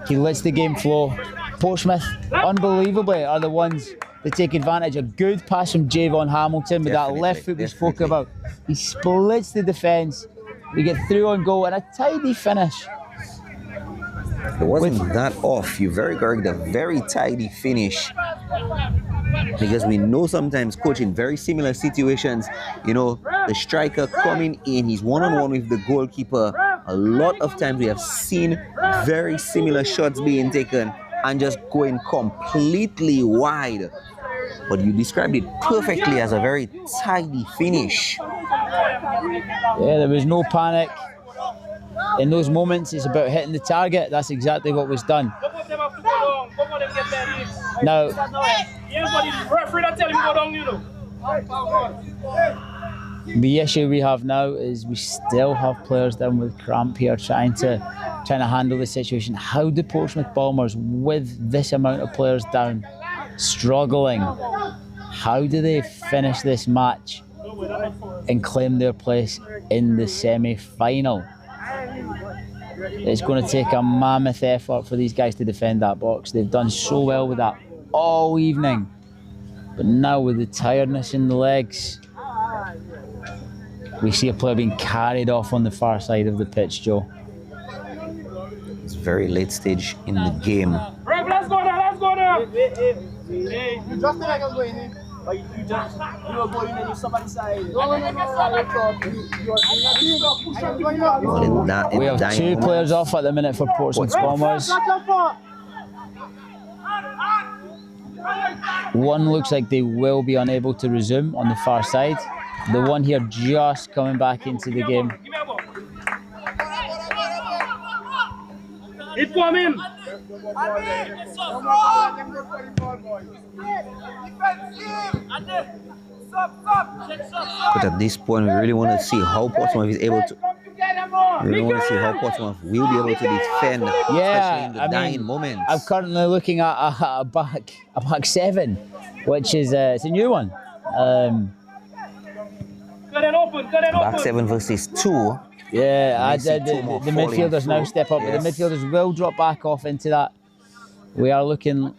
He lets the game flow. Portsmouth, unbelievably, are the ones that take advantage. A good pass from Javon Hamilton with that left foot we spoke about. He splits the defence We get through on goal and a tidy finish. It wasn't that off. You're very correct. A very tidy finish. Because we know sometimes, coach, in very similar situations, you know, the striker coming in, he's one-on-one with the goalkeeper. A lot of times we have seen very similar shots being taken and just going completely wide. But you described it perfectly as a very tidy finish. Yeah, there was no panic. In those moments, it's about hitting the target. That's exactly what was done. Now, the issue we have now is we still have players down with cramp here trying to handle the situation. How do Portsmouth Bombers, with this amount of players down, struggling, how do they finish this match and claim their place in the semi-final? It's going to take a mammoth effort for these guys to defend that box. They've done so well with that all evening. But now with the tiredness in the legs, we see a player being carried off on the far side of the pitch, Joe. It's very late stage in the game. Right, let's go now, let's go now. You just think I can go in. But you were going and you somebody side. We have two players off at the minute for Portsmouth Bombers. One looks like they will be unable to resume on the far side. The one here just coming back into the game. It come in. But at this point, we really want to see how Portsmouth is able to. We really want to see how Portsmouth will be able to defend, especially in the dying moments. I'm currently looking at a back seven, which is it's a new one. Back seven versus two. Yeah, the midfielders now step up, but the midfielders will drop back off into that. We are looking.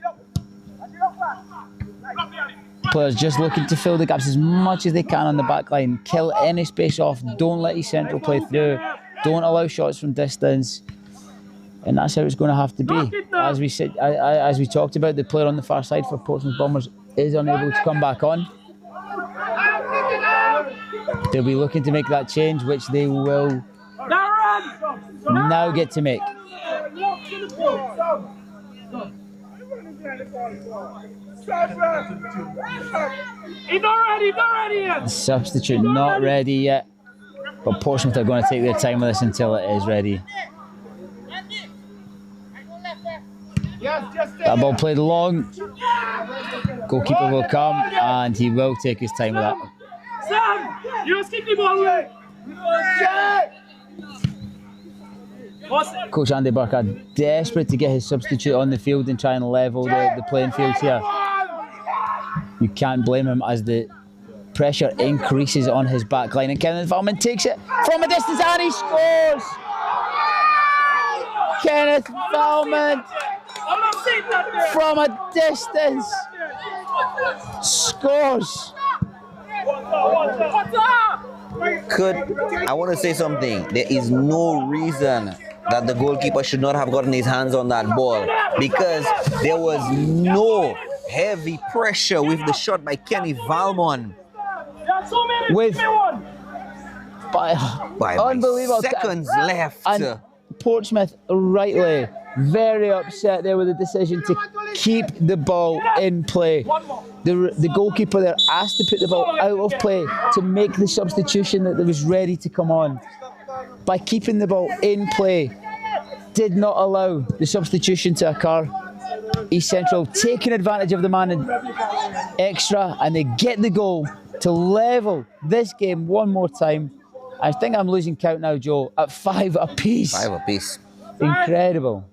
Players just looking to fill the gaps as much as they can on the back line. Kill any space off. Don't let East Central play through. Don't allow shots from distance. And that's how it's going to have to be. As we said, as we talked about, the player on the far side for Portsmouth Bombers is unable to come back on. They'll be looking to make that change, which they will now get to make. He's not ready yet. The substitute not ready yet, but Portsmouth are going to take their time with this until it is ready. That ball played long. Goalkeeper will come and he will take his time with that. Sam, you just keep the ball away. Coach Andy Burke are desperate to get his substitute on the field and try and level the playing field here. You can't blame him as the pressure increases on his back line, and Kenneth Valmont takes it from a distance and he scores! Kenneth Valmont from a distance scores! I want to say something. There is no reason that the goalkeeper should not have gotten his hands on that ball, because there was no heavy pressure with the shot by Kenny Valmont. With by unbelievable seconds left. And Portsmouth rightly very upset there with the decision to keep the ball in play. The goalkeeper there asked to put the ball out of play to make the substitution that was ready to come on. By keeping the ball in play, did not allow the substitution to occur. East Central taking advantage of the man in extra, and they get the goal to level this game one more time. I think I'm losing count now, Joe, at 5 apiece. 5 apiece. Incredible.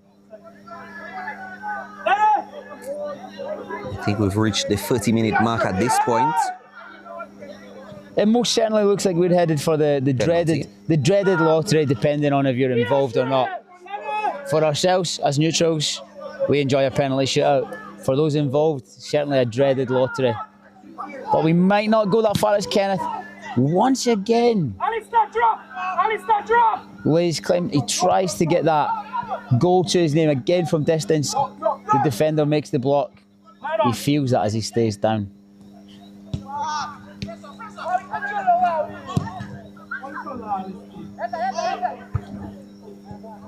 I think we've reached the 30-minute mark at this point. It most certainly looks like we're headed for the dreaded lottery, depending on if you're involved or not. For ourselves, as neutrals, we enjoy a penalty shootout. For those involved, certainly a dreaded lottery. But we might not go that far as Kenneth. Once again, drop! Alistair, drop! lays claim. He tries to get that goal to his name again from distance. The defender makes the block. He feels that as he stays down.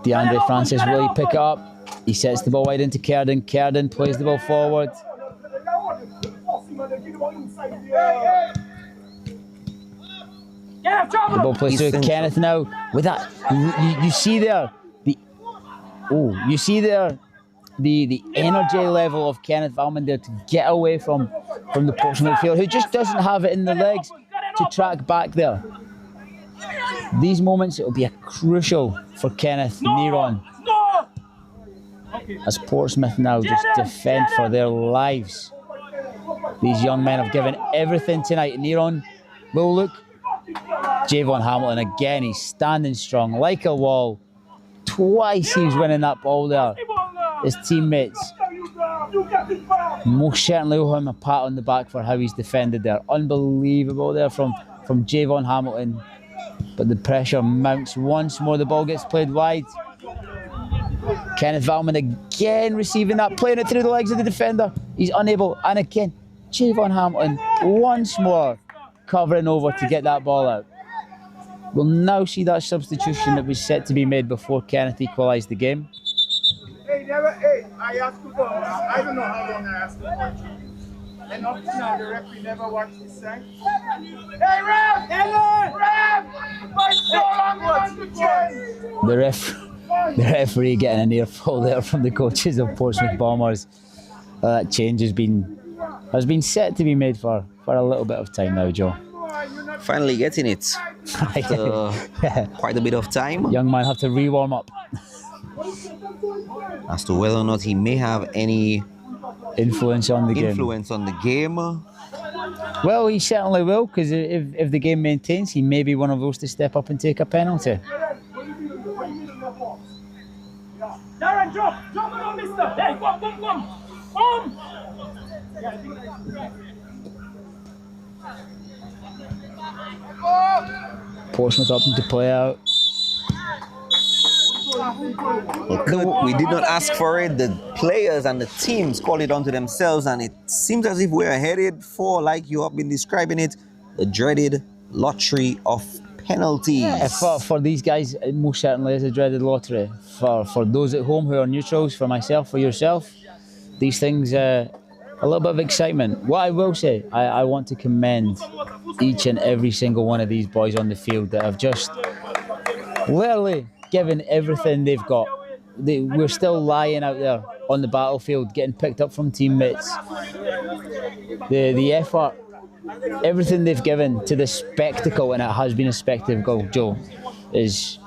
DeAndre Francis, will he pick it up? He sets the ball wide into Kerden. Kerden plays the ball forward. The ball plays through Kenneth now. With that, you see there the energy level of Kenneth Valman there to get away from the Portsmouth midfield, who just doesn't have it in the legs to track back there. These moments, it will be crucial for Kenneth Neron. As Portsmouth now just defend for their lives. These young men have given everything tonight. Neron will look. Javon Hamilton again, he's standing strong like a wall. Twice he's winning that ball there. His teammates most certainly owe him a pat on the back for how he's defended there. Unbelievable there from Javon Hamilton. But the pressure mounts once more. The ball gets played wide. Kenneth Valman again receiving that, playing it through the legs of the defender. He's unable, and again, Javon Hamilton once more covering over to get that ball out. We'll now see that substitution that was set to be made before Kenneth equalised the game. I asked you for, I don't know how long I asked you for. And up to now, the referee never watched this thing. Hey, ref! The referee getting an earful there from the coaches of Portsmouth Bombers. That change has been set to be made for a little bit of time now, Joe. Finally getting it. Quite a bit of time. Young man have to re-warm up. As to whether or not he may have any influence on the game. Well, he certainly will, because if the game maintains, he may be one of those to step up and take a penalty. Darren, drop it on, mister. Hey, come. Portsmouth up to play out. We did not ask for it. The players and the teams called it onto themselves, and it seems as if we're headed for, like you have been describing it, the dreaded lottery of penalties. Yeah, for these guys, it most certainly is a dreaded lottery. For those at home who are neutrals, for myself, for yourself, these things, a little bit of excitement. What I will say, I want to commend each and every single one of these boys on the field that have just literally given everything they've got. We're still lying out there on the battlefield, getting picked up from teammates. The effort, everything they've given to the spectacle, and it has been a spectacle, Joe, is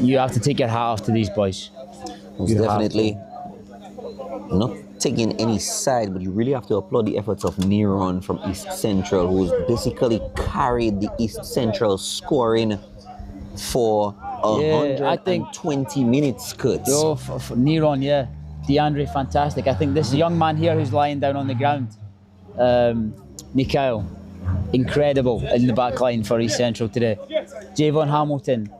you have to take your hat off to these boys. Most definitely. Not taking any side, but you really have to applaud the efforts of Neron from East Central, who's basically carried the East Central scoring for 120 minutes, Kurt. Oh, for Neron, yeah. DeAndre, fantastic. I think this young man here who's lying down on the ground, Mikhail, incredible in the back line for East Central today. Javon Hamilton.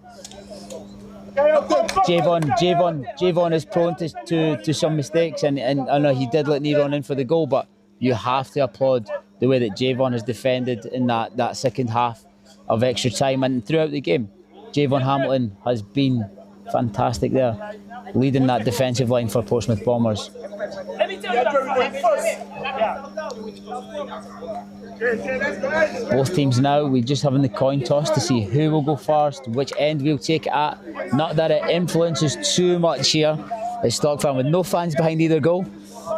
Javon is prone to some mistakes, and I know he did let Neron in for the goal, but you have to applaud the way that Javon has defended in that second half of extra time and throughout the game. Javon Hamilton has been fantastic there, leading that defensive line for Portsmouth Bombers. Let me tell you that. Both teams now, we're just having the coin toss to see who will go first, which end we'll take it at. Not that it influences too much here at Stock Farm, with no fans behind either goal,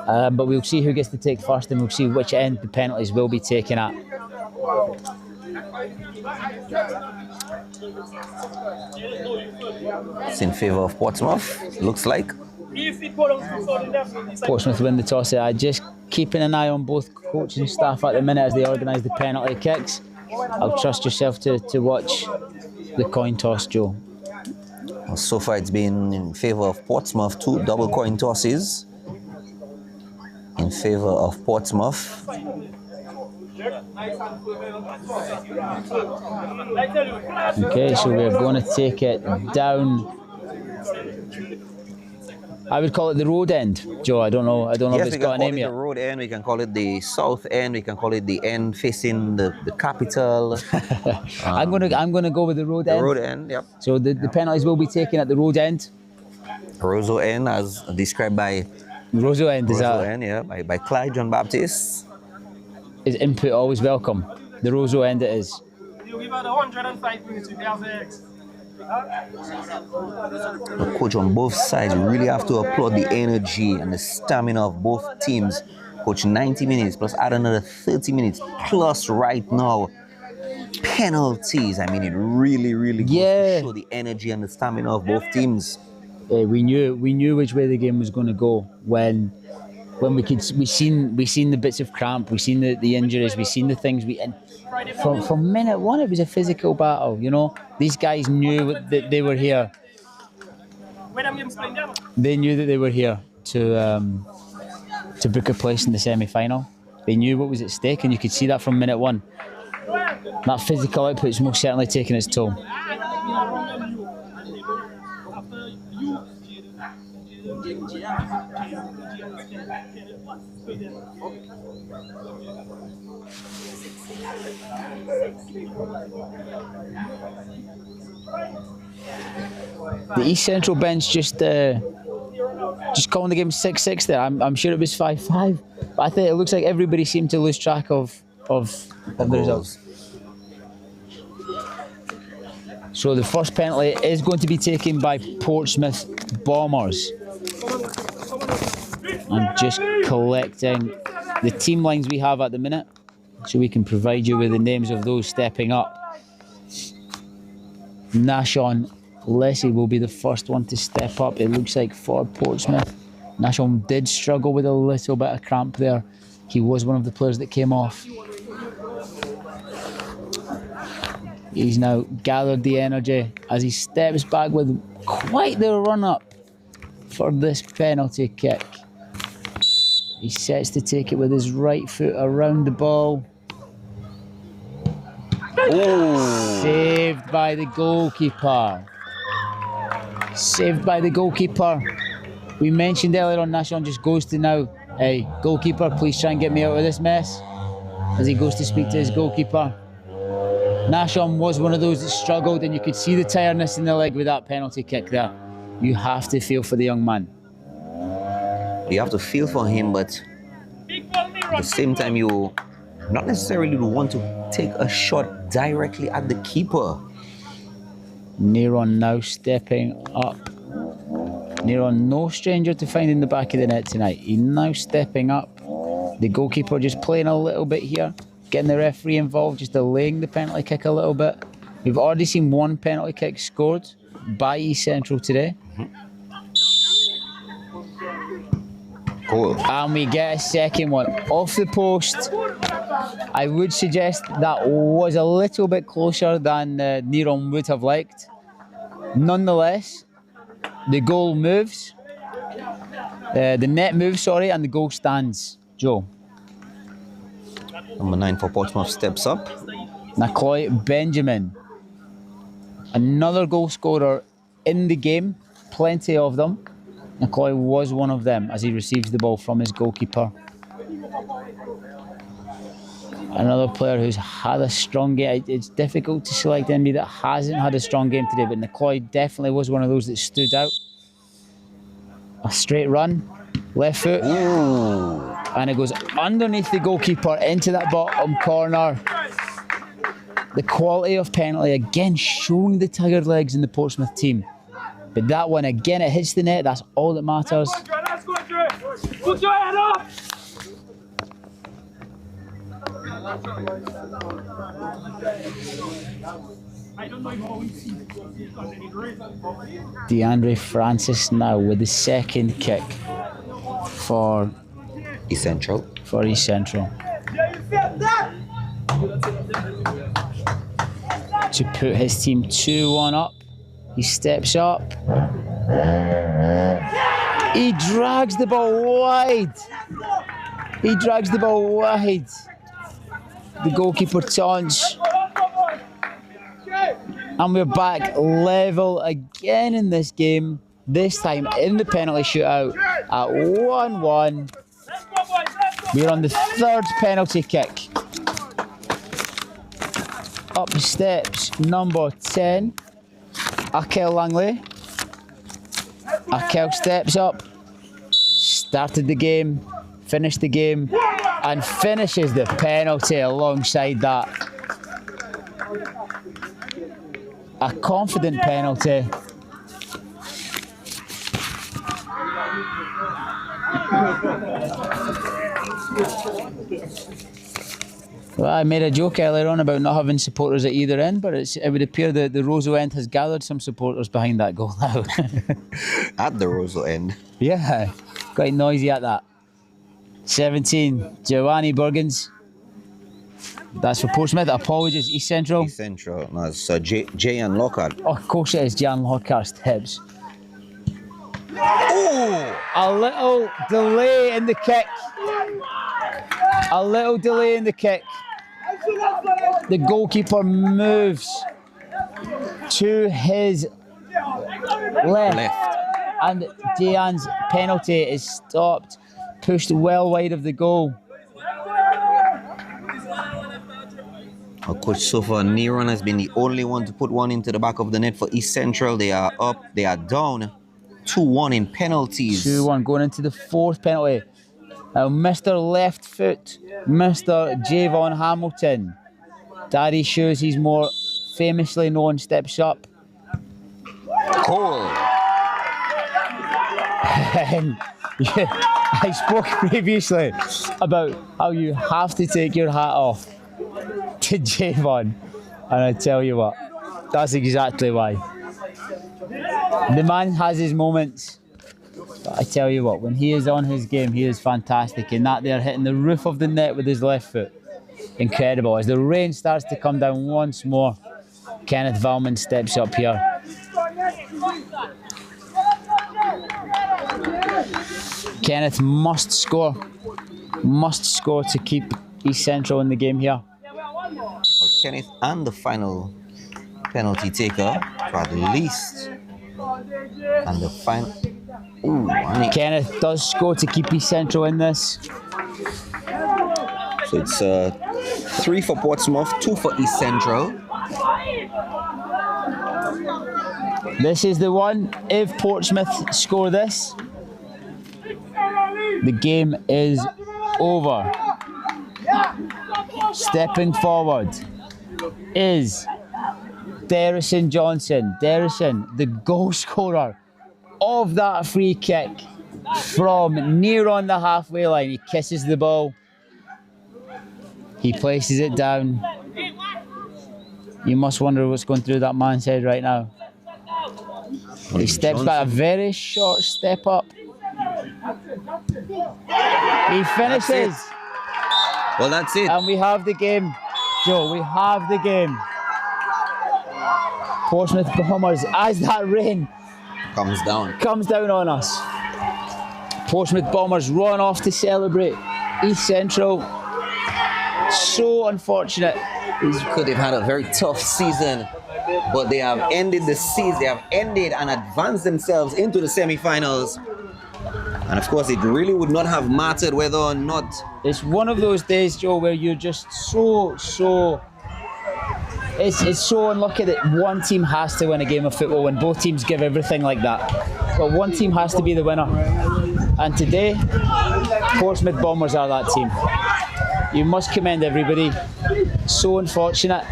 but we'll see who gets to take first, and we'll see which end the penalties will be taken at. It's in favour of Portsmouth, looks like. Portsmouth win the toss. Just keeping an eye on both coach and staff at the minute as they organise the penalty kicks. I'll trust yourself to watch the coin toss, Joe. Well, so far it's been in favour of Portsmouth, 2 double coin tosses in favour of Portsmouth. Okay, so we're going to take it down. I would call it the road end, Joe. I don't know if it's got a name yet. The road end. We can call it the south end. We can call it the end facing the capital. I'm gonna go with the road end. The road end. Yep. So the penalties will be taken at the road end. Roseau end, as described by Roseau end is Roseau end, yeah, by Clyde John Baptist. Is input always welcome? The Roseau end it is. You give her the 105 minutes with the X. Coach, on both sides, we really have to applaud the energy and the stamina of both teams. Coach, 90 minutes plus add another 30 minutes plus right now. Penalties. I mean, it really goes to show the energy and the stamina of both teams. We knew which way the game was going to go when we seen the bits of cramp, we seen the injuries, we seen the things from minute one it was a physical battle. You know, these guys knew that they were here. They knew that they were here to book a place in the semi-final. They knew what was at stake, and you could see that from minute one. That physical output is most certainly taking its toll. The East Central bench just calling the game 6-6 there. I'm sure it was 5-5, but I think it looks like everybody seemed to lose track of the results. So the first penalty is going to be taken by Portsmouth Bombers. I'm just collecting the team lines we have at the minute so we can provide you with the names of those stepping up. Nashon Leslie will be the first one to step up, it looks like, for Portsmouth. Nashon did struggle with a little bit of cramp there. He was one of the players that came off. He's now gathered the energy as he steps back with quite the run-up for this penalty kick. He sets to take it with his right foot around the ball. Oh. Saved by the goalkeeper. Saved by the goalkeeper. We mentioned earlier on, Nashon just goes to now, hey, goalkeeper, please try and get me out of this mess. As he goes to speak to his goalkeeper. Nashon was one of those that struggled, and you could see the tiredness in the leg with that penalty kick there. You have to feel for the young man. You have to feel for him, but at the same time, you not necessarily want to take a shot directly at the keeper. Neron now stepping up. Neron, no stranger to finding the back of the net tonight. He's now stepping up. The goalkeeper just playing a little bit here, getting the referee involved, just delaying the penalty kick a little bit. We've already seen one penalty kick scored by East Central today. Cool. And we get a second one off the post. I would suggest that was a little bit closer than Neron would have liked. Nonetheless, the goal moves. The net moves, sorry, and the goal stands. Joe. Number 9 for Portsmouth steps up. Nakoi Benjamin. Another goal scorer in the game. Plenty of them. Nakoi was one of them as he receives the ball from his goalkeeper. Another player who's had a strong game. It's difficult to select anybody that hasn't had a strong game today, but Nakoi definitely was one of those that stood out. A straight run, left foot. Ooh. And it goes underneath the goalkeeper into that bottom corner. The quality of penalty, again, showing the tired legs in the Portsmouth team. But that one, again, it hits the net. That's all that matters. Put your head up! DeAndre Francis now with the second kick for East Central. East Central. To put his team 2-1 up. He steps up. He drags the ball wide. He drags the ball wide. The goalkeeper taunts. And we're back level again in this game. This time in the penalty shootout at 1-1. We're on the third penalty kick. Up steps number 10, Akel Langley. Akel steps up, started the game, finished the game, and finishes the penalty alongside that. A confident penalty. Well, I made a joke earlier on about not having supporters at either end, but it would appear that the Roseau end has gathered some supporters behind that goal now. At the Roseau end. Yeah, quite noisy at that. 17, Giovanni Bergens. That's for Portsmouth. Apologies, East Central. East Central. No, it's Jay and Lockhart. Oh, of course it is Jan Lockhart's tips. Oh! A little delay in the kick. A little delay in the kick. The goalkeeper moves to his left. And Jayan's penalty is stopped, pushed well wide of the goal. Coach, so far, Neron has been the only one to put one into the back of the net for East Central. They are up, they are down 2-1 in penalties. 2-1 going into the fourth penalty. Now, Mr. Left Foot, Mr. Javon Hamilton. Daddy Shoes, he's more famously known, steps up. Cole. Yeah, I spoke previously about how you have to take your hat off to Javon, and I tell you what, that's exactly why. The man has his moments, but I tell you what, when he is on his game, he is fantastic. And that they're hitting the roof of the net with his left foot, incredible. As the rain starts to come down once more, Kenneth Valman steps up here. Kenneth must score to keep East Central in the game here. Well, Kenneth and the final penalty taker for at least. And the final. Ooh, Kenneth does score to keep East Central in this. So it's 3 for Portsmouth, 2 for East Central. This is the one. If Portsmouth score this, the game is over. Stepping forward is Derrison Johnson. Derrison, the goal scorer of that free kick from near on the halfway line. He kisses the ball. He places it down. You must wonder what's going through that man's head right now. He steps back, a very short step up. He finishes. Well, that's it. And we have the game. Joe, we have the game. Portsmouth Bombers, as that rain comes down on us. Portsmouth Bombers run off to celebrate. East Central, so unfortunate. Could have had a very tough season, but they have ended the season. They have ended and advanced themselves into the semi-finals. And of course, it really would not have mattered whether or not. It's one of those days, Joe, where you're just so. It's so unlucky that one team has to win a game of football when both teams give everything like that. But one team has to be the winner. And today, Portsmouth Bombers are that team. You must commend everybody. So unfortunate,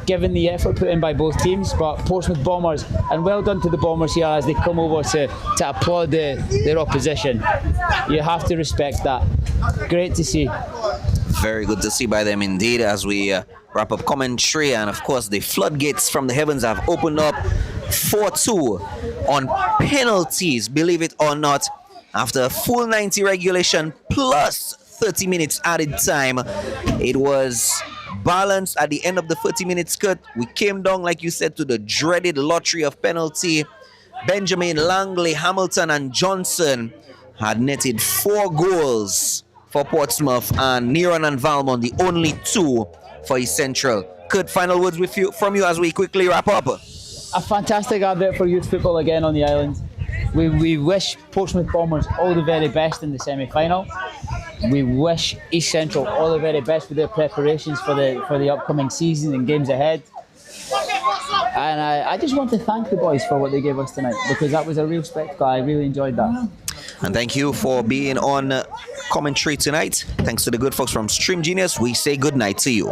given the effort put in by both teams, but Portsmouth Bombers, and well done to the Bombers here as they come over to applaud their opposition. You have to respect that. Great to see. Very good to see by them indeed as we wrap up commentary. And of course, the floodgates from the heavens have opened up 4-2 on penalties, believe it or not. After a full 90 regulation plus 30 minutes added time, it was balanced at the end of the 30 minutes cut. We came down, like you said, to the dreaded lottery of penalty. Benjamin, Langley, Hamilton and Johnson had netted 4 goals for Portsmouth, and Neron and Valmont, the only 2 for East Central. Kurt, final words from you as we quickly wrap up. A fantastic advert for youth football again on the island. We wish Portsmouth Bombers all the very best in the semi-final. We wish East Central all the very best with their preparations for the upcoming season and games ahead. And I just want to thank the boys for what they gave us tonight, because that was a real spectacle. I really enjoyed that. And thank you for being on commentary tonight. Thanks to the good folks from Stream Genius. We say good night to you.